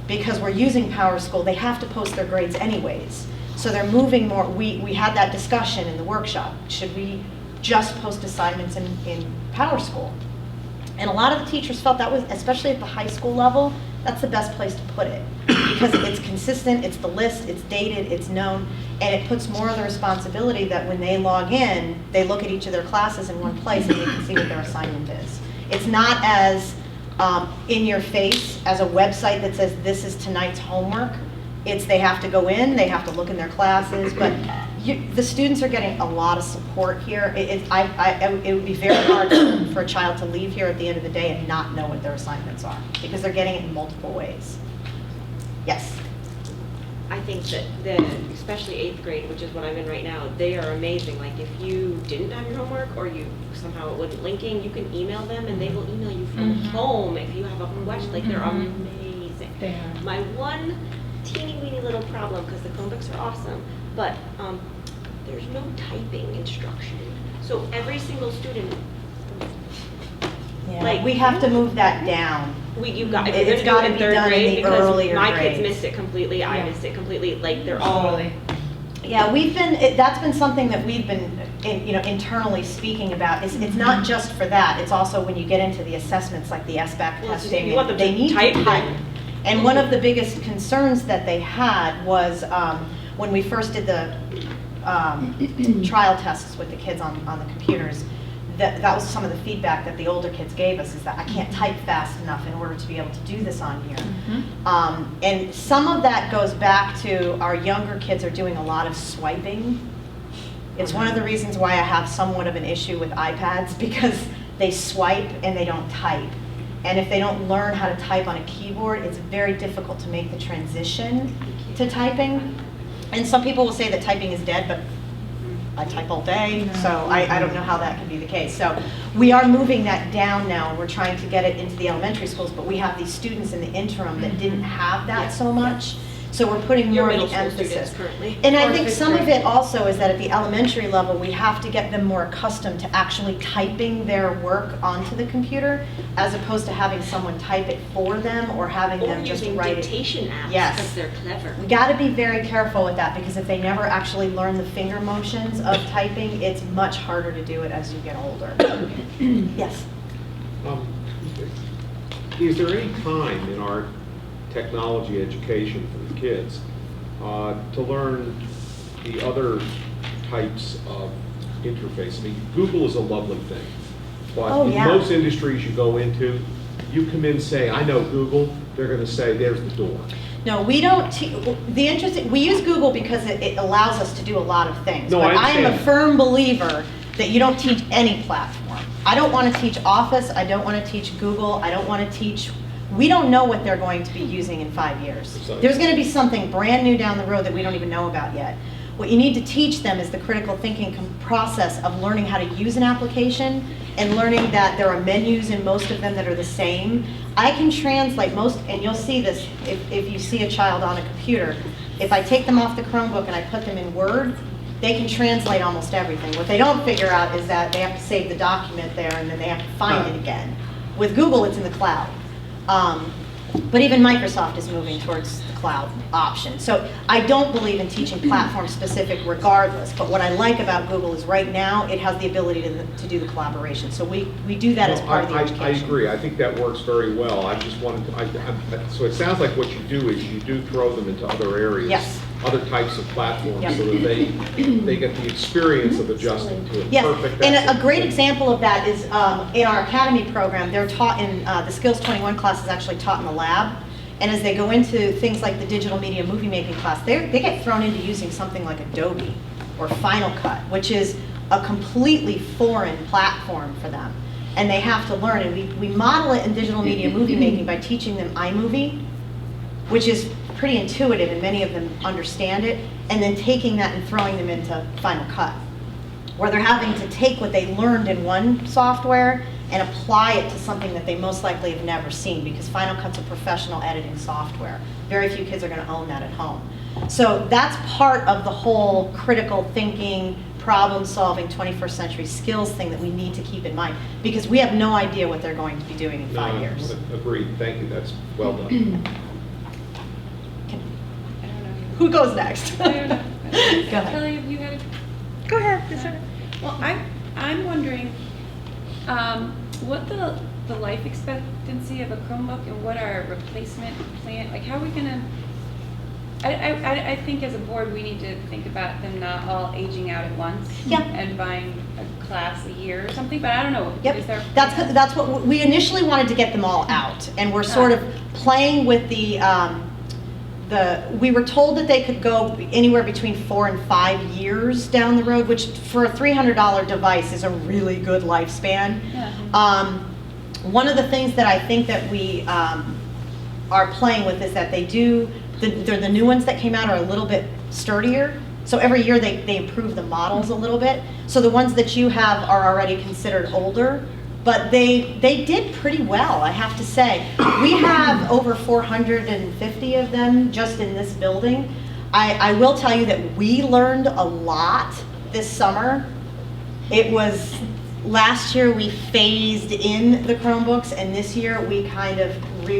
Because we're using PowerSchool, they have to post their grades anyways. So they're moving more. We had that discussion in the workshop. Should we just post assignments in PowerSchool? And a lot of the teachers felt that was, especially at the high school level, that's the best place to put it. Because it's consistent, it's the list, it's dated, it's known, and it puts more of the responsibility that when they log in, they look at each of their classes in one place and they can see what their assignment is. It's not as in your face as a website that says this is tonight's homework. It's they have to go in, they have to look in their classes, but the students are getting a lot of support here. It would be very hard for a child to leave here at the end of the day and not know what their assignments are, because they're getting it in multiple ways. Yes? I think that especially 8th grade, which is what I'm in right now, they are amazing. Like if you didn't have your homework or you somehow it wasn't linking, you can email them and they will email you from home if you have a question. Like they're amazing. They are. My one teeny weeny little problem, because the Chromebooks are awesome, but there's no typing instruction. So every single student, like we have to move that down. You've got, if It's you're got going to to be do it in 3rd done in grade, the because earlier my grades. kids missed it completely, I missed it completely, like they're all. Yeah, that's been something that we've been, internally speaking about. It's not just for that. It's also when you get into the assessments like the SBAC testing, you want them they to need to type type. And one of the biggest concerns that they had was when we first did the trial tests with the kids on the computers. That was some of the feedback that the older kids gave us, is that I can't type fast enough in order to be able to do this on here. And some of that goes back to our younger kids are doing a lot of swiping. It's one of the reasons why I have somewhat of an issue with iPads, because they swipe and they don't type. And if they don't learn how to type on a keyboard, it's very difficult to make the transition to typing. And some people will say that typing is dead, but I type all day, so I don't know how that can be the case. So we are moving that down now, and we're trying to get it into the elementary schools, but we have these students in the interim that didn't have that so much. So we're putting Your more of middle the school students emphasis. currently. And I Or think fifth some of grade. it also is that at the elementary level, we have to get them more accustomed to actually typing their work onto the computer, as opposed to having someone type it for them or having Or them just using write it. dictation apps, Yes. because they're clever. We got to be very careful with that, because if they never actually learn the finger motions of typing, it's much harder to do it as you get older. Yes? Is there any time in our technology education for the kids to learn the other types of interface? I mean, Google is a lovely thing, but Oh, in yeah. most industries you go into, you come in and say, I know Google, they're going to say, there's the door. No, we don't, we use Google because it allows us to do a lot of things. No, But I I am a understand. firm believer that you don't teach any platform. I don't want to teach Office, I don't want to teach Google, I don't want to teach, we don't know what they're going to be using in 5 years. Precisely. There's going to be something brand new down the road that we don't even know about yet. What you need to teach them is the critical thinking process of learning how to use an application and learning that there are menus in most of them that are the same. I can translate most, and you'll see this if you see a child on a computer. If I take them off the Chromebook and I put them in Word, they can translate almost everything. What they don't figure out is that they have to save the document there and then they have to find it again. With Google, it's in the cloud. But even Microsoft is moving towards the cloud option. So I don't believe in teaching platform specific regardless, but what I like about Google is right now, it has the ability to do the collaboration. So we do that as No, part of the I education. agree, I think that works very well. I just wanted to, so it sounds like what you do is you do throw them into other areas. Yes. Other types of platforms, Yep. so that they get the experience of adjusting to it. Yes, Perfect. and That's a great example of that is in our academy program, they're taught in, the Skills 21 class is actually taught in the lab. And as they go into things like the digital media movie making class, they get thrown into using something like Adobe or Final Cut, which is a completely foreign platform for them. And they have to learn, and we model it in digital media movie making by teaching them iMovie, which is pretty intuitive and many of them understand it, and then taking that and throwing them into Final Cut, where they're having to take what they learned in one software and apply it to something that they most likely have never seen, because Final Cut's a professional editing software. Very few kids are going to own that at home. So that's part of the whole critical thinking, problem-solving, 21st century skills thing that we need to keep in mind, because we have no idea what they're going to be doing in 5 years. Agreed, thank you, that's well done. Who goes next? Go ahead. Kelly, have you had a Go ahead. Well, I'm wondering what the life expectancy of a Chromebook and what our replacement plan, like how are we gonna, I think as a board, we need to think about them not all aging out at once. Yeah. And buying a class a year or something, but I don't know. Yep, Is there? that's what, we initially wanted to get them all out, and we're sort of playing with we were told that they could go anywhere between 4 and 5 years down the road, which for a $300 device is a really good lifespan. Yeah. One of the things that I think that we are playing with is that they're the new ones that came out are a little bit sturdier. So every year they improve the models a little bit. So the ones that you have are already considered older, but they did pretty well, I have to say. We have over 450 of them just in this building. I will tell you that we learned a lot this summer. It was, last year we phased in the Chromebooks, and this year we kind of, we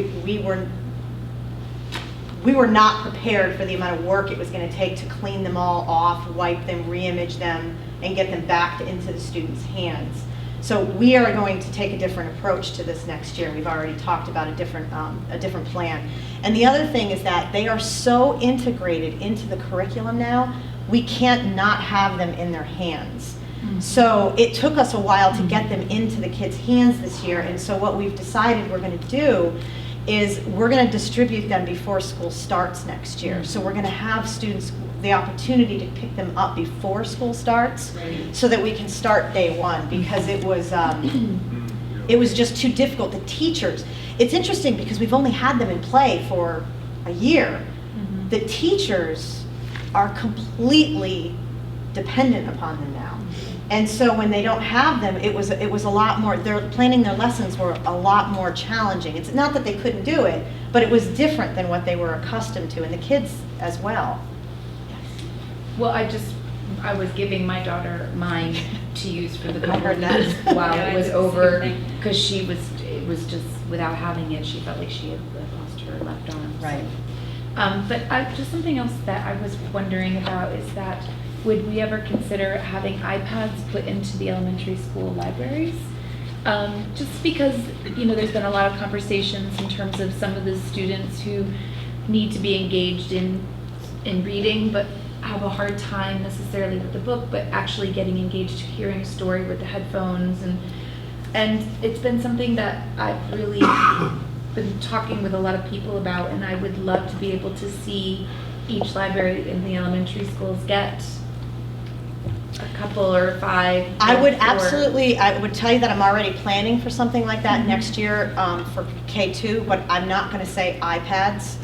were not prepared for the amount of work it was going to take to clean them all off, wipe them, re-image them, and get them back into the students' hands. So we are going to take a different approach to this next year. We've already talked about a different plan. And the other thing is that they are so integrated into the curriculum now, we can't not have them in their hands. So it took us a while to get them into the kids' hands this year, and so what we've decided we're going to do is we're going to distribute them before school starts next year. So we're going to have students the opportunity to pick them up before school starts, so that we can start day one, because it was just too difficult. The teachers, it's interesting because we've only had them in play for a year. The teachers are completely dependent upon them now. And so when they don't have them, it was a lot more, planning their lessons were a lot more challenging. It's not that they couldn't do it, but it was different than what they were accustomed to, and the kids as well. Well, I was giving my daughter mine to use for the I heard couple that. weeks while Yeah, it I was did the same over, thing. because it was just, without having it, she felt like she had lost her left arm. so. Right. But just something else that I was wondering about is that, would we ever consider having iPads put into the elementary school libraries? Just because, there's been a lot of conversations in terms of some of the students who need to be engaged in reading, but have a hard time necessarily with the book, but actually getting engaged to hearing a story with the headphones. And it's been something that I've really been talking with a lot of people about, and I would love to be able to see each library in the elementary schools get a couple or 5. I would or 4. absolutely, I would tell you that I'm already planning for something like that next year for K2, but I'm not going to say iPads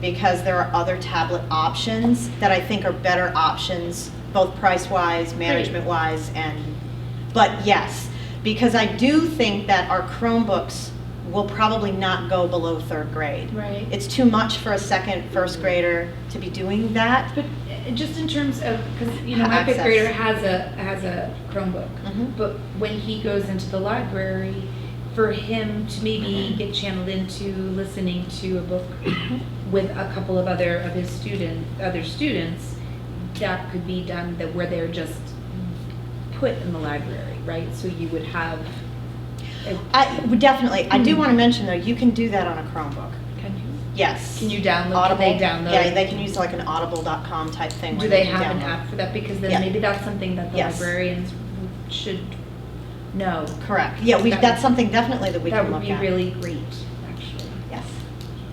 because there are other tablet options that I think are better options, both price-wise, management-wise, but yes, because I do think that our Chromebooks will probably not go below 3rd grade. Right. It's too much for a first grader to be doing that. But just in terms of, because my Access. 5th grader has a Chromebook, Mhm. but when he goes into the library, for him to maybe get channeled into listening to a book with a couple of other students, that could be done where they're just put in the library, right? So you would have. I would definitely. I do want to mention though, you can do that on a Chromebook. Can you? Yes. Can you download? Audible. Can they download? Yeah, they can use like an audible.com type thing. Do where they can have an download. app for that? Because then Yeah. maybe that's something that the Yes. librarians should know. Correct. Yeah, that's something definitely that we can look at. That would be really great, actually. Yes.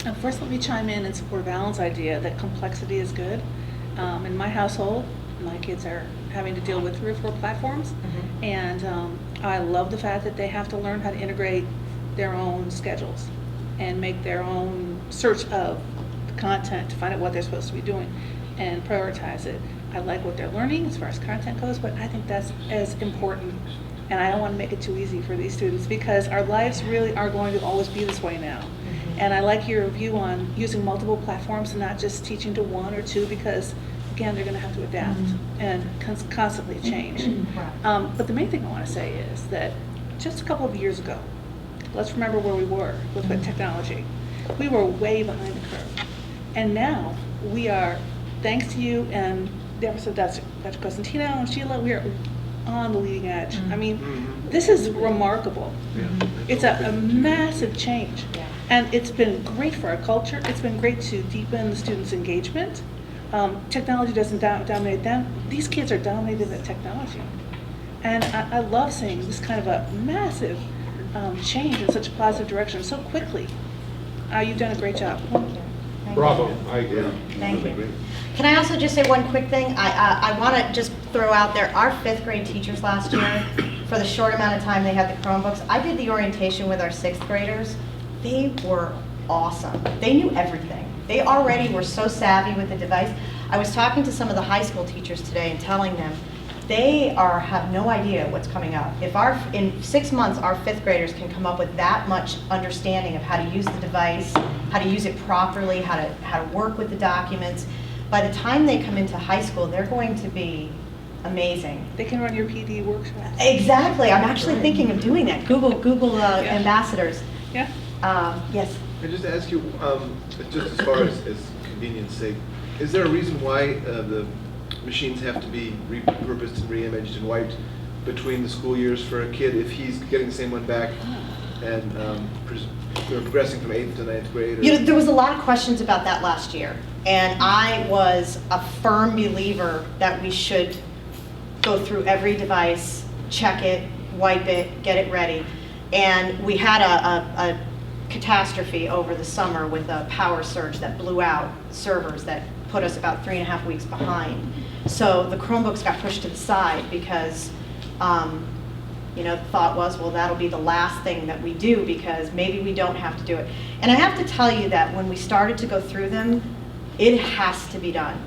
Now, first, let me chime in and support Alan's idea that complexity is good. In my household, my kids are having to deal with 3 or 4 platforms, and I love the fact that they have to learn how to integrate their own schedules and make their own search of the content to find out what they're supposed to be doing and prioritize it. I like what they're learning as far as content goes, but I think that's as important. And I don't want to make it too easy for these students because our lives really are going to always be this way now. And I like your view on using multiple platforms and not just teaching to 1 or 2 because, again, they're going to have to adapt and constantly change. But the main thing I want to say is that just a couple of years ago, let's remember where we were with technology. We were way behind the curve. And now we are, thanks to you and Dr. Cosentino and Sheila, we are on the leading edge. I mean, this is remarkable. It's a massive change. And it's been great for our culture. It's been great to deepen the students' engagement. Technology doesn't dominate them. These kids are dominated by technology. And I love seeing this kind of a massive change in such a positive direction so quickly. You've done a great job. Bravo, I agree. Thank you. Can I also just say one quick thing? I want to just throw out there, our 5th grade teachers last year, for the short amount of time they had the Chromebooks, I did the orientation with our 6th graders. They were awesome. They knew everything. They already were so savvy with the device. I was talking to some of the high school teachers today and telling them they have no idea what's coming up. If in 6 months our 5th graders can come up with that much understanding of how to use the device, how to use it properly, how to work with the documents, by the time they come into high school, they're going to be amazing. They can run your PD workshop. Exactly. I'm actually thinking of doing that. Google ambassadors. Yeah. Yes. I just ask you, just as far as convenience sake, is there a reason why the machines have to be repurposed and re-imaged and wiped between the school years for a kid if he's getting the same one back and progressing from 8th to 9th grade? Or? There was a lot of questions about that last year, and I was a firm believer that we should go through every device, check it, wipe it, get it ready. And we had a catastrophe over the summer with a power surge that blew out servers that put us about 3.5 weeks behind. So the Chromebooks got pushed to the side because, the thought was, well, that'll be the last thing that we do because maybe we don't have to do it. And I have to tell you that when we started to go through them, it has to be done.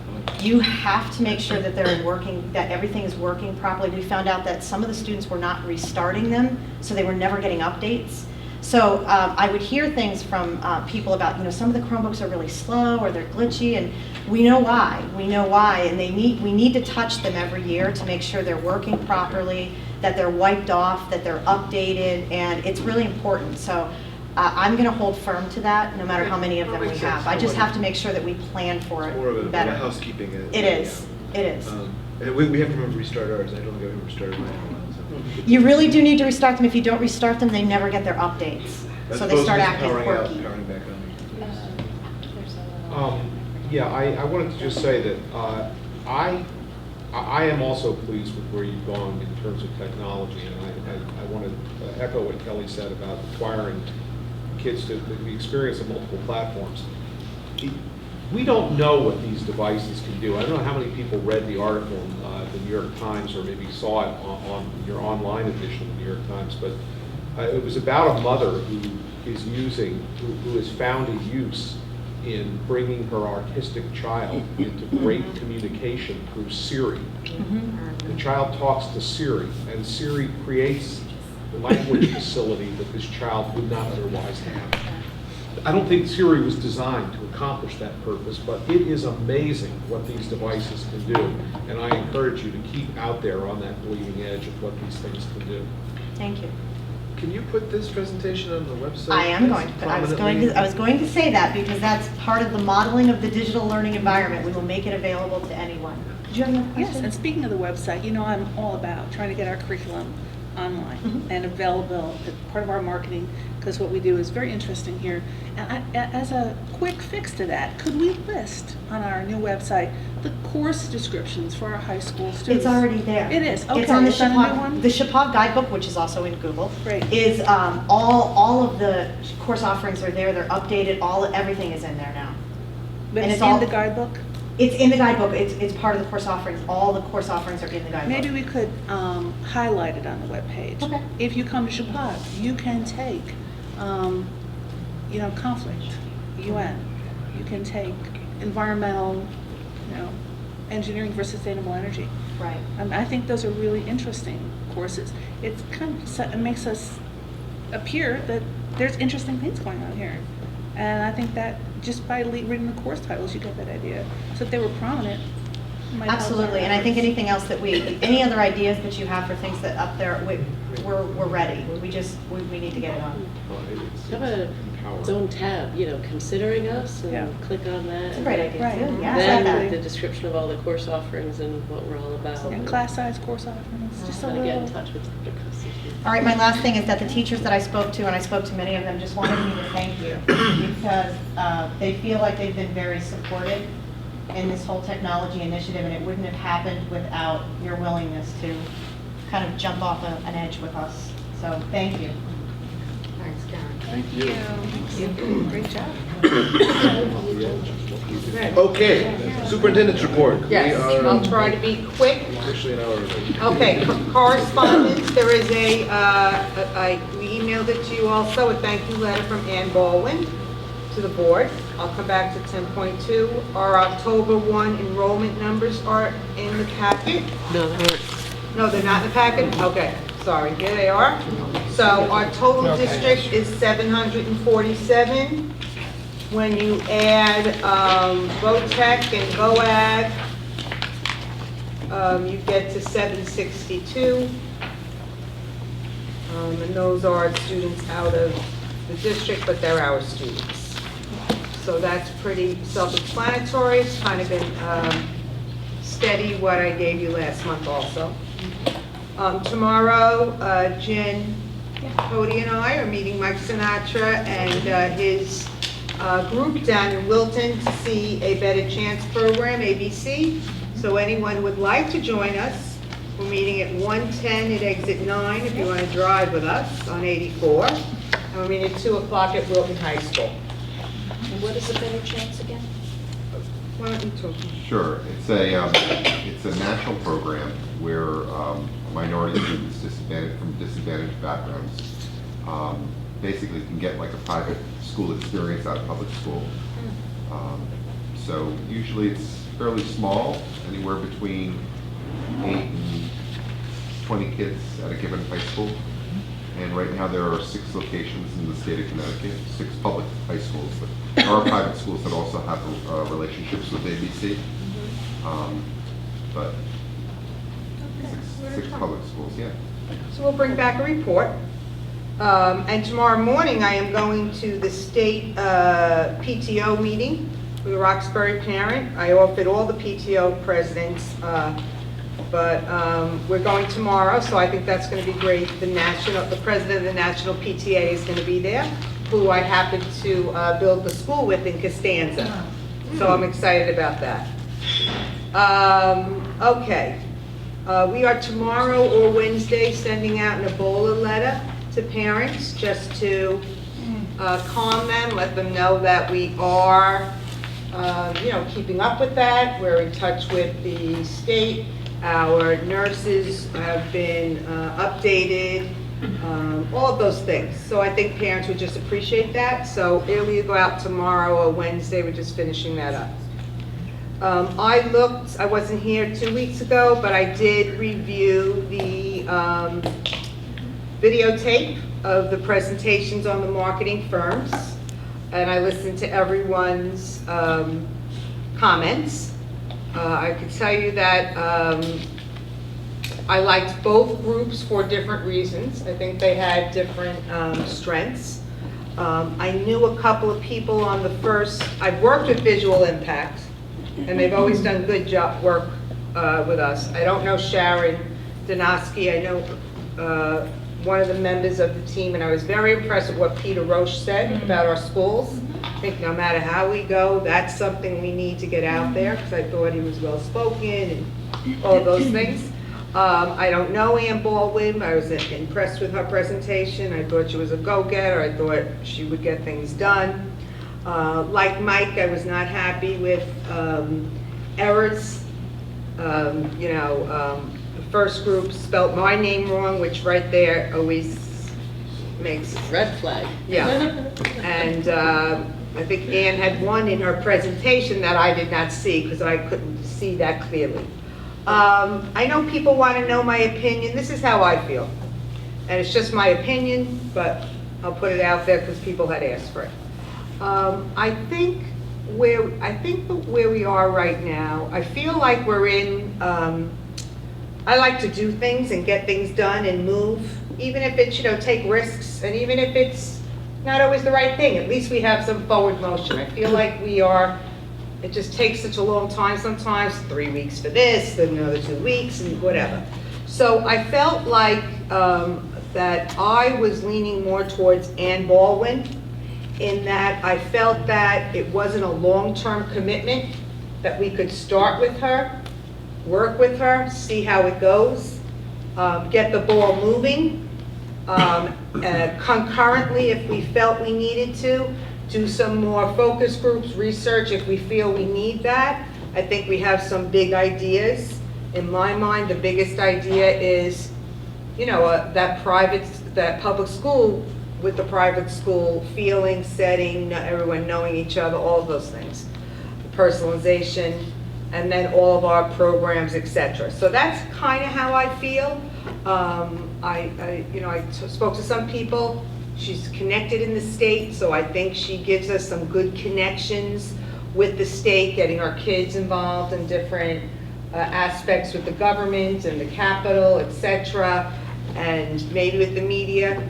You have to make sure that they're working, that everything is working properly. We found out that some of the students were not restarting them, so they were never getting updates. So I would hear things from people about, some of the Chromebooks are really slow or they're glitchy, and we know why. We know why, and we need to touch them every year to make sure they're working properly, that they're wiped off, that they're updated, and it's really important. So I'm going to hold firm to that, no matter how many of them we have. I just have to make sure that we plan for More of it a better. housekeeping. It is. It is. And we have to remember to restart ours. I don't think I've ever restarted mine in a while. So. You really do need to restart them. If you don't restart them, they never get their updates. As So they opposed start to just acting powering out, quirky. powering back on. Yeah, I wanted to just say that I am also pleased with where you've gone in terms of technology, and I want to echo what Kelly said about requiring kids to the experience of multiple platforms. We don't know what these devices can do. I don't know how many people read the article in the New York Times or maybe saw it on your online edition of the New York Times, but it was about a mother who has found a use in bringing her autistic child into great communication through Siri. The child talks to Siri, and Siri creates the language facility that this child would not otherwise have. I don't think Siri was designed to accomplish that purpose, but it is amazing what these devices can do, and I encourage you to keep out there on that bleeding edge of what these things can do. Thank you. Can you put this presentation on the website? I am going to. I was going to say that because that's part of the modeling of the digital learning environment. We will make it available to anyone. Did you have another question? Yes, and speaking of the website, I'm all about trying to get our curriculum online and available, part of our marketing, because what we do is very interesting here. And as a quick fix to that, could we list on our new website the course descriptions for our high school students? It's already there. It is. Okay. It's on the Is that a new Chapag, one? the Chapag guidebook, which is also in Google. Great. Is all of the course offerings are there. They're updated. Everything is in there now. But And it's it's all- in the guidebook? It's in the guidebook. It's part of the course offerings. All the course offerings are in the guidebook. Maybe we could highlight it on the webpage. Okay. If you come to Chapag, you can take, conflict, UN. You can take environmental, engineering for sustainable energy. Right. I think those are really interesting courses. It makes us appear that there's interesting things going on here. And I think that just by reading the course titles, you get that idea. So if they were prominent, it might help our Absolutely, and I think efforts. anything else any other ideas that you have for things that up there, we're ready. We need to get it on. Have a its own tab, considering us, and click on that. It's a great idea, Right. too. Yeah, Then exactly. the description of all the course offerings and what we're all about. And class size course offerings, just a How to get in little. touch with Dr. Cussy. All right, my last thing is that the teachers that I spoke to, and I spoke to many of them, just wanted me to thank you because they feel like they've been very supported in this whole technology initiative, and it wouldn't have happened without your willingness to kind of jump off an edge with us. So thank you. Thanks, Karen. Thank you. Great job. Okay, superintendent's report. Yes, We are I'll try to be quick. officially an hour early. Okay, correspondence, there is we emailed it to you also, a thank you letter from Ann Baldwin to the board. I'll come back to 10.2. Our October 1 enrollment numbers are in the packet. No, they weren't. No, they're not in the packet? Okay, sorry, here they are. So our total district is 747. When you add VOTEC and VOAG, you get to 762. And those are students out of the district, but they're our students. So that's pretty self-explanatory. It's kind of been steady what I gave you last month also. Tomorrow, Jen, Cody and I are meeting Mike Sinatra and his group down in Wilton to see a Better Chance program, ABC. So anyone who would like to join us, we're meeting at 110 at exit 9 if you want to drive with us on 84. And we're meeting at 2 o'clock at Wilton High School. And what is a Better Chance again? Why don't you talk? Sure. It's a national program where minority students from disadvantaged backgrounds basically can get like a private school experience out of public school. So usually it's fairly small, anywhere between 8 and 20 kids at a given high school. And right now, there are 6 locations in the state of Connecticut, 6 public high schools. But there are private schools that also have relationships with ABC. But 6 public schools, yeah. So we'll bring back a report. And tomorrow morning, I am going to the state PTO meeting with the Roxbury parent. I offered all the PTO presidents, but we're going tomorrow, so I think that's going to be great. The president of the National PTA is going to be there, who I happen to build the school with in Costanza. So I'm excited about that. Okay. We are tomorrow or Wednesday sending out an Ebola letter to parents just to calm them, let them know that we are, keeping up with that. We're in touch with the state. Our nurses have been updated, all of those things. So I think parents would just appreciate that. So it'll either go out tomorrow or Wednesday. We're just finishing that up. I wasn't here 2 weeks ago, but I did review the videotape of the presentations on the marketing firms, and I listened to everyone's comments. I could tell you that I liked both groups for different reasons. I think they had different strengths. I knew a couple of people on the first. I've worked with Visual Impact, and they've always done good work with us. I don't know Sharon Donosky. I know one of the members of the team, and I was very impressed with what Peter Roche said about our schools. I think no matter how we go, that's something we need to get out there, because I thought he was well-spoken and all those things. I don't know Ann Baldwin. I was impressed with her presentation. I thought she was a go-getter. I thought she would get things done. Like Mike, I was not happy with errors. The first group spelled my name wrong, which right there always makes Red flag. Yeah. And I think Ann had one in her presentation that I did not see because I couldn't see that clearly. I know people want to know my opinion. This is how I feel. And it's just my opinion, but I'll put it out there because people had asked for it. I think where we are right now, I feel like we're in, I like to do things and get things done and move, even if it's, take risks, and even if it's not always the right thing, at least we have some forward motion. I feel like it just takes such a long time sometimes, 3 weeks for this, then another 2 weeks, and whatever. So I felt like that I was leaning more towards Ann Baldwin, in that I felt that it wasn't a long-term commitment, that we could start with her, work with her, see how it goes, get the ball moving, concurrently, if we felt we needed to, do some more focus groups, research if we feel we need that. I think we have some big ideas. In my mind, the biggest idea is, that public school with the private school feeling, setting, everyone knowing each other, all of those things. Personalization, and then all of our programs, etc. So that's kind of how I feel. I spoke to some people. She's connected in the state, so I think she gives us some good connections with the state, getting our kids involved in different aspects with the government and the Capitol, etc., and maybe with the media.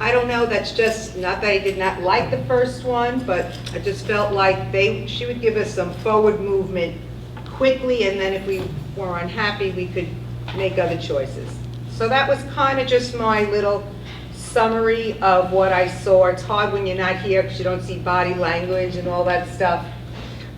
I don't know, that's just, not that I did not like the first one, but I just felt like she would give us some forward movement quickly, and then if we were unhappy, we could make other choices. So that was kind of just my little summary of what I saw. It's hard when you're not here because you don't see body language and all that stuff.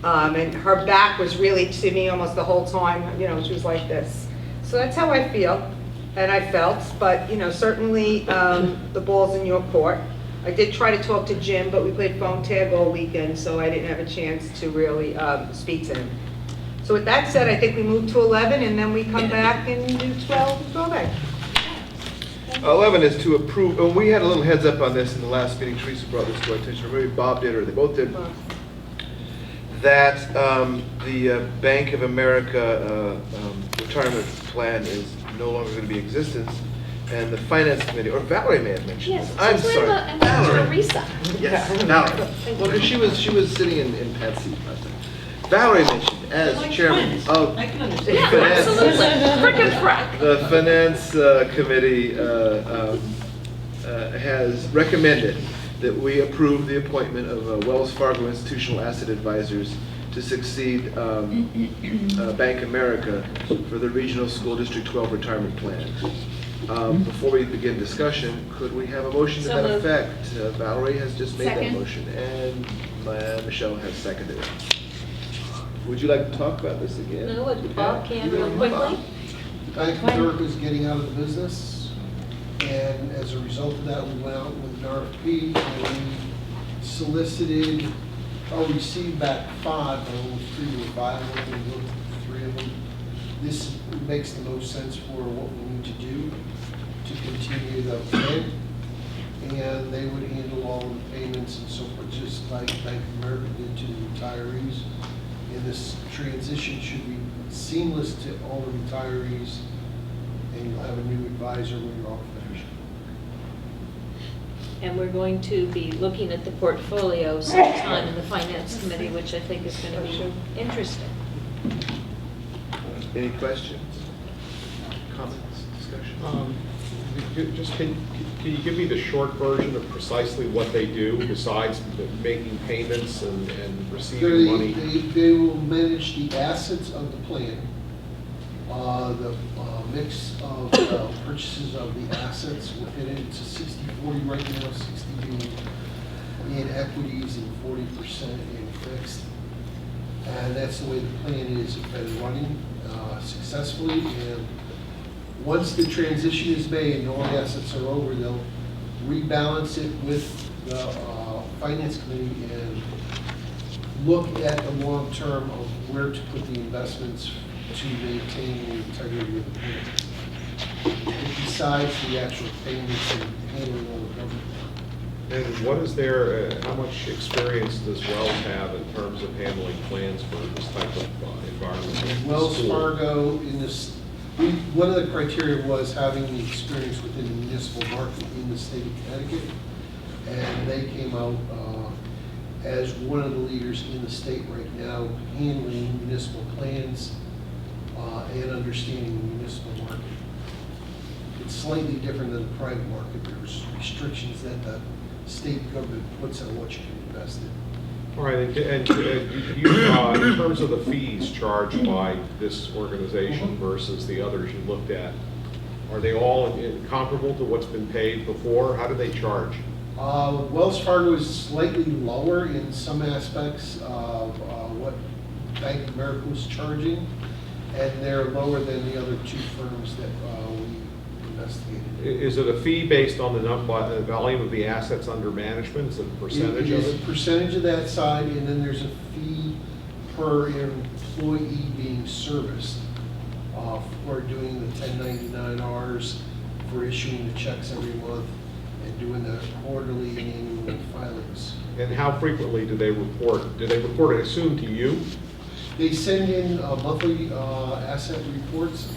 And her back was really to me almost the whole time, she was like this. So that's how I feel. And I felt, but certainly the ball's in your court. I did try to talk to Jim, but we played phone tag all weekend, so I didn't have a chance to really speak to him. So with that said, I think we move to 11, and then we come back and do 12 and go back. 11 is to approve, and we had a little heads up on this in the last meeting. Teresa brought this to our attention, or maybe Bob did, or they both did. that the Bank of America retirement plan is no longer going to be in existence, and the Finance Committee, or Valerie may have mentioned Yes, this. I'm since sorry. we're about Ambassador Teresa. Yes, Valerie. Well, 'cause she was sitting in Pat's seat last time. Valerie mentioned, as chairman of I can understand. Yeah, Finance- absolutely. Frick and frack. the Finance Committee has recommended that we approve the appointment of Wells Fargo Institutional Asset Advisors to succeed Bank America for the Regional School District 12 retirement plan. Before we begin discussion, could we have a motion to So that moved. effect? Valerie has just made that Second. motion, and Michelle has seconded it. Would you like to talk about this again? No, Bob can real quickly. Bank of America is getting out of the business, and as a result of that, we went out with an RFP, and we solicited, or received back 5, but only 3 were viable, we looked at 3 of them. This makes the most sense for what we need to do to continue the plan, and they would handle all of the payments and so forth, just like Bank of America did to the retirees. And this transition should be seamless to all the retirees, and you'll have a new advisor when you're all finished. And we're going to be looking at the portfolio sometime in the Finance Committee, which I think is going to be interesting. Any questions, comments, discussion? Can you give me the short version of precisely what they do besides making payments and receiving money? They will manage the assets of the plan, the mix of purchases of the assets within it. It's a 60-40 right now, 60 being in equities and 40% in fixed. And that's the way the plan is been running successfully. And once the transition is made and all the assets are over, they'll rebalance it with the Finance Committee and look at the long term of where to put the investments to maintain the integrity of the plan. Besides the actual payments and handling all the government. And what is their, how much experience does Wells have in terms of handling plans for this type of environment? Wells Fargo in this, one of the criteria was having the experience within the municipal market in the state of Connecticut. And they came out as one of the leaders in the state right now handling municipal plans and understanding the municipal market. It's slightly different than the private market. There's restrictions that the state government puts on what you can invest in. All right, and you, in terms of the fees charged by this organization versus the others you looked at, are they all comparable to what's been paid before? How do they charge? Wells Fargo is slightly lower in some aspects of what Bank of America was charging, and they're lower than the other 2 firms that we investigated. Is it a fee based on the volume of the assets under management? Is it a percentage It of is it? a percentage of that side, and then there's a fee per employee being serviced for doing the 1099-Rs, for issuing the checks every month, and doing the quarterly and annual filings. And how frequently do they report? Do they report, I assume, to you? They send in monthly asset reports.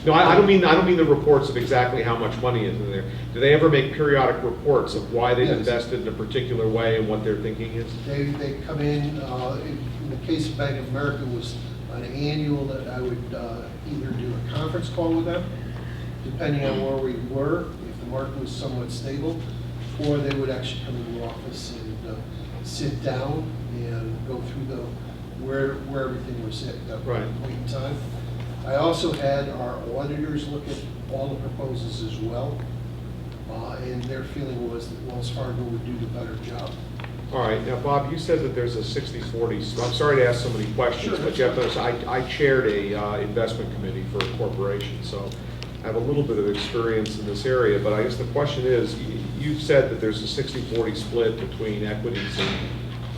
No, I don't mean the reports of exactly how much money is in there. Do they ever make periodic reports of why they've Yes. invested in a particular way and what their thinking is? They come in the case of Bank of America, was an annual that I would either do a conference call with them, depending on where we were, if the market was somewhat stable, or they would actually come in the office and sit down and go through where everything was at that point in time. I also had our auditors look at all the proposals as well, and their feeling was that Wells Fargo would do the better job. All right, now, Bob, you said that there's a 60-40, I'm sorry to ask so many questions, Sure. but you have to understand, I chaired a investment committee for a corporation, so I have a little bit of experience in this area, but I guess the question is, you've said that there's a 60-40 split between equities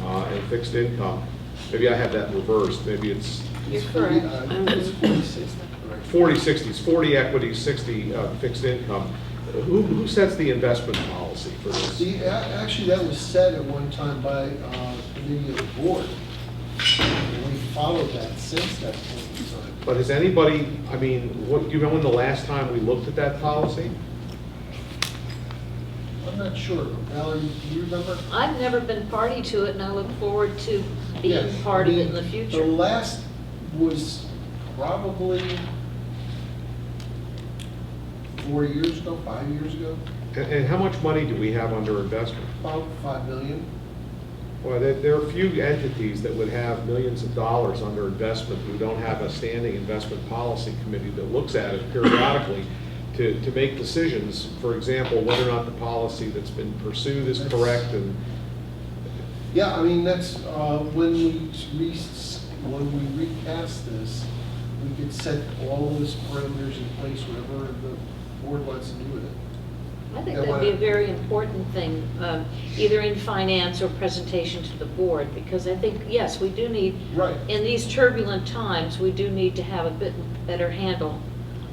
and fixed income. Maybe I have that reversed, maybe it's... You're correct. It's 46. 40-60, it's 40 equities, 60 fixed income. Who sets the investment policy for this? Actually, that was set at one time by a committee of the board. And we followed that since that point in time. But has anybody, I mean, what, do you remember when the last time we looked at that policy? I'm not sure. Valerie, do you remember? I've never been party to it, and I look forward to being Yes, part I of it mean, in the The future. last was probably 4 years ago, 5 years ago, And how much money do we have under investment? about 5 million. Well, there are few entities that would have millions of dollars under investment who don't have a standing investment policy committee that looks at it periodically to make decisions, for example, whether or not the policy that's been pursued is correct and. Yeah, I mean, that's, when we recast this, we could set all of those parameters in place, whatever the board wants to do with it. I think Yeah, that'd be a very important thing, either in finance or presentation to the board, because I think, yes, we do need, Right. in these turbulent times, we do need to have a bit better handle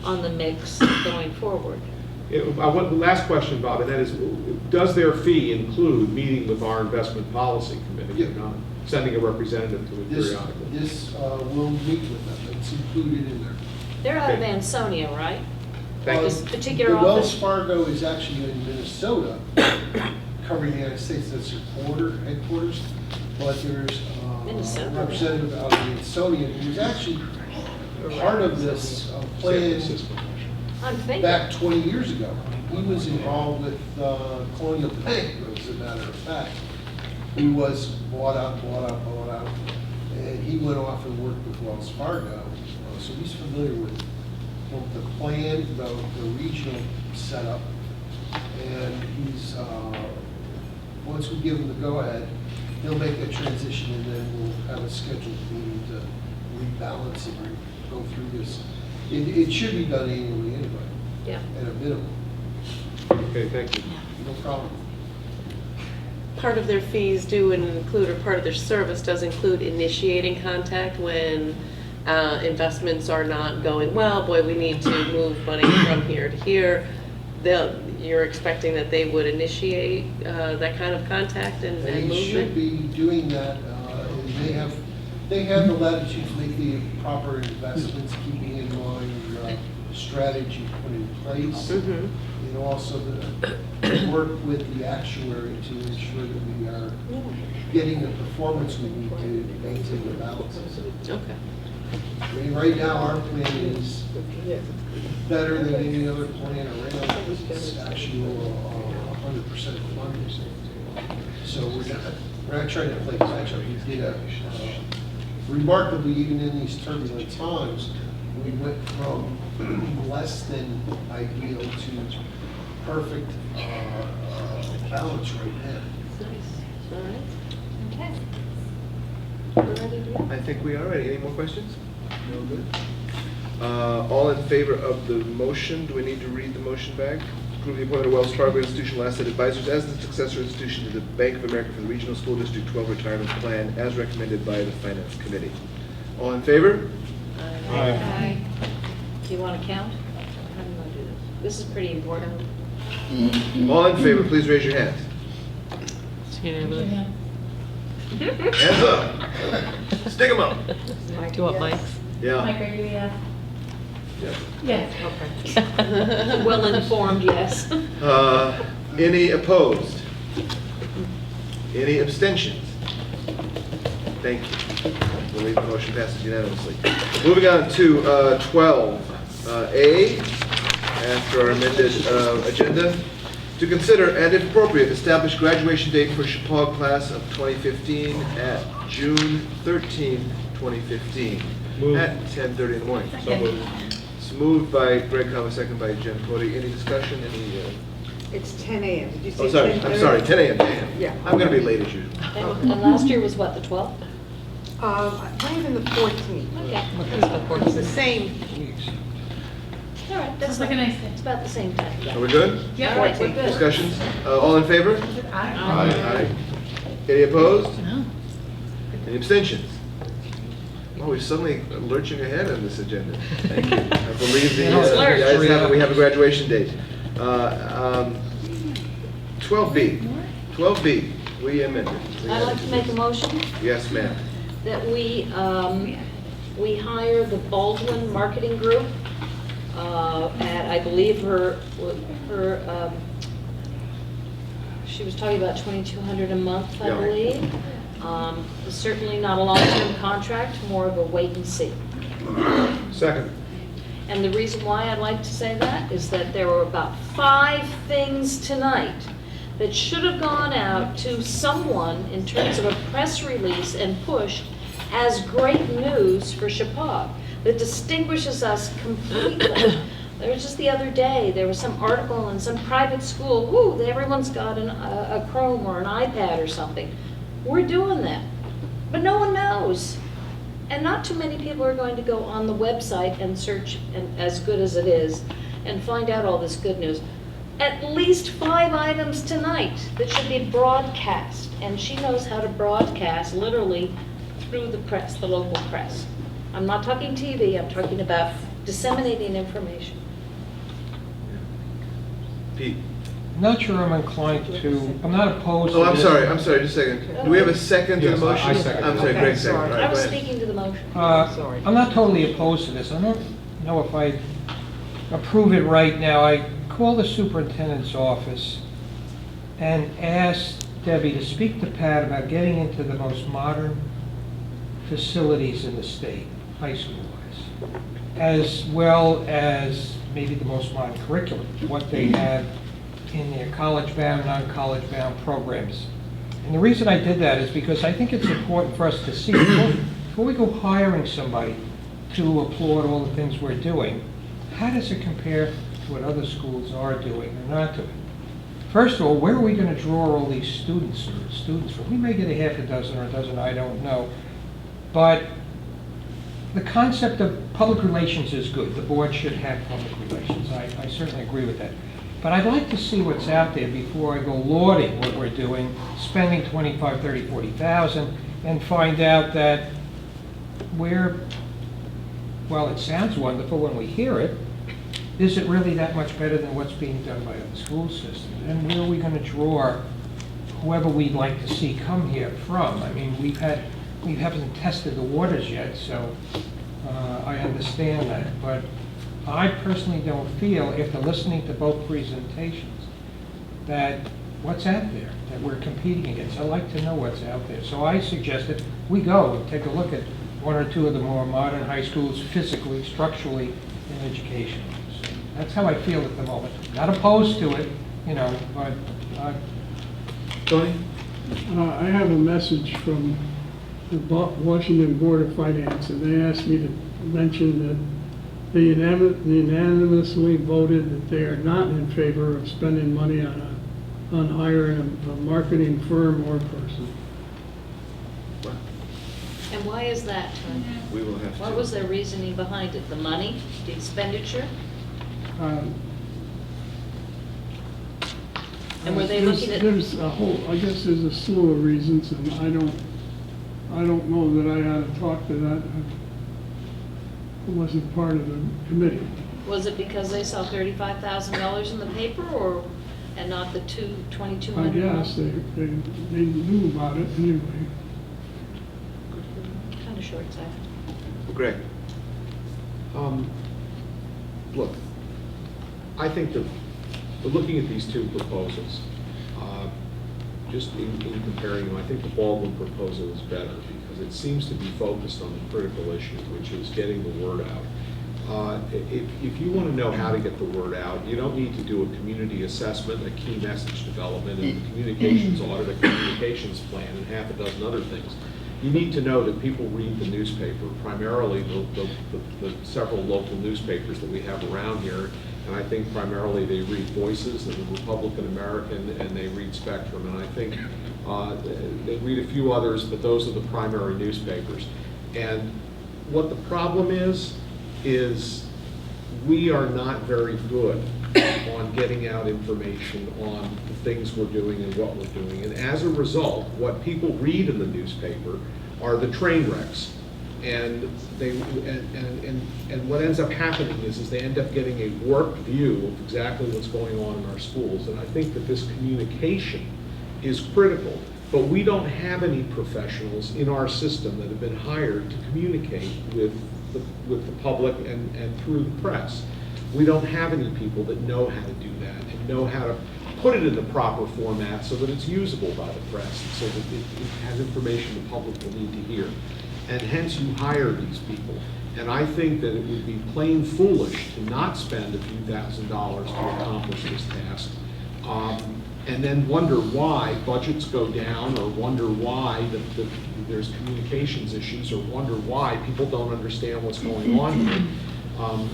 on the mix going forward. Last question, Bob, and that is, does their fee include meeting with our investment policy committee? Yeah. Not sending a representative to it This, periodically? this will meet with them, it's included in there. They're out of Okay. Ansonia, right? Thank you. This particular The Wells office? Fargo is actually in Minnesota, covering the United States, that's their headquarters, but there's a Minnesota. representative out of Ansonia who was actually part of this plan I'm thinking. back 20 years ago. He was involved with Colonial Bank, as a matter of fact. He was bought out, and he went off and worked with Wells Fargo. So he's familiar with both the plan, the regional setup, and he's, once we give him the go-ahead, he'll make that transition, and then we'll have a scheduled meeting to rebalance and go through this. It should be done annually anyway, Yeah. at a minimum, Okay, thank you. no problem. Part of their fees do include, or part of their service does include initiating contact when investments are not going well. Boy, we need to move money from here to here. You're expecting that they would initiate that kind of contact and They should movement? be doing that, and they have the latitude to make the proper investments, keeping in mind strategy put in place. Mhm. And also to work with the actuary to ensure that we are getting the performance we need to maintain the balances. Okay. I mean, right now, our plan is better than any other plan around. It's actually 100% funded. So we're not trying to play catch up. We did remarkably, even in these turbulent times, we went from less than ideal to perfect balance right now. Nice. All right. Okay. We're ready to go. I think we are ready. Any more questions? No good. All in favor of the motion, do we need to read the motion back? Approve the appointment of Wells Fargo Institutional Asset Advisors as the successor institution to the Bank of America for the Regional School District 12 Retirement Plan as recommended by the Finance Committee. All in favor? Aye. Do you want to count? How do you want to do this? This is pretty important. All in favor, please raise your hands. Hands up. Stick them up. Do you want mics? Yeah. Mike, are you a yes? Yeah. Yes. Okay. Well-informed, yes. Any opposed? Any abstentions? Thank you. I believe the motion passes unanimously. Moving on to 12A, after our amended agenda. To consider and if appropriate, establish graduation date for Chappaqua class of 2015 at June 13th, 2015 Move. at 10:30 in the morning. So moved. It's moved by Greg Conlon, second by Jen Cody. Any discussion? Any? It's 10 a.m. Did you say Oh, sorry. 10:30? I'm sorry. 10 a.m. 10 a.m. Yeah. I'm going to be late as usual. And last year was what, the 12th? Not even the 14th. Okay. It's the same. All right, that's Sounds like a nice day. It's about the same time. Are we good? Yeah. All right, we're good. Discussions? All in favor? Aye. Any opposed? No. Any abstentions? Oh, we're suddenly lurching ahead on this agenda. Thank you. I believe the Lurch. ayes have it. We have a graduation date. 12B. 12B, we amended. I'd like to make a motion Yes, ma'am. that we hire the Baldwin Marketing Group at, I believe she was talking about $2,200 a month, I Yeah. believe. Certainly not a long-term contract, more of a wait and see. Second. And the reason why I'd like to say that is that there were about 5 things tonight that should have gone out to someone in terms of a press release and pushed as great news for Chappaqua that distinguishes us completely. There was just the other day, there was some article in some private school, whoo, everyone's got a Chrome or an iPad or something. We're doing that, but no one knows. And not too many people are going to go on the website and search, and as good as it is, and find out all this good news. At least 5 items tonight that should be broadcast, and she knows how to broadcast literally through the press, the local press. I'm not talking TV, I'm talking about disseminating information. Pete? I'm not sure I'm inclined to, I'm not opposed to Oh, I'm this. sorry, just a second. Do we have a second to the Yes, motion? I second. I'm sorry, Okay, Greg second. sorry. All I right, was go ahead. speaking to the motion. I'm not totally opposed to this. I don't know if I approve it right now. I called the superintendent's office and asked Debbie to speak to Pat about getting into the most modern facilities in the state, high school-wise, as well as maybe the most modern curriculum, what they have in their college-bound, non-college-bound programs. And the reason I did that is because I think it's important for us to see, before we go hiring somebody to applaud all the things we're doing, how does it compare to what other schools are doing or not doing? First of all, where are we going to draw all these students from? We may get a half a dozen or a dozen, I don't know. But the concept of public relations is good. The board should have public relations. I certainly agree with that. But I'd like to see what's out there before I go lauding what we're doing, spending 25, 30, 40,000, and find out that we're, well, it sounds wonderful when we hear it. Is it really that much better than what's being done by other school systems? And where are we going to draw whoever we'd like to see come here from? I mean, we haven't tested the waters yet, so I understand that. But I personally don't feel, after listening to both presentations, that what's out there that we're competing against. I'd like to know what's out there. So I suggested we go and take a look at 1 or 2 of the more modern high schools physically, structurally, and educationally. So that's how I feel at the moment. Not opposed to it, but Tony? I have a message from the Washington Board of Finance, and they asked me to mention that they unanimously voted that they are not in favor of spending money on hiring a marketing firm or person. And why is that, Tony? We will have to. What was their reasoning behind it? The money, the expenditure? And were they looking at? There's a whole, I guess there's a slew of reasons, and I don't know that I ought to talk to that. I wasn't part of the committee. Was it because they saw $35,000 in the paper, and not the $2,200? I guess they knew about it anyway. Kind of short-sighted. Greg? Look, I think that looking at these 2 proposals, just in comparing them, I think the Baldwin proposal is better because it seems to be focused on the critical issue, which is getting the word out. If you want to know how to get the word out, you don't need to do a community assessment, a key message development, and a communications audit, a communications plan, and half a dozen other things. You need to know that people read the newspaper, primarily the several local newspapers that we have around here, and I think primarily they read Voices and the Republican American, and they read Spectrum, and I think they read a few others, but those are the primary newspapers. And what the problem is we are not very good on getting out information on the things we're doing and what we're doing. And as a result, what people read in the newspaper are the train wrecks. And what ends up happening is they end up getting a warped view of exactly what's going on in our schools. And I think that this communication is critical. But we don't have any professionals in our system that have been hired to communicate with the public and through the press. We don't have any people that know how to do that and know how to put it in the proper format so that it's usable by the press, and so that it has information the public will need to hear. And hence you hire these people. And I think that it would be plain foolish to not spend a few $1,000s to accomplish this task, and then wonder why budgets go down, or wonder why there's communications issues, or wonder why people don't understand what's going on here.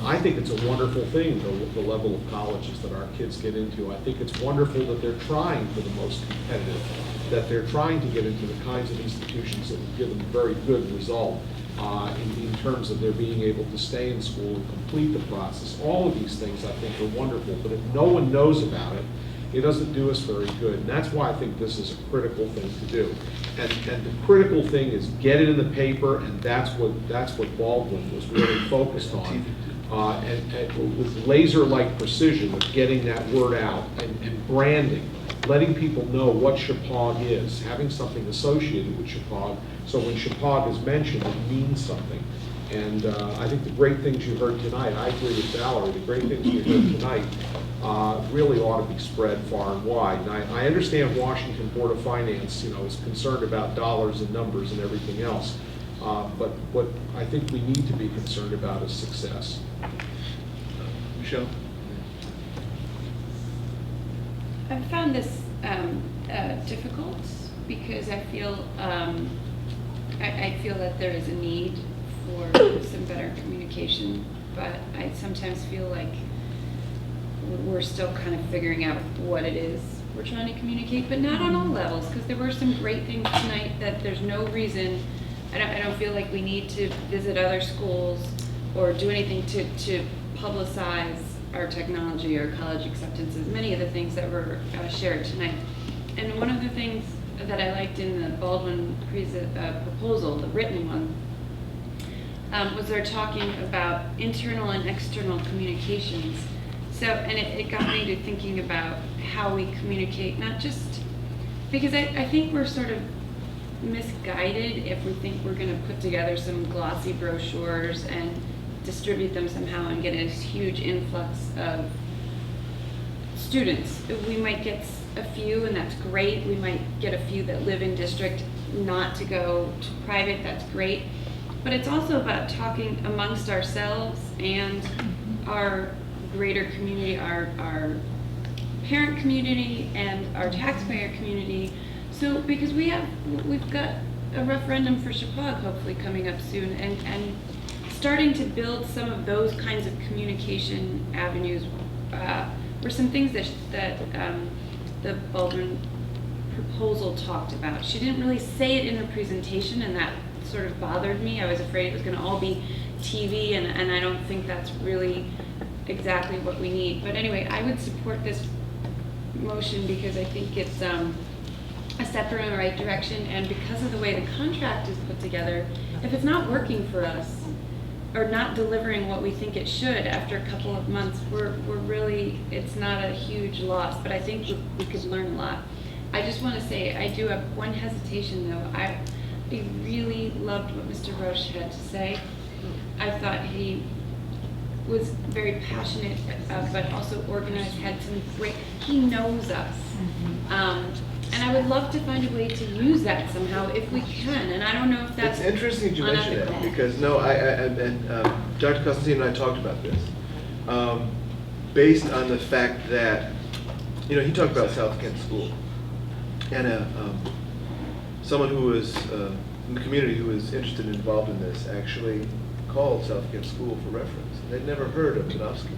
I think it's a wonderful thing, the level of colleges that our kids get into. I think it's wonderful that they're trying for the most competitive, that they're trying to get into the kinds of institutions that will give them a very good result in terms of their being able to stay in school and complete the process. All of these things I think are wonderful, but if no one knows about it, it doesn't do us very good. And that's why I think this is a critical thing to do. And the critical thing is get it in the paper, and that's what Baldwin was really focused on. And with laser-like precision of getting that word out and branding, letting people know what Chapag is, having something associated with Chapag, so when Chapag is mentioned, it means something. And I think the great things you heard tonight, I agree with Valerie, the great things you heard tonight really ought to be spread far and wide. And I understand Washington Board of Finance, is concerned about dollars and numbers and everything else. But what I think we need to be concerned about is success. Michelle? I've found this difficult because I feel I feel that there is a need for some better communication, but I sometimes feel like we're still kind of figuring out what it is we're trying to communicate, but not on all levels, because there were some great things tonight that there's no reason. I don't feel like we need to visit other schools or do anything to publicize our technology or college acceptances, many of the things that were shared tonight. And one of the things that I liked in the Baldwin proposal, the written one, was they're talking about internal and external communications. So, and it got me to thinking about how we communicate, not just, because I think we're sort of misguided if we think we're going to put together some glossy brochures and distribute them somehow and get a huge influx of students. We might get a few, and that's great. We might get a few that live in district not to go to private, that's great. But it's also about talking amongst ourselves and our greater community, our parent community and our taxpayer community. So, because we've got a referendum for Chapag hopefully coming up soon, and starting to build some of those kinds of communication avenues were some things that the Baldwin proposal talked about. She didn't really say it in her presentation, and that sort of bothered me. I was afraid it was going to all be TV, and I don't think that's really exactly what we need. But anyway, I would support this motion because I think it's a step in the right direction, and because of the way the contract is put together, if it's not working for us or not delivering what we think it should after a couple of months, we're really, it's not a huge loss, but I think we could learn a lot. I just want to say, I do have one hesitation though. I really loved what Mr. Roche had to say. I thought he was very passionate, but also organized, had some great, he knows us. And I would love to find a way to use that somehow if we can, and I don't know if that's It's interesting you mention that, because Dr. Costantino and I talked about this, based on the fact that, he talked about South Kent School, and someone who was in the community who was interested and involved in this actually called South Kent School for reference. They'd never heard of Danofsky.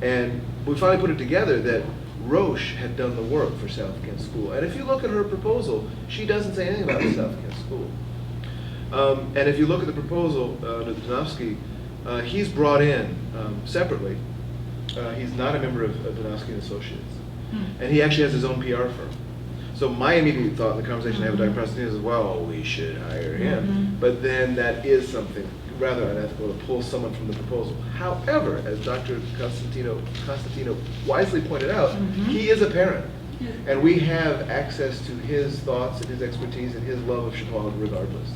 And we finally put it together that Roche had done the work for South Kent School. And if you look at her proposal, she doesn't say anything about the South Kent School. And if you look at the proposal to Danofsky, he's brought in separately. He's not a member of Danofsky and Associates. And he actually has his own PR firm. So my immediate thought in the conversation I had with Dr. Costantino is, well, we should hire him. But then that is something rather unethical to pull someone from the proposal. However, as Dr. Costantino wisely pointed out, he is a parent. And we have access to his thoughts and his expertise and his love of Chippewa regardless.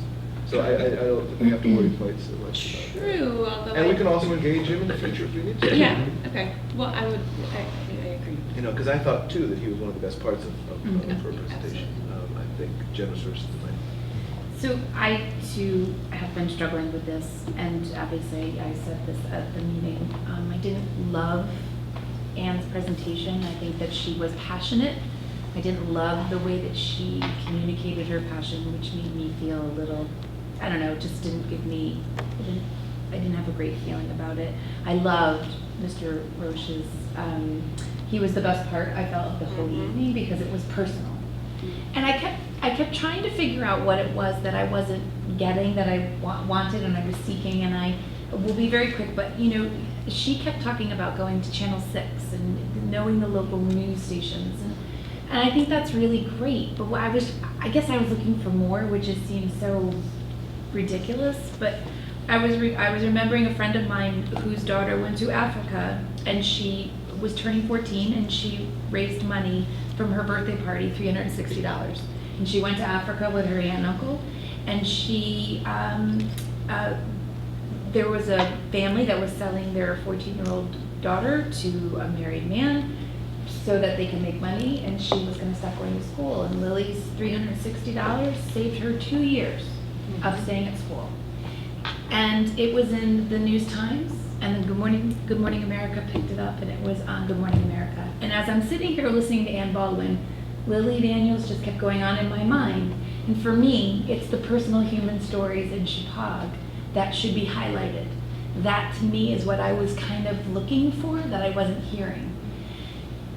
So I don't think we have to worry quite so much about that. True, although And we I- can also engage him in the future if we need to. Yeah, okay. Well, I agree. You know, because I thought too that he was one of the best parts of Mhm. her presentation. I think Jennifer's first is mine. So I too have been struggling with this, and obviously I said this at the meeting. I didn't love Anne's presentation. I think that she was passionate. I didn't love the way that she communicated her passion, which made me feel a little, I don't know, just didn't give me, I didn't have a great feeling about it. I loved Mr. Roche's, he was the best part, I felt, of the whole evening because it was personal. And I kept trying to figure out what it was that I wasn't getting, that I wanted and I was seeking, and I will be very quick, but you know, she kept talking about going to Channel 6 and knowing the local news stations, and I think that's really great, but what I guess I was looking for more, which just seems so ridiculous, but I was remembering a friend of mine whose daughter went to Africa, and she was turning 14, and she raised money from her birthday party, $360. And she went to Africa with her aunt and uncle, and she, there was a family that was selling their 14-year-old daughter to a married man so that they could make money, and she was gonna stop going to school. And Lily's $360 saved her 2 years of staying at school. And it was in the News Times, and then Good Morning America picked it up, and it was on Good Morning America. And as I'm sitting here listening to Ann Baldwin, Lily Daniels just kept going on in my mind. And for me, it's the personal human stories in Chippewa that should be highlighted. That to me is what I was kind of looking for that I wasn't hearing.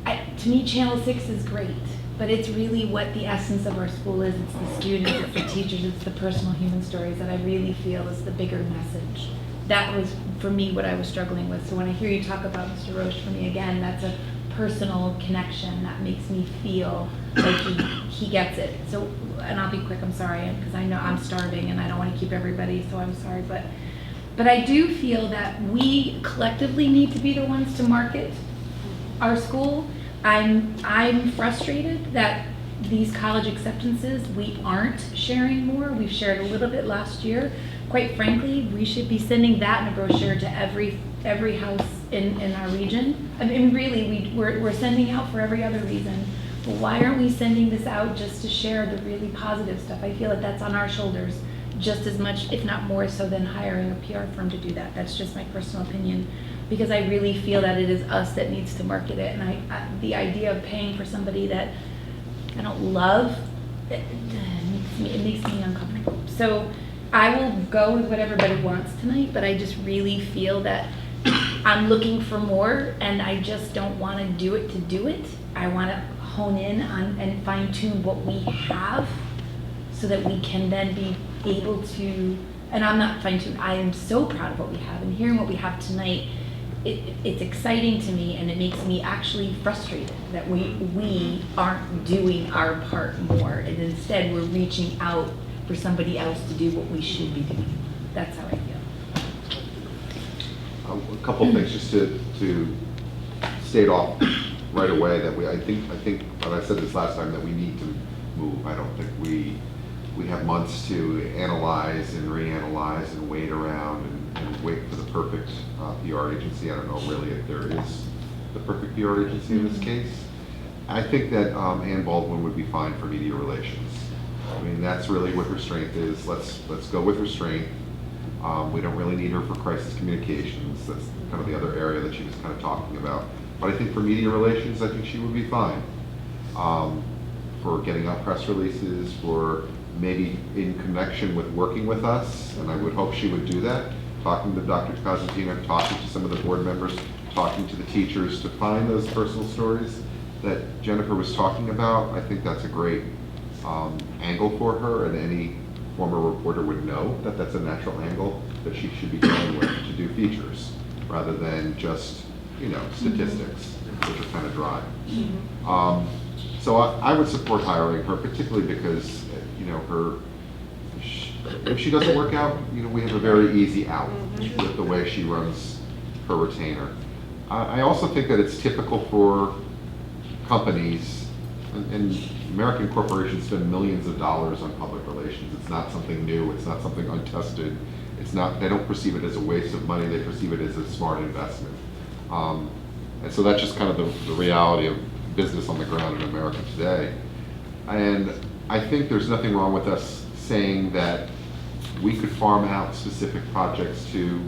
To me, Channel 6 is great, but it's really what the essence of our school is. It's the students, it's the teachers, it's the personal human stories that I really feel is the bigger message. That was, for me, what I was struggling with. So when I hear you talk about Mr. Roche, for me, again, that's a personal connection that makes me feel like he gets it. So, and I'll be quick, I'm sorry, because I know I'm starving and I don't want to keep everybody, so I'm sorry, but I do feel that we collectively need to be the ones to market our school. I'm frustrated that these college acceptances, we aren't sharing more. We've shared a little bit last year. Quite frankly, we should be sending that in a brochure to every house in our region. I mean, really, we're sending out for every other reason. But why aren't we sending this out just to share the really positive stuff? I feel like that's on our shoulders just as much, if not more so, than hiring a PR firm to do that. That's just my personal opinion, because I really feel that it is us that needs to market it. And the idea of paying for somebody that I don't love, it makes me uncomfortable. So I will go with what everybody wants tonight, but I just really feel that I'm looking for more, and I just don't want to do it to do it. I want to hone in on and fine tune what we have so that we can then be able to, and I'm not fine tuned, I am so proud of what we have, and hearing what we have tonight, it's exciting to me, and it makes me actually frustrated that we aren't doing our part more, and instead we're reaching out for somebody else to do what we should be doing. That's how I feel. A couple of things just to state off right away that I think, and I said this last time, that we need to move. I don't think we have months to analyze and reanalyze and wait around and wait for the perfect PR agency. I don't know really if there is the perfect PR agency in this case. I think that Ann Baldwin would be fine for media relations. I mean, that's really what her strength is. Let's go with her strength. We don't really need her for crisis communications. That's kind of the other area that she was kind of talking about. But I think for media relations, I think she would be fine. For getting out press releases, for maybe in connection with working with us, and I would hope she would do that, talking to Dr. Cosentino, talking to some of the board members, talking to the teachers to find those personal stories that Jennifer was talking about. I think that's a great angle for her, and any former reporter would know that that's a natural angle that she should be going with to do features, rather than just, statistics, which are kind of dry. So I would support hiring her, particularly because, if she doesn't work out, we have a very easy out with the way she runs her retainer. I also think that it's typical for companies And American corporations spend millions of dollars on public relations. It's not something new, it's not something untested. It's not, they don't perceive it as a waste of money, they perceive it as a smart investment. And so that's just kind of the reality of business on the ground in America today. And I think there's nothing wrong with us saying that we could farm out specific projects to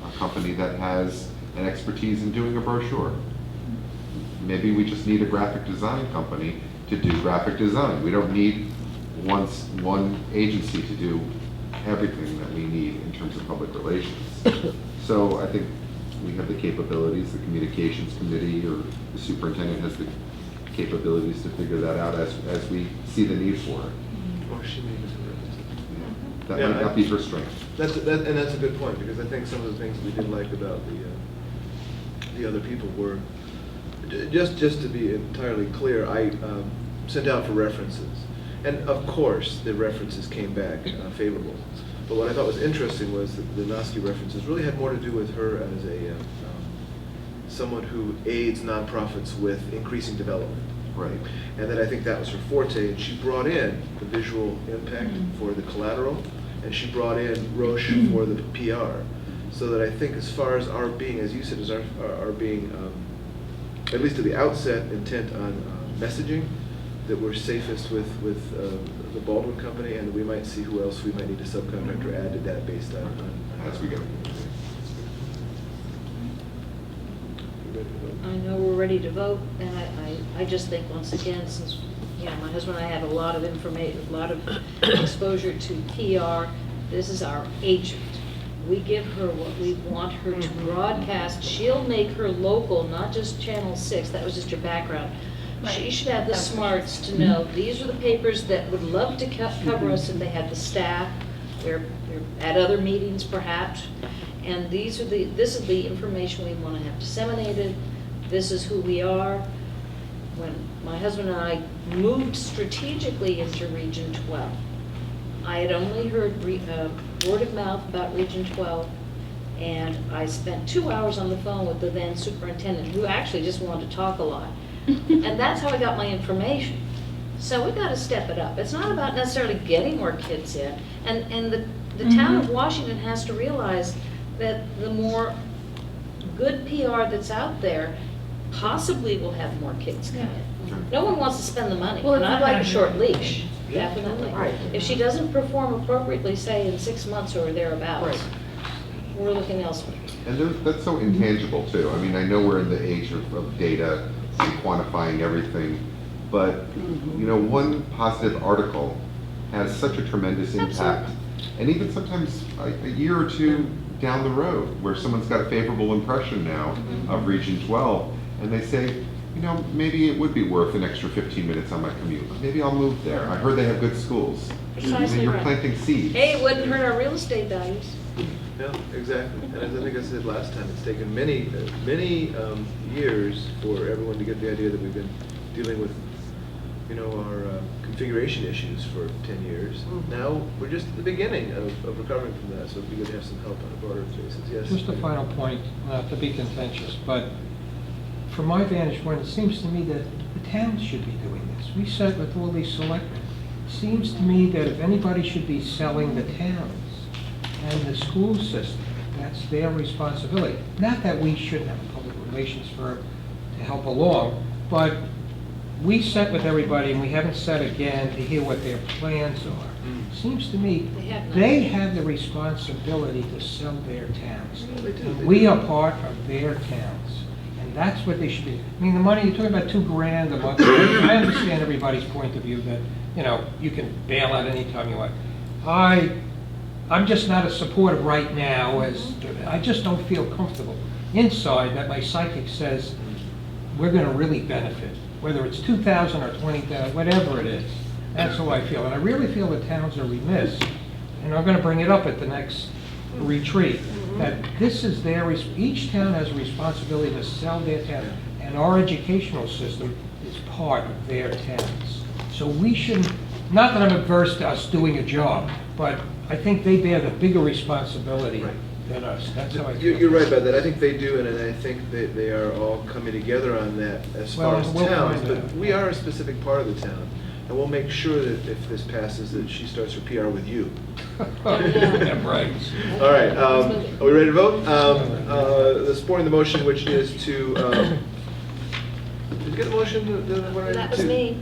a company that has an expertise in doing a brochure. Maybe we just need a graphic design company to do graphic design. We don't need one agency to do everything that we need in terms of public relations. So I think we have the capabilities, the communications committee or the superintendent has the capabilities to figure that out as we see the need for it. Or she may be. That might not be her strength. That's a good point, because I think some of the things we didn't like about the other people were, just to be entirely clear, I sent out for references. And of course, the references came back favorable. But what I thought was interesting was that the Noski references really had more to do with her as a someone who aids nonprofits with increasing development. Right. And then I think that was her forte, and she brought in the visual impact for the collateral, and she brought in Roche for the PR. So that I think as far as our being, as you said, as our being, at least at the outset, intent on messaging, that we're safest with the Baldwin Company, and we might see who else we might need a subcontractor add to that based on as we go. I know we're ready to vote, and I just think, once again, since, my husband and I have a lot of information, a lot of exposure to PR, this is our agent. We give her what we want her to broadcast. She'll make her local, not just Channel 6, that was just your background. She should have the smarts to know, these are the papers that would love to cover us if they had the staff, they're at other meetings perhaps, and this is the information we want to have disseminated. This is who we are. When my husband and I moved strategically into Region 12, I had only heard word of mouth about Region 12, and I spent 2 hours on the phone with the then superintendent, who actually just wanted to talk a lot. And that's how I got my information. So we've got to step it up. It's not about necessarily getting more kids in. And the town of Washington has to realize that the more good PR that's out there, possibly will have more kids come in. No one wants to spend the money, Well, and it's I'd not like a gonna short be- leash, definitely. Right. If she doesn't perform appropriately, say in 6 months or thereabouts, we're looking elsewhere. And that's so intangible too. I mean, I know we're in the age of data and quantifying everything, but one positive article has such a tremendous impact. And even sometimes a year or two down the road, where someone's got a favorable impression now of Region 12, and they say, maybe it would be worth an extra 15 minutes on my commute. Maybe I'll move there. I heard they have good schools. Precisely You're right. planting seeds. Hey, it wouldn't hurt our real estate values. Yeah, exactly. And as I think I said last time, it's taken many years for everyone to get the idea that we've been dealing with, our configuration issues for 10 years. Now, we're just at the beginning of recovering from that, so it'd be good to have some help on a broader basis. Yes? Just a final point, not to be contentious, but from my vantage point, it seems to me that the towns should be doing this. We sat with all these selectmen. It seems to me that if anybody should be selling the towns and the school system, that's their responsibility. Not that we shouldn't have a public relations firm to help along, but we sat with everybody and we haven't sat again to hear what their plans are. Seems to me they have the responsibility to sell their towns. And we are part of their towns. And that's what they should be. I mean, the money, you're talking about $2 grand a month. I understand everybody's point of view that, you can bail out anytime you want. I'm just not as supportive right now as, I just don't feel comfortable inside that my psychic says we're going to really benefit, whether it's 2,000 or 20,000, whatever it is. That's how I feel. And I really feel the towns are remiss, and I'm going to bring it up at the next retreat, that this is each town has a responsibility to sell their town, and our educational system is part of their towns. So we shouldn't, not that I'm averse to us doing a job, but I think they bear the bigger responsibility than us. That's how I feel. You're right about that. I think they do, and I think they are all coming together on that as far Well, as we'll towns. find But out. we are a specific part of the town, and we'll make sure that if this passes, that she starts her PR with you. Yeah, right. All right, are we ready to vote? The supporting the motion, which is to, did you get a motion to? That was me.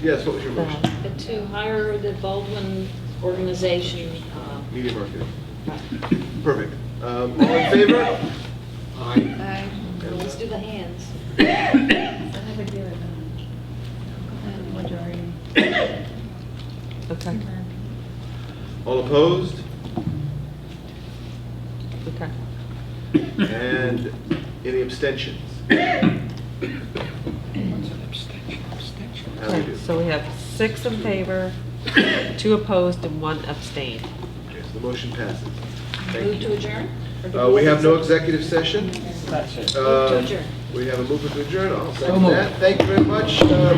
Yes, what was your motion? To hire the Baldwin organization. Media marketing. Perfect. All in favor? Aye. Let's do the hands. I would do it, majority. Okay. All opposed? Okay. And any abstentions? What's an abstention? Abstention? How do we do? So we have 6 in favor, 2 opposed, and 1 abstained. Okay, so the motion passes. Thank Move you. to adjourn? We have no executive session. That's it. Move to adjourn. We have a movement to adjourn. I'll So second moved. that. Thank you very much.